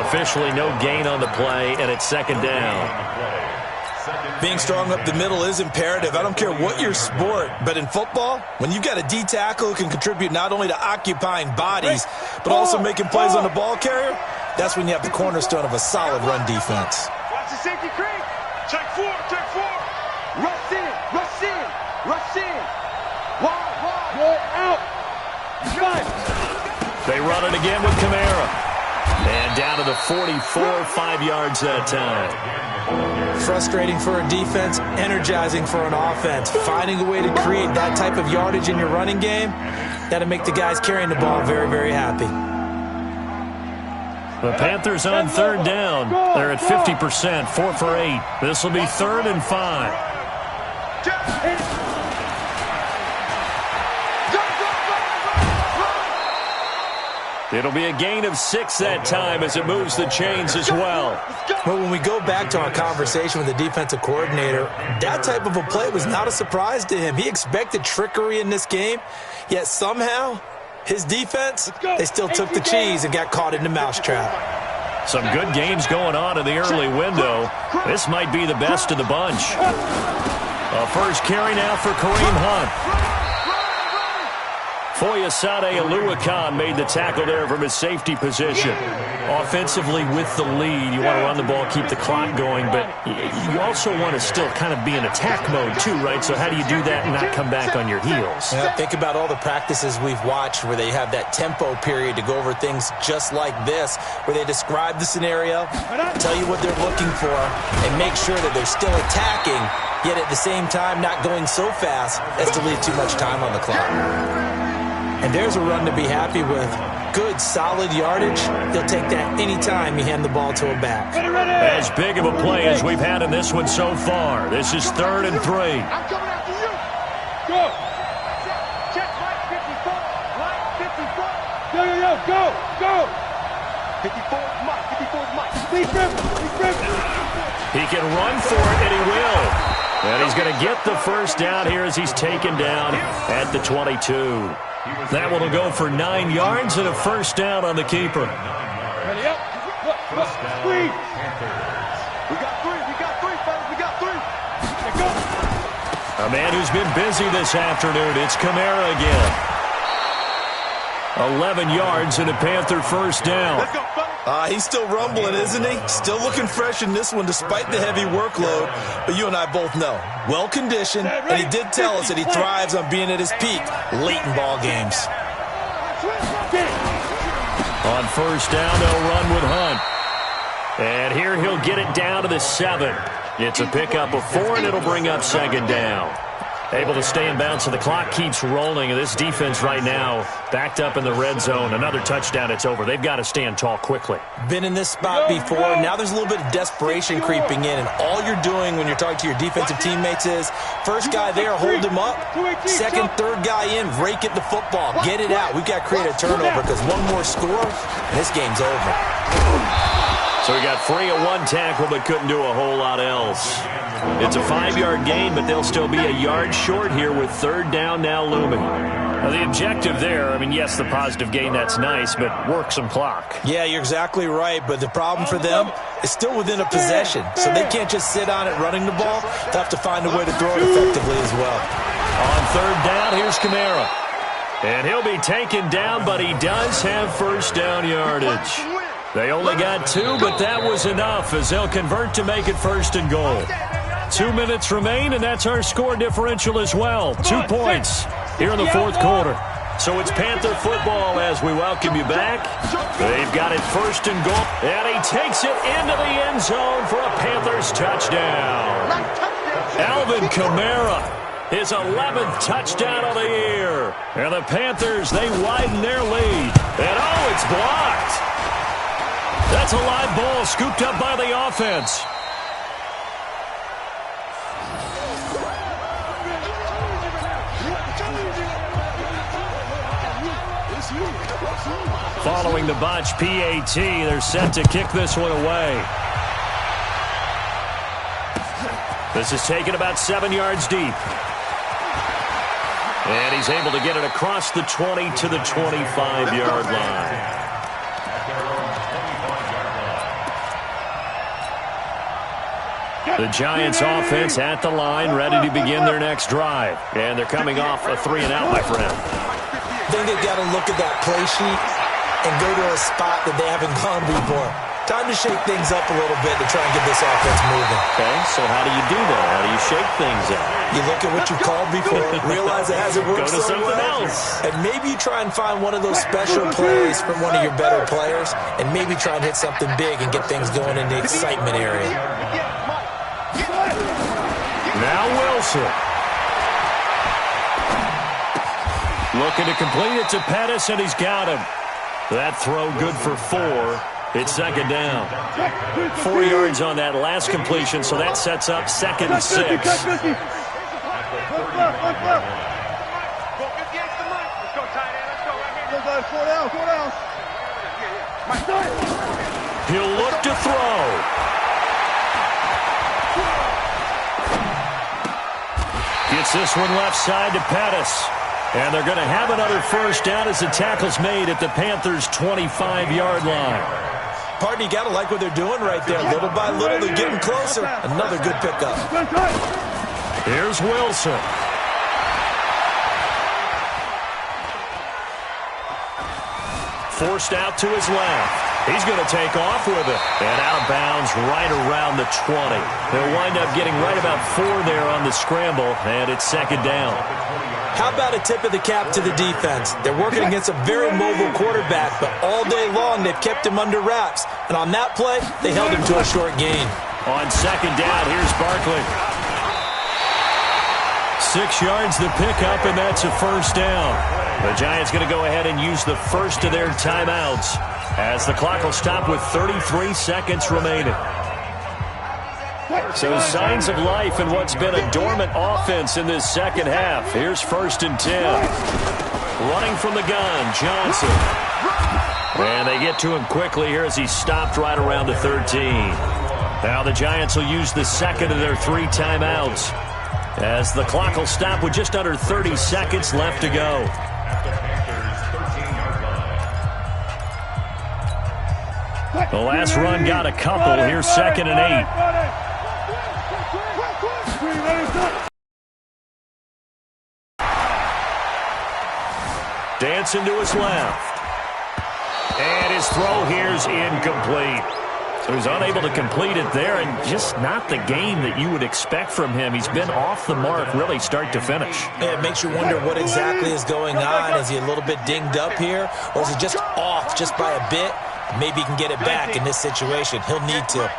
Officially no gain on the play, and it's second down. Being strong up the middle is imperative. I don't care what your sport, but in football, when you've got a D tackle who can contribute not only to occupying bodies, but also making plays on the ball carrier, that's when you have the cornerstone of a solid run defense. Watch the safety creep. Check four, check four. Rush in, rush in, rush in. Wide, wide. Go out. Five. They run it again with Kamara. And down to the 44, 5 yards that time. Frustrating for a defense, energizing for an offense. Finding a way to create that type of yardage in your running game, that'll make the guys carrying the ball very, very happy. The Panthers on third down. They're at 50%, 4 for 8. This will be 3rd and 5. It'll be a gain of 6 that time as it moves the chains as well. Well, when we go back to our conversation with the defensive coordinator, that type of a play was not a surprise to him. He expected trickery in this game, yet somehow his defense, they still took the cheese and got caught in the mousetrap. Some good games going on in the early window. This might be the best of the bunch. A first carry now for Kareem Hunt. Foyesade Aluakan made the tackle there from his safety position. Offensively with the lead, you want to run the ball, keep the clock going, but you also want to still kind of be in attack mode too, right? So how do you do that and not come back on your heels? Yeah, think about all the practices we've watched where they have that tempo period to go over things just like this, where they describe the scenario, tell you what they're looking for, and make sure that they're still attacking, yet at the same time not going so fast as to leave too much time on the clock. And there's a run to be happy with. Good, solid yardage. They'll take that anytime you hand the ball to a back. As big of a play as we've had in this one so far. This is 3rd and 3. I'm coming after you. Go. Check Mike 54. Mike 54. Yo, yo, yo, go, go. 54 is Mike. 54 is Mike. Steve Griffin. He can run for it, and he will. And he's going to get the first down here as he's taken down at the 22. That one will go for 9 yards and a first down on the keeper. Ready up. Screen. We got three, fellas. We got three. A man who's been busy this afternoon. It's Kamara again. 11 yards and a Panther first down. Let's go, fellas. He's still rumbling, isn't he? Still looking fresh in this one despite the heavy workload. But you and I both know, well-conditioned, and he did tell us that he thrives on being at his peak late in ball games. On first down, they'll run with Hunt. And here he'll get it down to the 7. It's a pickup of 4, and it'll bring up second down. Able to stay in bounds, so the clock keeps rolling. And this defense right now backed up in the red zone. Another touchdown, it's over. They've got to stand tall quickly. Been in this spot before. Now there's a little bit of desperation creeping in. And all you're doing when you're talking to your defensive teammates is, first guy there, hold him up. Second, third guy in, rake at the football. Get it out. We've got to create a turnover because one more score, and this game's over. So he got free of one tackle but couldn't do a whole lot else. It's a 5-yard gain, but they'll still be a yard short here with third down now looming. Now the objective there, I mean, yes, the positive gain, that's nice, but work some clock. Yeah, you're exactly right, but the problem for them is still within a possession, so they can't just sit on it running the ball. They'll have to find a way to throw it effectively as well. On third down, here's Kamara. And he'll be taken down, but he does have first down yardage. They only got 2, but that was enough as they'll convert to make it 1st and goal. 2 minutes remain, and that's our score differential as well. 2 points here in the fourth quarter. So it's Panther football as we welcome you back. They've got it first and goal, and he takes it into the end zone for a Panthers touchdown. Alvin Kamara, his 11th touchdown of the year. And the Panthers, they widen their lead. And oh, it's blocked. That's a live ball scooped up by the offense. Following the botch PAT, they're set to kick this one away. This is taken about 7 yards deep. And he's able to get it across the 20 to the 25-yard line. The Giants offense at the line, ready to begin their next drive. And they're coming off a 3-and-out, my friend. I think they've got to look at that play sheet and go to a spot that they haven't gone before. Time to shake things up a little bit to try and get this offense moving. Okay, so how do you do that? How do you shake things up? You look at what you called before, realize it hasn't worked so well, else. and maybe you try and find one of those special plays from one of your better players, and maybe try and hit something big and get things going in the excitement area. Now Wilson. Looking to complete it to Pettis, and he's got him. That throw good for 4. It's second down. 4 yards on that last completion, so that sets up 2nd and 6. He'll look to throw. Gets this one left side to Pettis. And they're going to have another first down as the tackle's made at the Panthers' 25-yard line. Partner, you got to like what they're doing right there. Little by little, they're getting closer. Another good pickup. Here's Wilson. Forced out to his left. He's going to take off with it. And out of bounds right around the 20. They'll wind up getting right about 4 there on the scramble, and it's second down. How about a tip of the cap to the defense? They're working against a very mobile quarterback, but all day long they've kept him under wraps. And on that play, they held him to a short gain. On second down, here's Barkley. 6 yards the pickup, and that's a first down. The Giants going to go ahead and use the first of their timeouts as the clock will stop with 33 seconds remaining. So signs of life in what's been a dormant offense in this second half. Here's 1st and 10. Running from the gun, Johnson. And they get to him quickly here as he stopped right around the 13. Now the Giants will use the second of their 3 timeouts as the clock will stop with just under 30 seconds left to go. The last run got a couple. Here's 2nd and 8. Dancing to his left. And his throw here's incomplete. So he's unable to complete it there, and just not the game that you would expect from him. He's been off the mark really start to finish. Yeah, it makes you wonder what exactly is going on. Is he a little bit dinged up here, or is he just off just by a bit? Maybe he can get it back in this situation. He'll need to.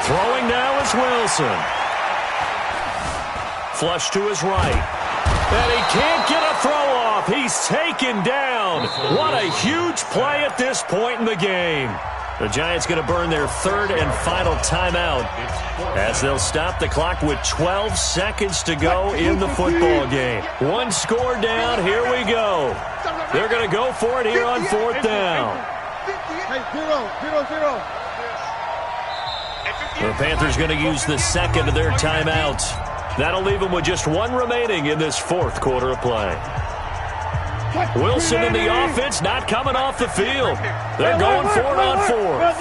Throwing now is Wilson. Flush to his right. And he can't get a throw off. He's taken down. What a huge play at this point in the game. The Giants going to burn their 3rd and final timeout as they'll stop the clock with 12 seconds to go in the football game. 1 score down. Here we go. They're going to go for it here on 4th down. The Panthers going to use the second of their timeouts. That'll leave them with just 1 remaining in this 4th quarter of play. Wilson in the offense not coming off the field. They're going for it on 4th.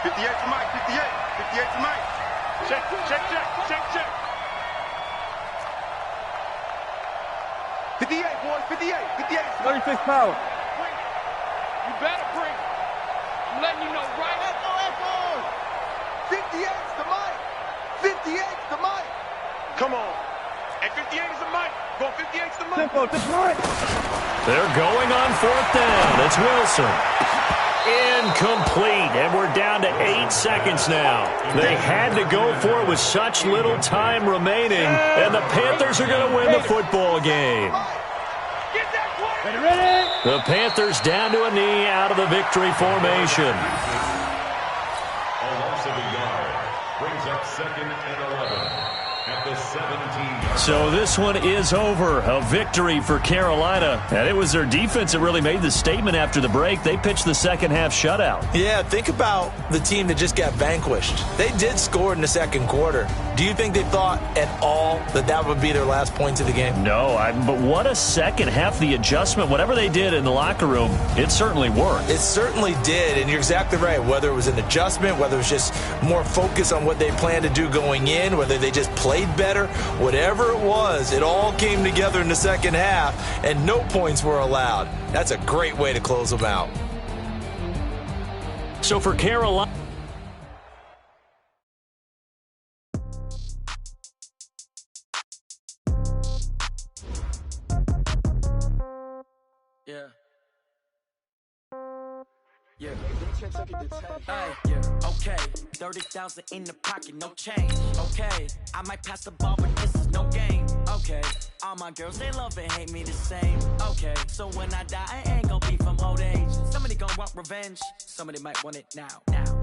58 for Mike, 58. 58 for Mike. Check. 58, boys, 58. 58. 36 power. You better bring. I'm letting you know right. Echo. 58's the mic. 58's the mic. Come on. And 58 is the mic. Go 58's the mic. Tempo, deploy. They're going on 4th down. It's Wilson. Incomplete, and we're down to 8 seconds now. They had to go for it with such little time remaining, and the Panthers are going to win the football game. Ready? The Panthers down to a knee out of the victory formation. A loss of a yard brings up 2nd and 11 at the 17-yard. So this one is over. A victory for Carolina. And it was their defense that really made the statement after the break. They pitched the second half shutout. Yeah, think about the team that just got vanquished. They did score in the second quarter. Do you think they thought at all that that would be their last points of the game? No, but what a second half. The adjustment, whatever they did in the locker room, it certainly worked. It certainly did, and you're exactly right. Whether it was an adjustment, whether it was just more focus on what they planned to do going in, whether they just played better, whatever it was, it all came together in the second half, and no points were allowed. That's a great way to close them out. So for Carolina, Okay, 30,000 in the pocket, no change. Okay, I might pass the ball, but this is no game. Okay, all my girls, they love and hate me the same. Okay, so when I die, I ain't gonna be from old age. Somebody gon' want revenge, somebody might want it now.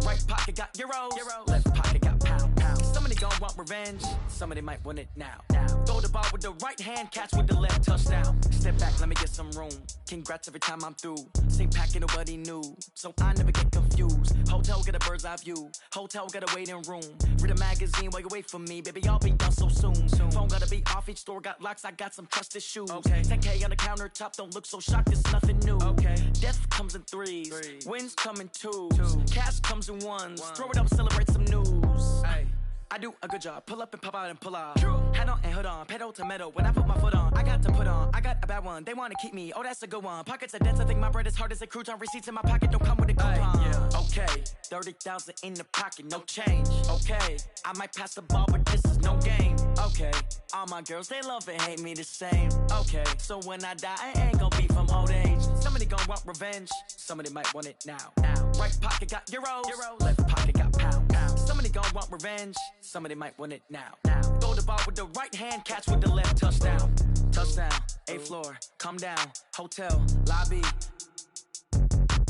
Right pocket got euros, left pocket got pound. Somebody gon' want revenge, somebody might want it now. Throw the ball with the right hand, catch with the left, touchdown. Step back, let me get some room. Congrats every time I'm through. Same packet, nobody knew, so I never get confused. Hotel get a bird's eye view, hotel got a waiting room. Read a magazine while you wait for me, baby, I'll be done so soon. Phone gotta be off, each store got locks, I got some trusted shoes. 10K on the countertop, don't look so shocked, it's nothing new. Death comes in threes, wins come in twos, cash comes in ones. Throw it up, celebrate some news. I do a good job, pull up and pop out and pull out. Head on and hood on, pedal to metal. When I put my foot on, I got to put on. I got a bad one, they wanna keep me. Oh, that's a good one. Pockets are dense, I think my bread is hard as a crouton. Receipts in my pocket don't come with a coupon. Okay, 30,000 in the pocket, no change. Okay, I might pass the ball, but this is no game. Okay, all my girls, they love and hate me the same. Okay, so when I die, I ain't gonna be from old age. Somebody gon' want revenge, somebody might want it now. Right pocket got euros, left pocket got pound. Somebody gon' want revenge, somebody might want it now. Throw the ball with the right hand, catch with the left, touchdown. Touchdown, 8th floor, come down, hotel, lobby.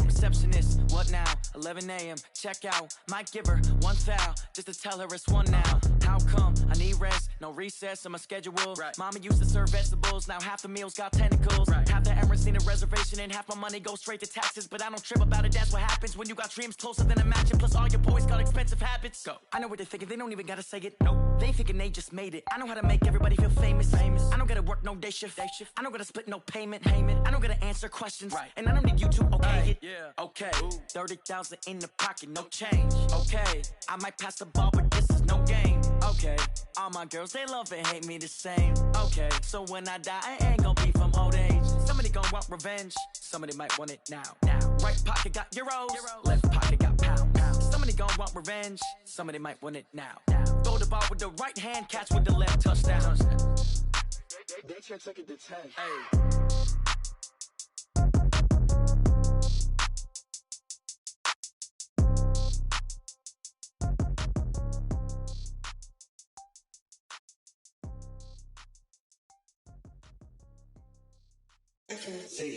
Receptionist, what now? 11 a.m., check out. Might give her one foul, just to tell her it's one now. How come? I need rest, no recess in my schedule. Mama used to serve vegetables, now half the meals got tentacles. Half the Emirates need a reservation and half my money goes straight to taxes. But I don't trip about it, that's what happens when you got dreams closer than a mansion. Plus all your boys got expensive habits. Go. I know what they're thinking, they don't even gotta say it. Nope. They thinking they just made it. I know how to make everybody feel famous. I don't gotta work no day shift. I don't gotta split no payment. I don't gotta answer questions. And I don't need you to okay it. Okay, 30,000 in the pocket, no change. Okay, I might pass the ball, but this is no game. Okay, all my girls, they love and hate me the same. Okay, so when I die, I ain't gonna be from old age. Somebody gon' want revenge, somebody might want it now. Right pocket got euros, left pocket got pound. Somebody gon' want revenge, somebody might want it now. Throw the ball with the right hand, catch with the left, touchdown. They can't take it to 10. See.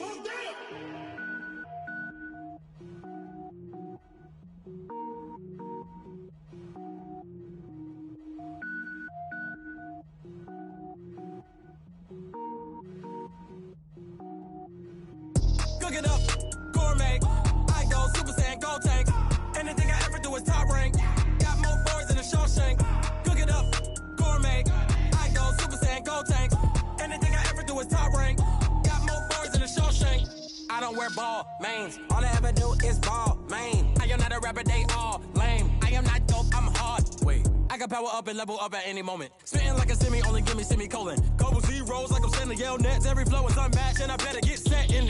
Cook it up, gourmet. I go Super Saiyan, gold tank. Anything I ever do is top rank. Got more boys than a Shawshank. Cook it up, gourmet. I go Super Saiyan, gold tank. Anything I ever do is top rank. Got more boys than a Shawshank. I don't wear ball mains. All I ever do is ball main. I am not a rapper, they all lame. I am not dope, I'm hard. Wait, I can power up and level up at any moment. Spitting like a semi, only give me semicolon. Couple zeros like I'm sending yell nets. Every flow is unmatched, and I better get set in.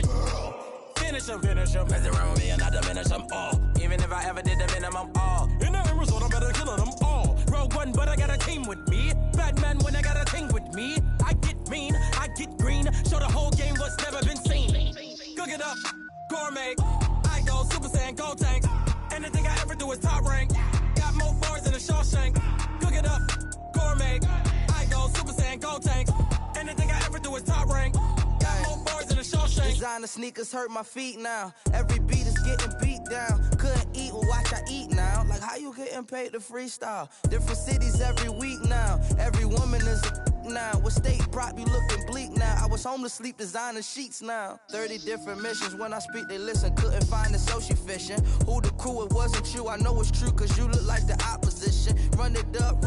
finish them. Mess around with me and I diminish them all. Even if I ever did the minimum, all. In the end result, I'm better killing them all. Rogue One, but I got a team with me. Batman when I got a thing with me. I get mean, I get green. Show the whole game what's never been seen. Cook it up, gourmet. I go Super Saiyan, gold tanks. Anything I ever do is top rank. Got more bars than a Shawshank. Cook it up, gourmet. I go Super Saiyan, gold tanks. Anything I ever do is top rank. Got more bars than a Shawshank. Designer sneakers hurt my feet now. Every beat is getting beat down. Couldn't eat, well watch I eat now. Like how you getting paid to freestyle? Different cities every week now. Every woman is a now. What state prop you looking bleak now? I was home to sleep designing sheets now. 30 different missions. When I speak they listen. Couldn't find it so she fishing. Who the crew, it wasn't you. I know it's true cause you look like the opposition. Run it up,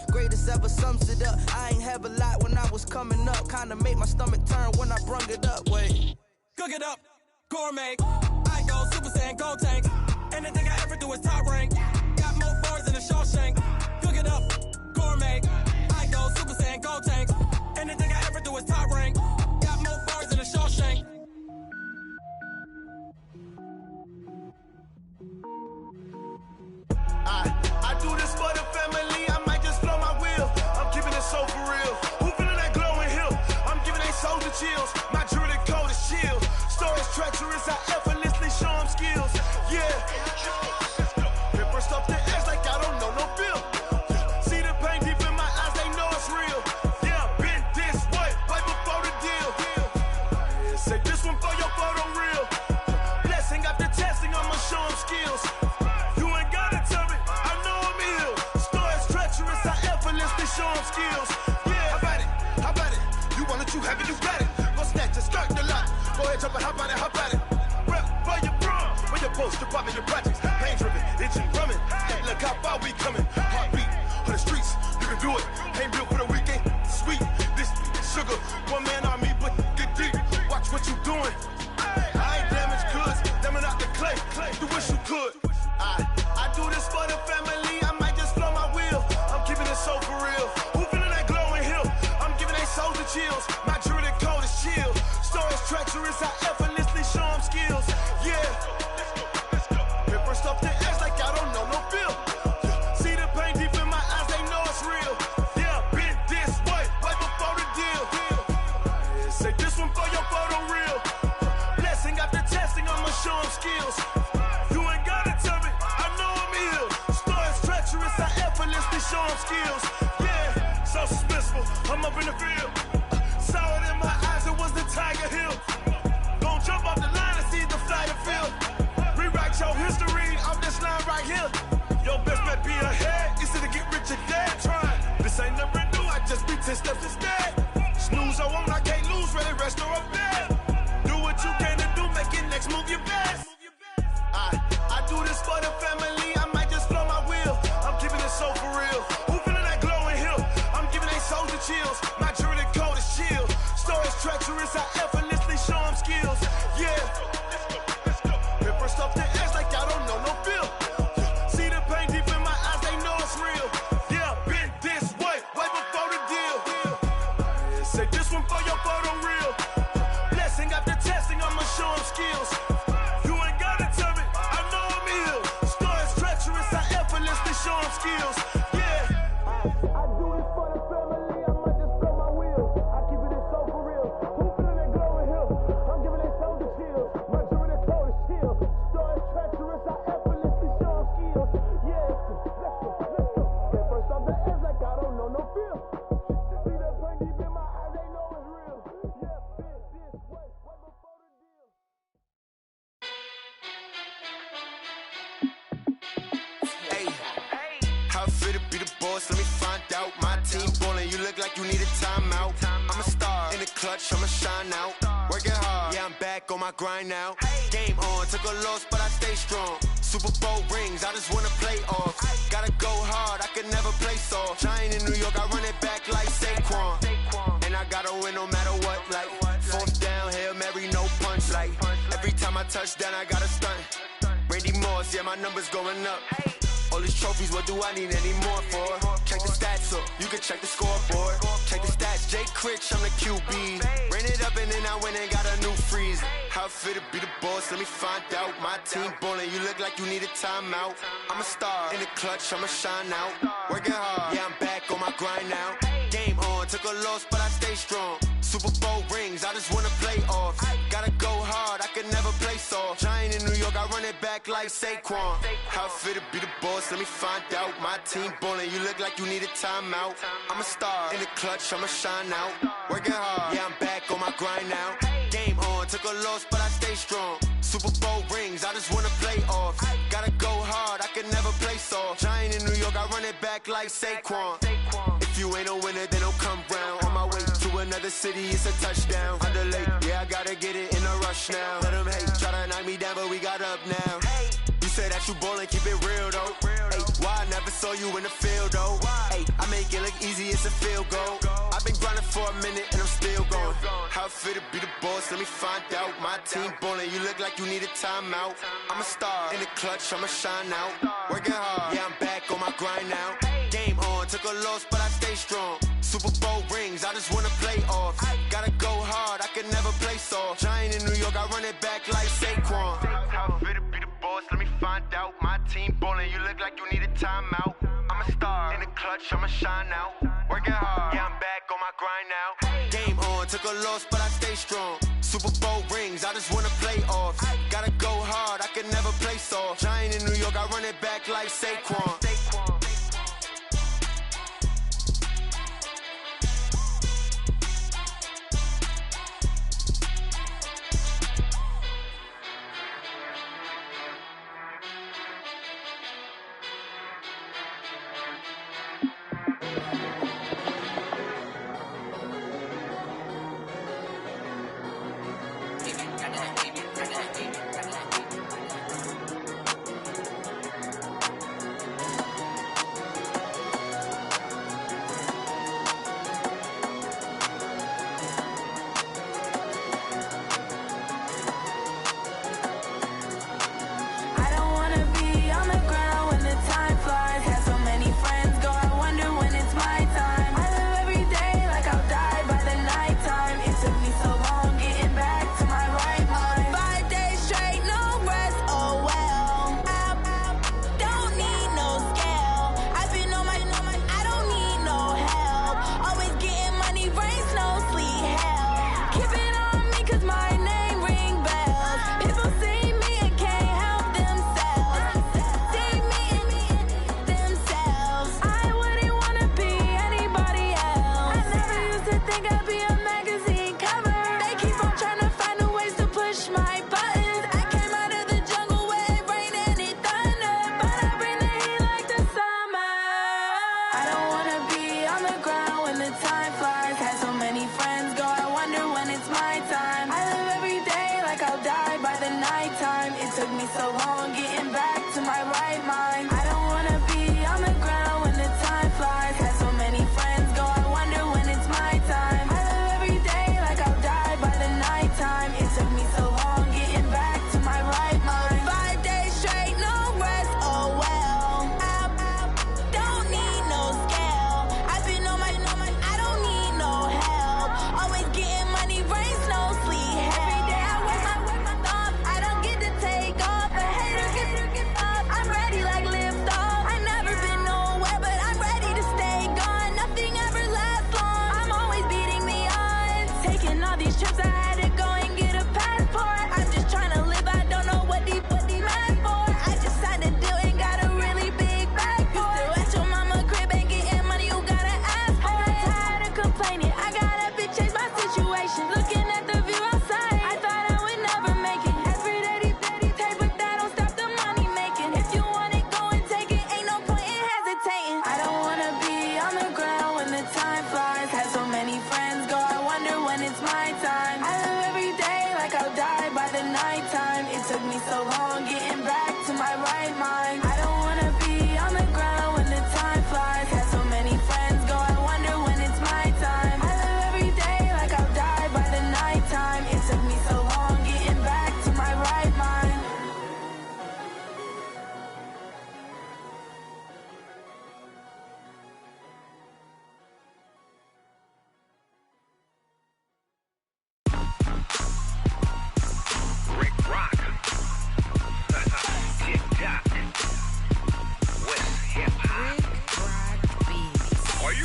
greatest ever sums it up. I ain't have a lot when I was coming up. Kinda made my stomach turn when I brung it up. Wait. Cook it up, gourmet. I go Super Saiyan, gold tanks. Anything I ever do is top rank. Got more bars than a Shawshank. Cook it up, gourmet. I go Super Saiyan, gold tanks. Anything I ever do is top rank. Got more bars than a Shawshank. I do this for the family. I might just blow my wheel. I'm keeping it so for real. Who feeling that glowing hill? I'm giving they soldier chills. My jewelry code is chill. Stories treacherous. I effortlessly show them skills. Yeah. Paper stuff the edge like I don't know no feel. See the pain deep in my eyes. They know it's real. Yeah, been this way right before the deal. Say this one for your photo real. Blessing after testing. I'ma show them skills. You ain't gotta tell me. I know I'm ill. Stories treacherous. I effortlessly show them skills. Yeah, how about it? You want it, you have it, you got it. Go snatch it, skirt the lot. Go ahead, jump it, how about it? Rep for your bro, for your post, your pop, and your projects. Pain driven, itching, drumming. Hey, look how far we coming. Heartbeat on the streets, you can do it. Ain't built for the weekend. Sweet, this sugar, one man army, but get deep. Watch what you doing. I ain't damaged goods, damn out the clay. You wish you could. I do this for the family. I might just blow my wheel. I'm keeping it so for real. Who feeling that glowing hill? I'm giving they soldier chills. My jewelry code is chill. Stories treacherous. I effortlessly show them skills. Yeah. Paper stuff the edge like I don't know no feel. See the pain deep in my eyes. They know it's real. Yeah, been this way right before the deal. Say this one for your photo real. Blessing after testing. I'ma show them skills. You ain't gotta tell me. I know I'm ill. Stories treacherous. I effortlessly show them skills. Yeah, so suspenseful. I'm up in the field. Saw it in my eyes. It was the Tiger Hill. Gon' jump off the line and see the fly the field. Rewrite your history off this line right here. Your best bet be ahead. Easy to get rich or dead. Trying. This ain't never new. I just be 10 steps instead. Snooze I won't. I can't lose. Ready, rest or up bed. Do what you can to do. Make it next move your best. I do this for the family. I might just blow my wheel. I'm keeping it so for real. Who feeling that glowing hill? I'm giving they soldier chills. My jewelry code is chill. Stories treacherous. I effortlessly show them skills. Yeah. Paper stuff the edge like I don't know no feel. See the pain deep in my eyes. They know it's real. Yeah, been this way right before the deal. Say this one for your photo real. Blessing after testing. I'ma show them skills. You ain't gotta tell me. I know I'm ill. Stories treacherous. I effortlessly show them skills. Yeah. I do this for the family. I might just blow my wheel. I keep it so for real. Who feeling that glowing hill? I'm giving they soldier chills. My jewelry code is chill. Stories treacherous. I effortlessly show them skills. Yeah. Let's go. Get first off the edge like I don't know no feel. See that pain deep in my eyes. They know it's real. Yeah, been this way right before the deal. Hey, how it feel to be the boss? Let me find out. My team ballin', you look like you need a timeout. I'm a star in the clutch, I'ma shine out. Working hard, yeah, I'm back on my grind now. Game on, took a loss, but I stay strong. Super Bowl rings, I just wanna play off. Gotta go hard, I can never play soft. Giant in New York, I run it back like Saquon. And I gotta win no matter what, like fourth down, Hail Mary, no punch. Like every time I touch down, I gotta stunt. Randy Moss, yeah, my numbers going up. All these trophies, what do I need any more for? Check the stats up, you can check the scoreboard. Check the stats, Jay Critch, I'm the QB. Ran it up and then I went and got a new freeze. How it feel to be the boss, let me find out. My team ballin', you look like you need a timeout. I'm a star in the clutch, I'ma shine out. Working hard, yeah, I'm back on my grind now. Game on, took a loss, but I stay strong. Super Bowl rings, I just wanna play off. Gotta go hard, I could never play soft. Giant in New York, I run it back like Saquon. How it feel to be the boss, let me find out. My team ballin', you look like you need a timeout. I'm a star in the clutch, I'ma shine out. Working hard, yeah, I'm back on my grind now. Game on, took a loss, but I stay strong. Super Bowl rings, I just wanna play off. Gotta go hard, I could never play soft. Giant in New York, I run it back like Saquon. If you ain't a winner, then don't come round. On my way to another city, it's a touchdown. Underlay, yeah, I gotta get it in a rush now. Let them hate, try to knock me down, but we got up now. You say that you ballin', keep it real though. Hey, why I never saw you in the field though? Hey, I make it look easy, it's a field goal. I've been grinding for a minute and I'm still going. How it feel to be the boss, let me find out. My team ballin', you look like you need a timeout. I'm a star in the clutch, I'ma shine out. Working hard, yeah, I'm back on my grind now. Game on, took a loss, but I stay strong. Super Bowl rings, I just wanna play off. Gotta go hard, I could never play soft. Giant in New York, I run it back like Saquon. How it feel to be the boss, let me find out. My team ballin', you look like you need a timeout. I'm a star in the clutch, I'ma shine out. Working hard, yeah, I'm back on my grind now. Game on, took a loss, but I stay strong. Super Bowl rings, I just wanna play off. Gotta go hard, I could never play soft. Giant in New York, I run it back like Saquon.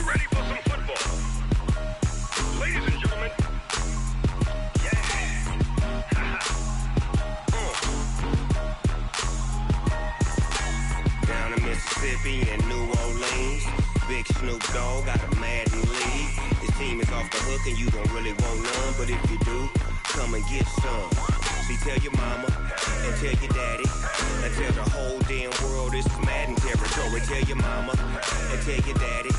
ready for some football? Ladies and gentlemen, Down in Mississippi and New Orleans, Big Snoop Dogg got a Madden league. His team is off the hook and you don't really want none, but if you do, come and get some. See, tell your mama and tell your daddy and tell the whole damn world this is Madden territory. Tell your mama and tell your daddy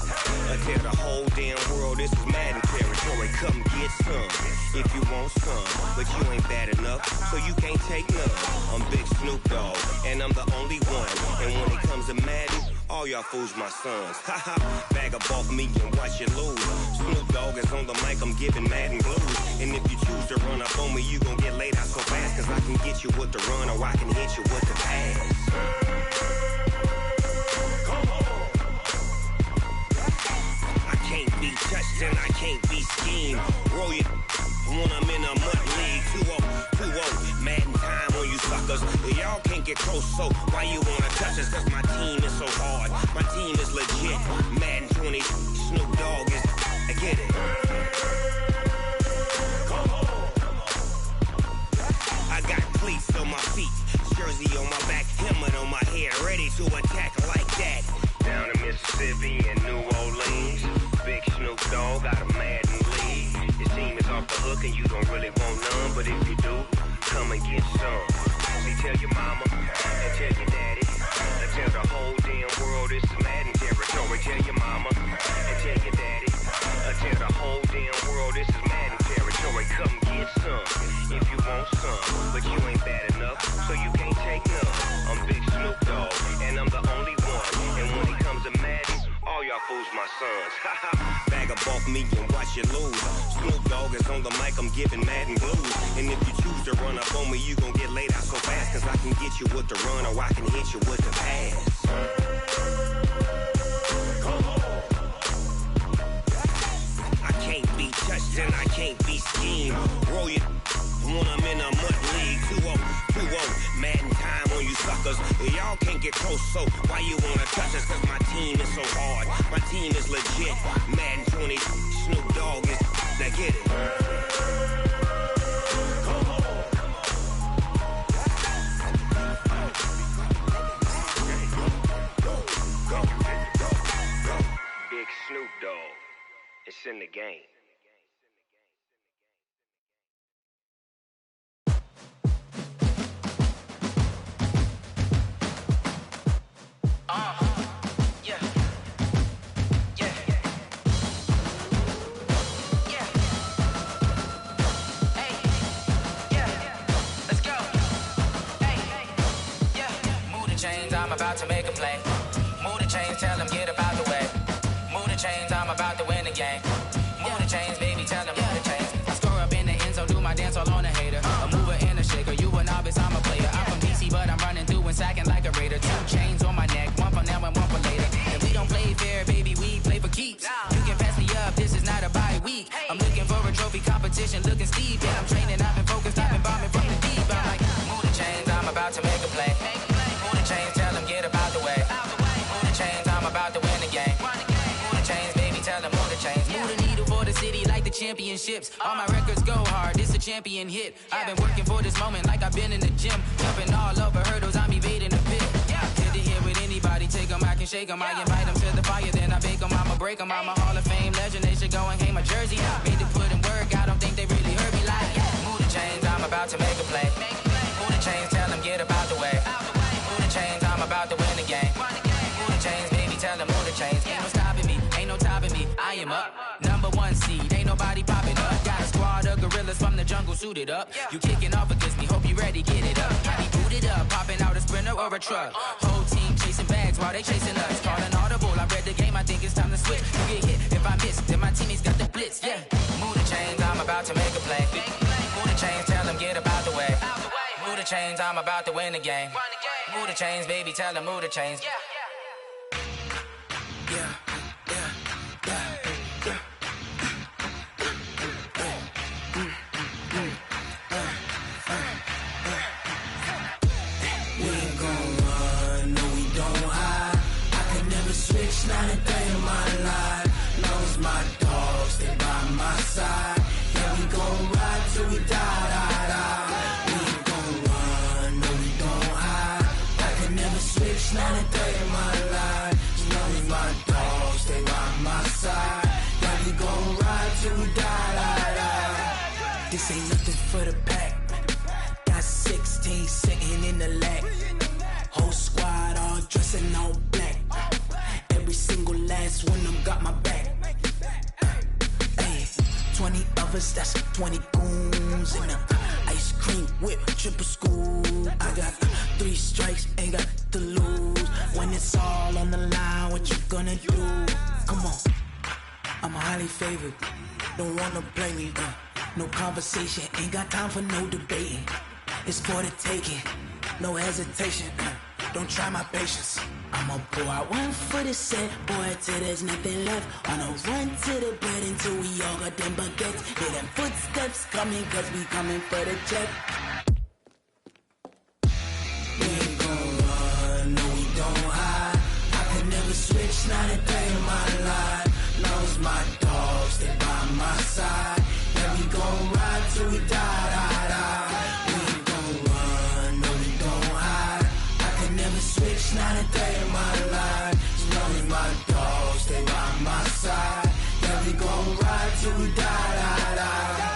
and tell the whole damn world this is Madden territory. Come get some if you want some, but you ain't bad enough, so you can't take none. I'm Big Snoop Dogg and I'm the only one, and when it comes to Madden, all y'all fools my sons. Haha, bag up off me and watch you lose. Snoop Dogg is on the mic, I'm giving Madden blues. And if you choose to run up on me, you gon' get laid out so fast, cause I can get you with the run or I can hit you with the pass. Come on. I can't be touched and I can't be schemed. Roll you when I'm in a mud league. 2-0, Madden time on you suckers. Y'all can't get close, so why you wanna touch us? Cause my team is so hard, my team is legit. Madden 20, Snoop Dogg is, I get it. Come on. I got cleats on my feet, jersey on my back, helmet on my head, ready to attack like that. Down in Mississippi and New Orleans, Big Snoop Dogg got a Madden league. His team is off the hook and you don't really want none, but if you do, come and get some. See, tell your mama and tell your daddy and tell the whole damn world this is Madden territory. Tell your mama and tell your daddy and tell the whole damn world this is Madden territory. Come get some if you want some, but you ain't bad enough, so you can't take none. I'm Big Snoop Dogg and I'm the only one, and when it comes to Madden, all y'all fools my sons. Bag up off me and watch you lose. Snoop Dogg is on the mic, I'm giving Madden blues. And if you choose to run up on me, you gon' get laid out so fast, cause I can get you with the run or I can hit you with the pass. Come on. I can't be touched and I can't be schemed. Roll you when I'm in a mud league. 2-0, Madden time on you suckers. Y'all can't get close, so why you wanna touch us? Cause my team is so hard, my team is legit. Madden 20, Snoop Dogg is, now get it. Come on. Big Snoop Dogg, it's in the game. I'm about to make a play. Move the chains, tell them get up out the way. Move the chains, I'm about to win the game. Move the chains, baby, tell them move the chains. I score up in the end zone, do my dance all on a hater. A mover and a shaker, you a novice, I'm a player. I'm from DC, but I'm running through and sacking like a raider. 2 chains on my neck, one for now and one for later. And we don't play fair, baby, we play for keeps. You can pass me up, this is not a bye week. I'm looking for a trophy competition, looking steep. And I'm training, I've been focused, I've been bombing from the deep. I'm like, move the chains, I'm about to make a play. Move the chains, tell them get up out the way. Move the chains, I'm about to win the game. Move the chains, baby, tell them move the chains. Move the needle for the city like the championships. All my records go hard, this a champion hit. I've been working for this moment like I've been in the gym. Jumping all over hurdles, I'm evading the pit. Hit the hit with anybody, take them, I can shake them. I invite them to the fire, then I bake them, I'ma break them. I'm a Hall of Fame legend, they should go and hang my jersey. Made to put in work, I don't think they really heard me like, move the chains, I'm about to make a play. Move the chains, tell them get up out the way. Move the chains, I'm about to win the game. Move the chains, baby, tell them move the chains. Ain't no stopping me, ain't no topping me, I am up. Number 1 seed, ain't nobody popping up. Got a squad of gorillas from the jungle suited up. You kicking off against me, hope you ready, get it up. I be booted up, popping out a Sprinter or a truck. Whole team chasing bags while they chasing us. Calling audible, I read the game, I think it's time to switch. You get hit, if I miss, then my teammates got the blitz, yeah. Move the chains, I'm about to make a play. Move the chains, tell them get up out the way. Move the chains, I'm about to win the game. Move the chains, baby, tell them move the chains. Not a day in my life. This ain't nothing for the pack. Got 16 sitting in the lag. Whole squad all dressing all black. Every single last one of them got my back. Hey, 20 of us, that's 20 goons in the ice cream whip, triple school. I got 3 strikes, ain't got to lose. When it's all on the line, what you gonna do? Come on, I'm highly favored. Don't wanna play me, no conversation, ain't got time for no debating. It's for the taking, no hesitation. Don't try my patience. I'ma pour out one for the set, boy, till there's nothing left. On a run to the bread until we all got them baguettes. Hear them footsteps coming, cause we coming for the check. We ain't gon' run, no we don't hide. I could never switch, not a day in my life. Now it's my dogs, they by my side. Yeah, we gon' ride till we die, die, die. We ain't gon' run, no we don't hide. I could never switch, not a day in my life. As long as my dogs, they by my side. Yeah, we gon' ride till we die, die, die.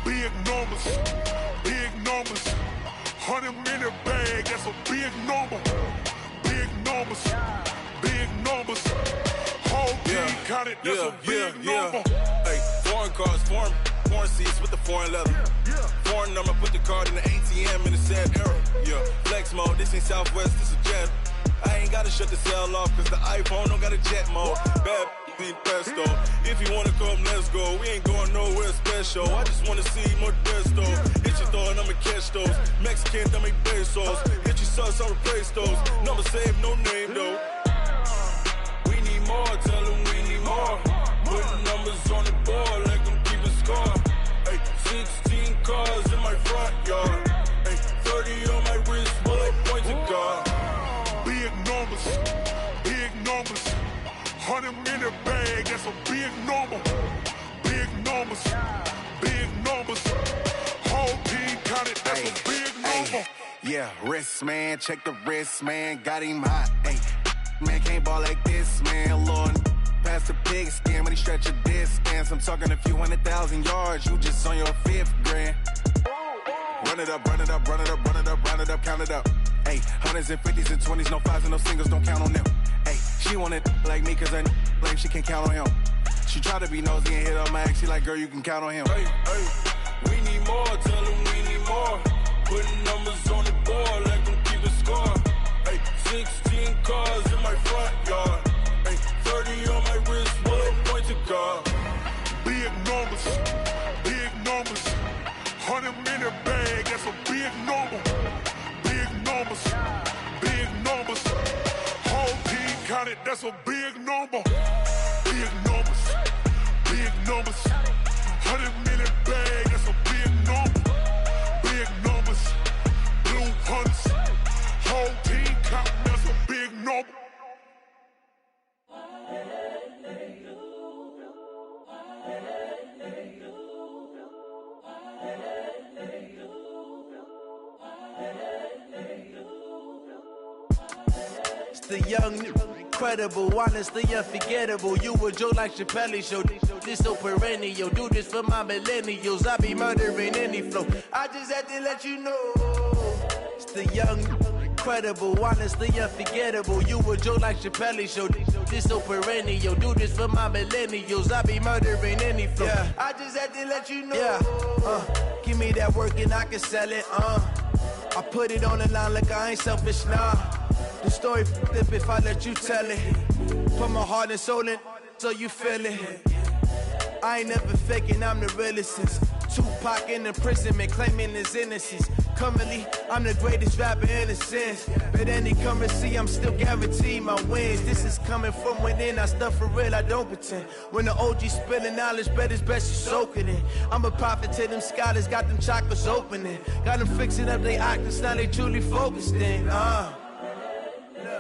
Big numbers, big numbers. 100-minute bag, that's a big number. Big numbers, big numbers. Whole team counted, that's a big number. Hey, foreign cars, foreign seats with the foreign leather. Foreign number, put the card in the ATM in the sad era. Yeah, flex mode, this ain't Southwest, this is jet. I ain't gotta shut the cell off, cause the iPhone don't got a jet mode. Bad need pesto. If you wanna come, let's go. We ain't going nowhere special. I just wanna see more desto. Hit your throw and I'ma catch those. Mexican, I make pesos. Hit your sauce, I'll replace those. Number save, no name though. We need more, tell them we need more. Putting numbers on the board like I'm keeping score. Hey, 16 cars in my front yard. Hey, 30 on my wrist, bullet points of God. Big numbers, big numbers. 100-minute bag, that's a big number. Big numbers, big numbers. Whole team counted, that's a big number. Yeah, wrist man, check the wrist man, got him hot. Ay, man can't ball like this, man. Lord, past the pig skin when he stretch a distance. I'm talking a few 100,000 yards, you just on your 5th grand. Run it up, run it up, run it up, run it up, run it up, count it up. Ay, 100s and 50s and 20s, no 5s and no singles, don't count on them. Ay, she want it like me cause her lame, she can't count on him. She try to be nosy and hit up my ex, she like, girl, you can count on him. Hey, hey, we need more, tell them we need more. Putting numbers on the board like I'm keeping score. Hey, 16 cars in my front yard. Hey, 30 on my wrist, bullet points of God. Big numbers, big numbers. 100-minute bag, that's a big number. Big numbers, big numbers. Whole team counted, that's a big number. Big numbers, big numbers. 100-minute bag, that's a big number. Big numbers, blue hunts. Whole team counting, that's a big number. The young, incredible, honestly unforgettable. You a joke like Chappelle show. This so perennial. Do this for my millennials. I be murdering any flow. I just had to let you know. It's the young, incredible, honestly unforgettable. You a joke like Chappelle show. This so perennial. Do this for my millennials. I be murdering any flow. Yeah. I just had to let you know. Yeah. Give me that work and I can sell it. I put it on the line like I ain't selfish, nah. The story flip if I let you tell it. Put my heart and soul in so you feel it. I ain't never faking, I'm the realest since Tupac in imprisonment, claiming his innocence. Currently, I'm the greatest rapper in a sense. But any currency, I'm still guaranteed my wins. This is coming from within, I stuff for real, I don't pretend. When the OG spilling knowledge, bet it's best you soak it in. I'm a prophet to them scholars, got them chakras opening. Got them fixing up they octaves, now they truly focused in.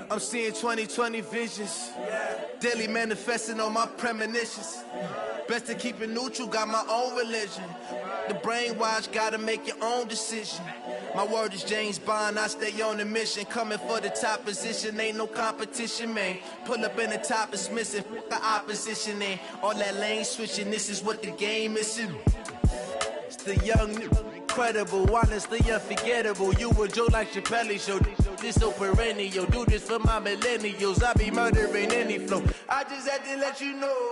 I'm seeing 2020 visions. Daily manifesting on my premonitions. Best to keep it neutral, got my own religion. The brainwash, gotta make your own decision. My word is James Bond, I stay on the mission. Coming for the top position, ain't no competition, man. Pull up in the top, it's missing, the opposition ain't. All that lane switching, this is what the game is. It's the young, incredible, honestly unforgettable. You a Joe like Chappelle show. This so perennial, do this for my millennials. I be murdering any flow. I just had to let you know.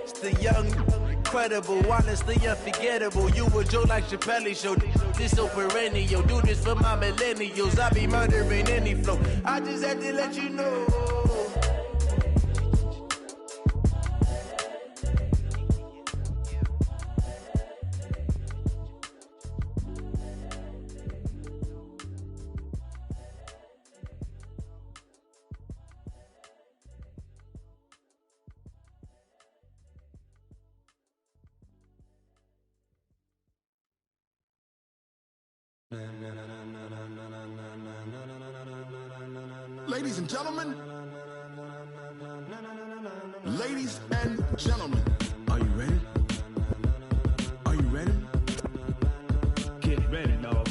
It's the young, incredible, honestly unforgettable. You a Joe like Chappelle show. This so perennial, do this for my millennials. I be murdering any flow. I just had to let you know. Ladies and gentlemen, ladies and gentlemen, are you ready? Are you ready? Get ready, dog.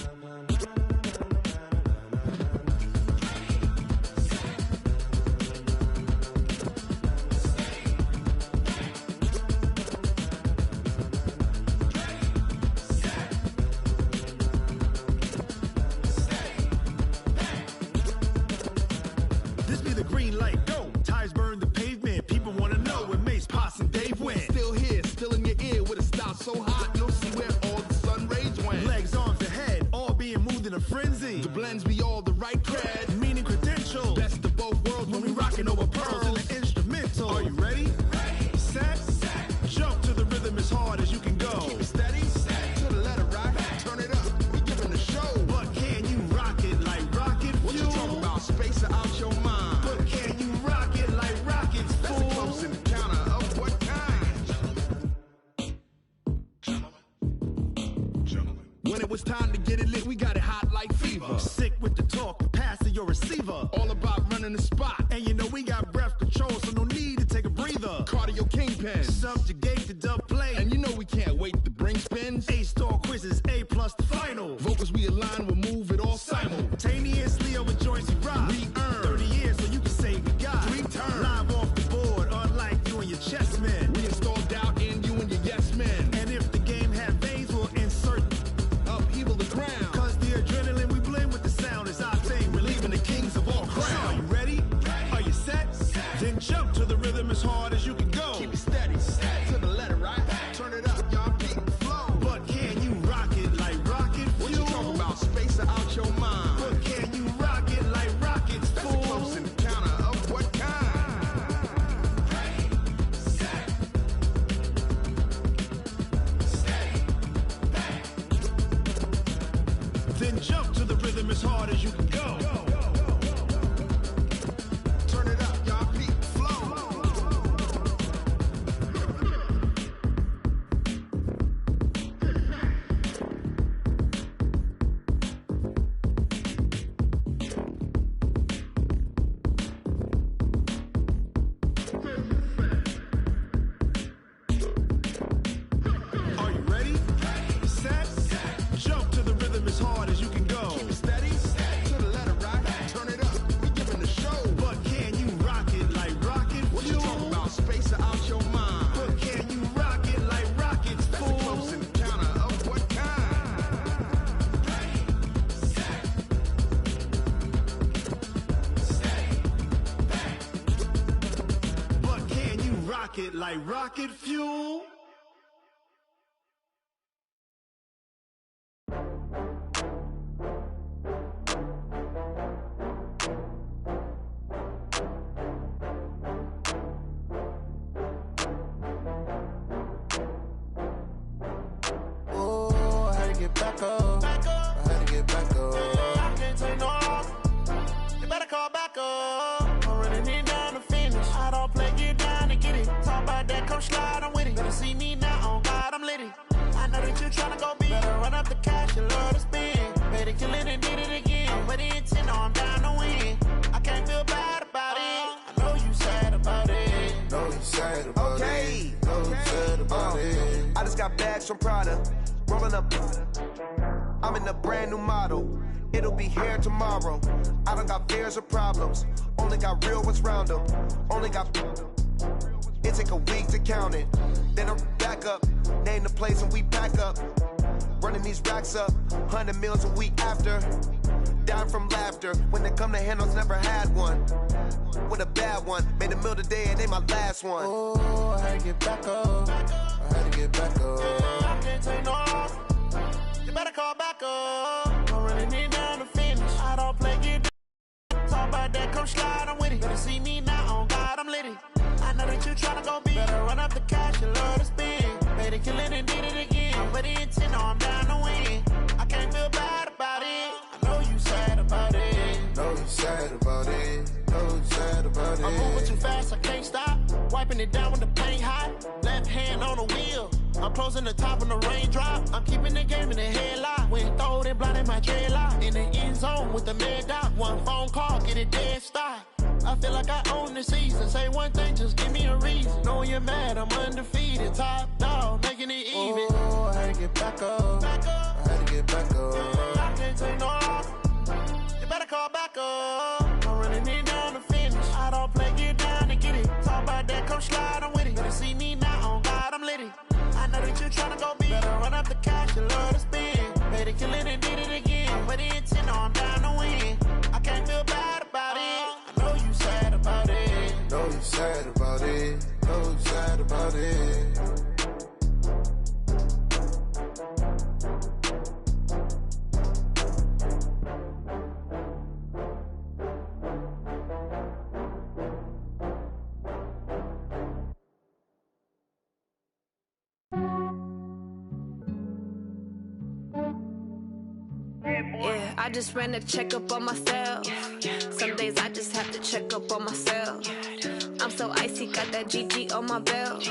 This be the green light, go. Tires burn the pavement. People want to know where Mace, Poss, and Dave went. Still here, still in your ear with a style so hot, you'll see where all the sun rays went. Legs, arms, and head, all being moved in a frenzy. The blends be all the right cred, meaning credentials. Best of both worlds when we rocking over pearls in the instrumental. Are you ready? Set, jump to the rhythm as hard as you can go. Keep it steady, to the letter right. Turn it up, we giving the show. But can you rock it like rocket fuel? What you talking about? Space out your mind. But can you rock it like rockets, fool? That's a close encounter of what kind? Gentlemen. When it was time to get it lit, we got it hot like fever. Sick with the talk, the pass to your receiver. All about running the spot. And you know we got breath control, so no need to take a breather. Cardio kingpin, subjugate the dub play. And you know we can't wait to bring spins. A-star quizzes, A+ the final. Vocals we align, we'll move it all simultaneously over joints we rock. We earn 30 years, so you can say we got 3 turns. Live off the board, unlike you and your chess men. We install doubt in you and your yes men. And if the game had veins, we'll insert upheaval the ground. Cause the adrenaline we blend with the sound is our thing. We're leaving the kings of all crowns. So are you ready? Are you set? Then jump to the rhythm as hard as you can go. Keep it steady, to the letter right. Turn it up, y'all keep the flow. But can you rock it like rocket fuel? What you talking about? Space out your mind. But can you rock it like rockets, fool? That's a close encounter of what kind? Then jump to the rhythm as hard as you can go. Turn it up, y'all keep the flow. Are you ready? Set, jump to the rhythm as hard as you can go. Keep it steady, to the letter right. Turn it up, we giving the show. But can you rock it like rocket fuel? What you talking about? Space out your mind. But can you rock it like rockets, fool? That's a close encounter of what kind? But can you rock it like rocket fuel? back up. I had to get back up. I can't take no loss. You better call back up. I'm running it down to finish. I don't play, get down to get it. Talk about that, come slide, I'm with it. Better see me now, on God, I'm litty. I know that you tryna go big. Better run up the cash, you love to spend. Better kill it and did it again. I'm with the intent, I'm down to win. I can't feel bad about it. I know you sad about it. Know you sad about it. Know you sad about it. I just got bags from Prada. Rolling up. I'm in a brand new model. It'll be here tomorrow. I don't got fears or problems. Only got real ones round them. Only got. It take a week to count it. Then I'm back up. Name the place and we pack up. Running these racks up. 100 meals a week after. Down from laughter. When they come to handles, never had one. With a bad one. Made a meal today and they my last one. Oh, I had to get back up. I had to get back up. I can't take no loss. You better call back up. I'm running it down to finish. I don't play, get down. Talk about that, come slide, I'm with it. Better see me now, on God, I'm litty. I know that you tryna go big. Better run up the cash, you love to spend. Better kill it and did it again. I'm with the intent, I'm down to win. I can't feel bad about it. I know you sad about it. Know you sad about it. Know you sad about it. I'm moving too fast, I can't stop. Wiping it down with the paint hot. Left hand on the wheel. I'm closing the top on the raindrop. I'm keeping the game in the headlock. When throwed and blinded my dreadlock. In the end zone with the mad dot. One phone call, get it dead stop. I feel like I own the season. Say one thing, just give me a reason. Knowing you're mad, I'm undefeated. Top dog, making it even. Oh, I had to get back up. I had to get back up. I can't take no loss. You better call back up. I'm running it down to finish. I don't play, get down to get it. Talk about that, come slide, I'm with it. Better see me now, on God, I'm litty. I know that you tryna go big. Better run up the cash, you love to spend. Better kill it and did it again. I'm with the intent, I'm down to win. I can't feel bad about it. I know you sad about it. Know you sad about it. Know you sad about it. Yeah, I just ran a checkup on myself. Some days I just have to check up on myself. I'm so icy, got that GG on my belt.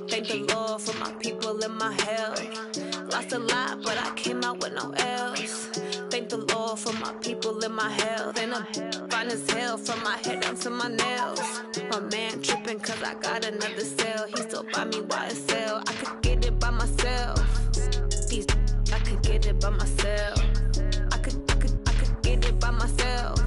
Thank the Lord for my people and my health. Lost a lot, but I came out with no L's. Thank the Lord for my people and my health. And I'm fine as hell from my head down to my nails. My man tripping cause I got another cell. He still buy me YSL. I could get it by myself. I could get it by myself. I could get it by myself.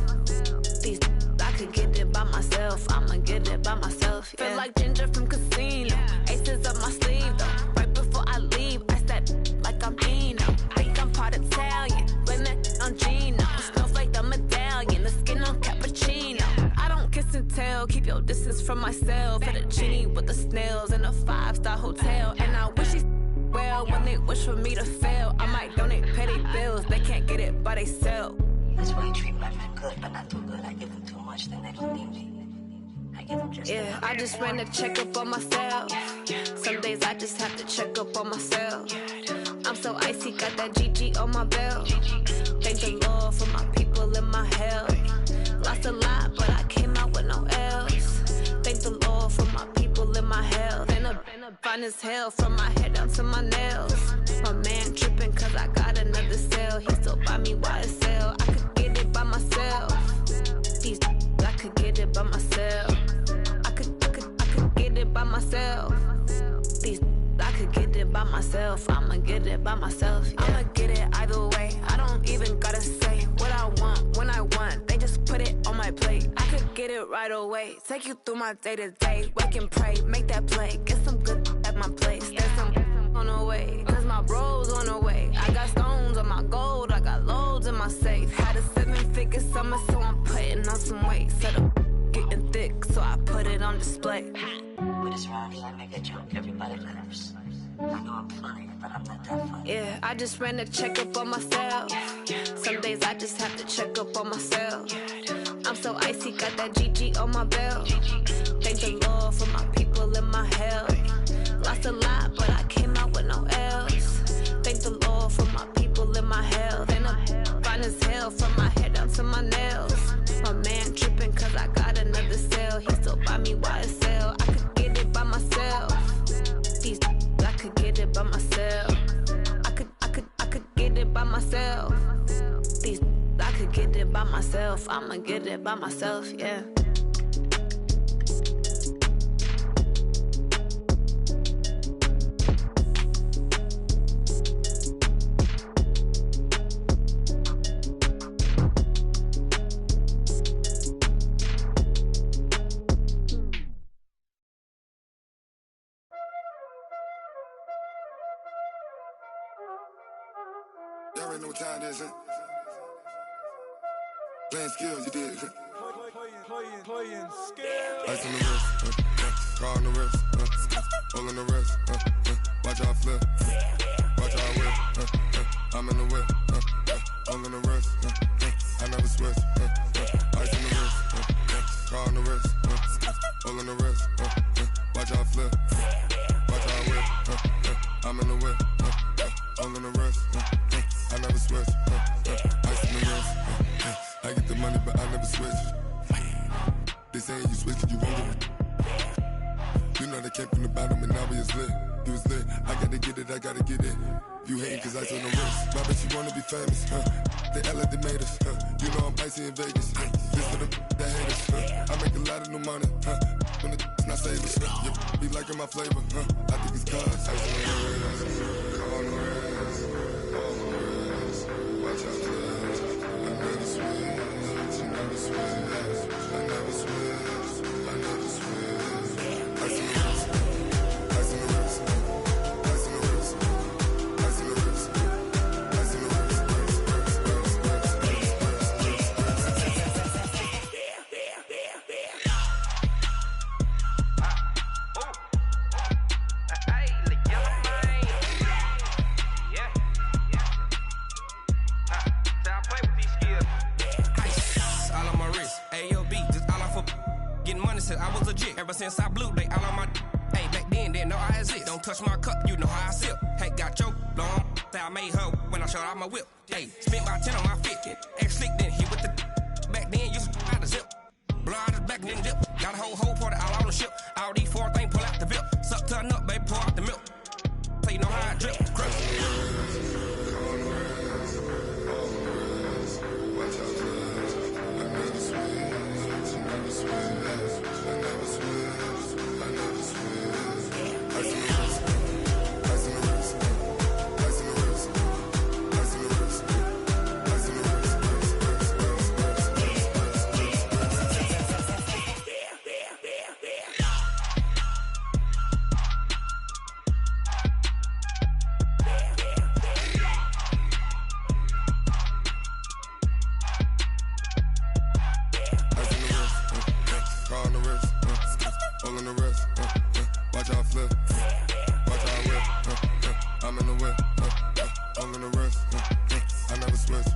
I could get it by myself. I'ma get it by myself. Yeah. Feel like Ginger from Casino. Aces up my sleeve though. Right before I leave, I step like I'm Dino. Think I'm part Italian. Blame that on Gino. Snowflake the medallion. The skin on cappuccino. I don't kiss and tell. Keep your distance from myself. At a genie with the snails in a 5-star hotel. And I wish he well when they wish for me to fail. I might donate petty bills. They can't get it by themselves. That's why you treat my friend good, but not too good. I give them too much, then they don't need me. I give them just yeah, I just ran a checkup on myself. Some days I just have to check up on myself. I'm so icy, got that GG on my belt. Thank the Lord for my people and my health. Lost a lot, but I came out with no L's. Thank the Lord for my people and my health. And I'm fine as hell from my head down to my nails. My man tripping cause I got another cell. He still buy me YSL. I could get it by myself. I could get it by myself. I could get it by myself. I could get it by myself. I'ma get it by myself. Yeah. I'ma get it either way. I don't even gotta say what I want when I want. They just put it on my plate. I could get it right away. Take you through my day to day. Wake and pray, make that play. Get some good at my place. There's some on the way. Cause my bros on the way. I got stones on my gold. I got loads in my safe. Had a 7-figure summer, so I'm putting on some weight. Set up getting thick, so I put it on display. With this round here, I make a joke. Everybody laughs. I know I'm funny, but I'm not that funny. Yeah, I just ran a checkup on myself. Some days I just have to check up on myself. I'm so icy, got that GG on my belt. Thank the Lord for my people and my health. Lost a lot, but I came out with no L's. Thank the Lord for my people myself. These I could get it by myself. I'ma get it by myself, yeah. Y'all already know what time it is, huh? Playing skills, you did. Playing skills. Ice on the wrist, car on the wrist, all on the wrist, watch how I flip, watch how I whip, I'm in the whip, all on the wrist, I never switch, ice on the wrist, car on the wrist, all on the wrist, watch how I flip, watch how I whip, I'm in the whip, all on the wrist, I never switch, ice on the wrist, I get the money but I never switch. They saying you switch, you won't get it. You know they came from the bottom and now we is lit. You was lit, I gotta get it, I gotta get it. You hating cause ice on the wrist. My bitch, you wanna be famous, They act like they made us, You know I'm icy in Vegas, This for the that hate us, I make a lot of new money, When it's not savers, You be liking my flavor, I think it's cause ice on the wrist, car on the wrist, all on the wrist. Watch out, cuz I never switch, you never switch. I never switch, I never switch. Ice on the wrist, ice on the wrist, ice on the wrist, ice on the wrist, ice on the wrist, I was legit ever since I blew they all on my hey back then didn't know I exist. Don't touch my cup, you know how I sip. Hey, got your long that I made her when I showed out my whip. Hey, spent about 10 on my fit. Ex slick then hit with the back then used to out the zip. Blow out his back then dip. Got a whole party all on the ship. All these four things pull out the VIP. Suck to a nut, baby, pour out the milk. So you know how I drip. Crush. watch out, cuz I never switch, you never switch. I never switch, I never switch. Ice on the wrist, ice on the wrist, ice on the wrist, ice on the wrist, ice on the wrist, car on the wrist, all on the wrist, watch how I flip, watch how I whip, I'm in the whip, all on the wrist, I never switch.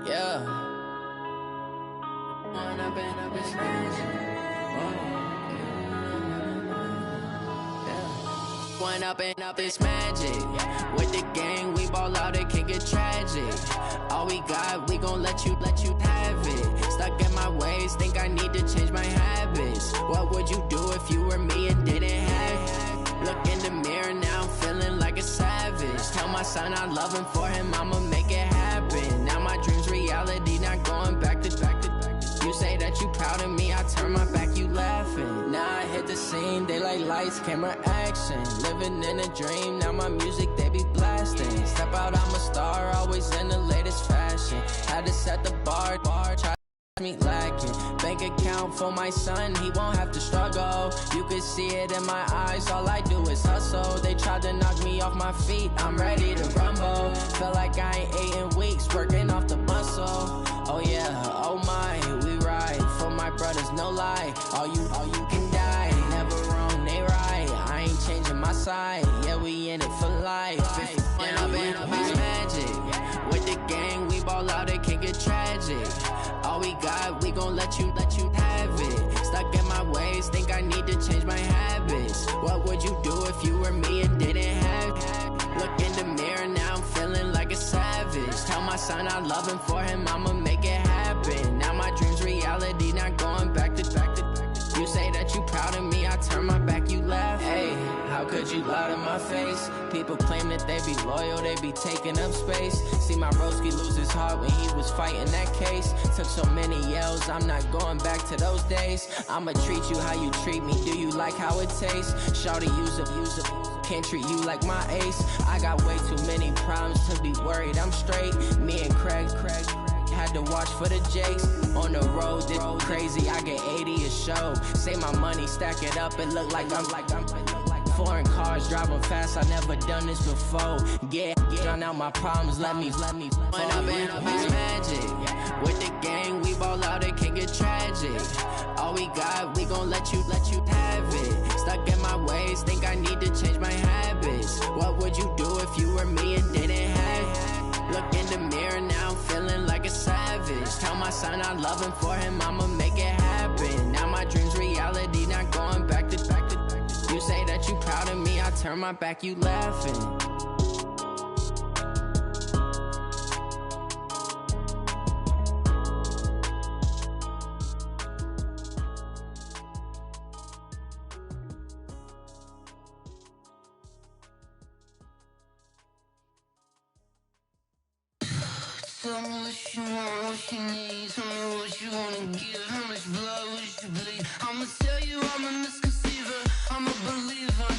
Yeah. One up and up is magic. With the gang, we ball out, it can get tragic. All we got, we gon' let you have it. Stuck in my ways, think I need to change my habits. What would you do if you were me and didn't have it? Look in the mirror now, I'm feeling like a savage. Tell my son I love him, for him I'ma make it happen. Now my dream's reality, not going back to. You say that you proud of me, I turn my back, you laughing. Now I hit the scene, they like lights, camera, action. Living in a dream, now my music, they be blasting. Step out, I'm a star, always in the latest fashion. Had to set the bar, try me lacking. Bank account for my son, he won't have to struggle. You can see it in my eyes, all I do is hustle. They tried to knock me off my feet, I'm ready to rumble. Feel like I ain't ate in weeks, working off the muscle. Oh yeah, oh my, we ride for my brothers, no lie. All you can die, never wrong, they right. I ain't changing my side, yeah, we in it for life. When I've been up is magic. With the gang, we ball out, it can get tragic. All we got, we gon' let you have it. Stuck in my ways, think I need to change my habits. What would you do if you were me and didn't have it? Look in the mirror now, son, I love him, for him, I'ma make it happen. Now my dream's reality, not going back to. You say that you proud of me, I turn my back, you laugh. Hey, how could you lie to my face? People claim that they be loyal, they be taking up space. See my broski lose his heart when he was fighting that case. Took so many yells, I'm not going back to those days. I'ma treat you how you treat me, do you like how it tastes? Shawty, use it. Can't treat you like my ace. I got way too many problems to be worried, I'm straight. Me and Craig had to watch for the Jakes. On the road, this crazy, I get 80 a show. Say my money, stack it up, it look like I'm foreign cars, driving fast, I never done this before. Drown out my problems, let me When up and up is magic. With the gang, we ball out, it can get tragic. All we got, we gon' let you have it. Stuck in my ways, think I need to change my habits. What would you do if you were me and didn't have it? Look in the mirror now, I'm feeling like a savage. Tell my son I love him, for him, I'ma make it happen. Now my dream's reality, not going back to. You say that you proud of me, I turn my back, you laughing. Tell me what you want, what you need. Tell me what you wanna give. How much blood would you bleed? I'ma tell you I'm a misconceiver, I'm a believer.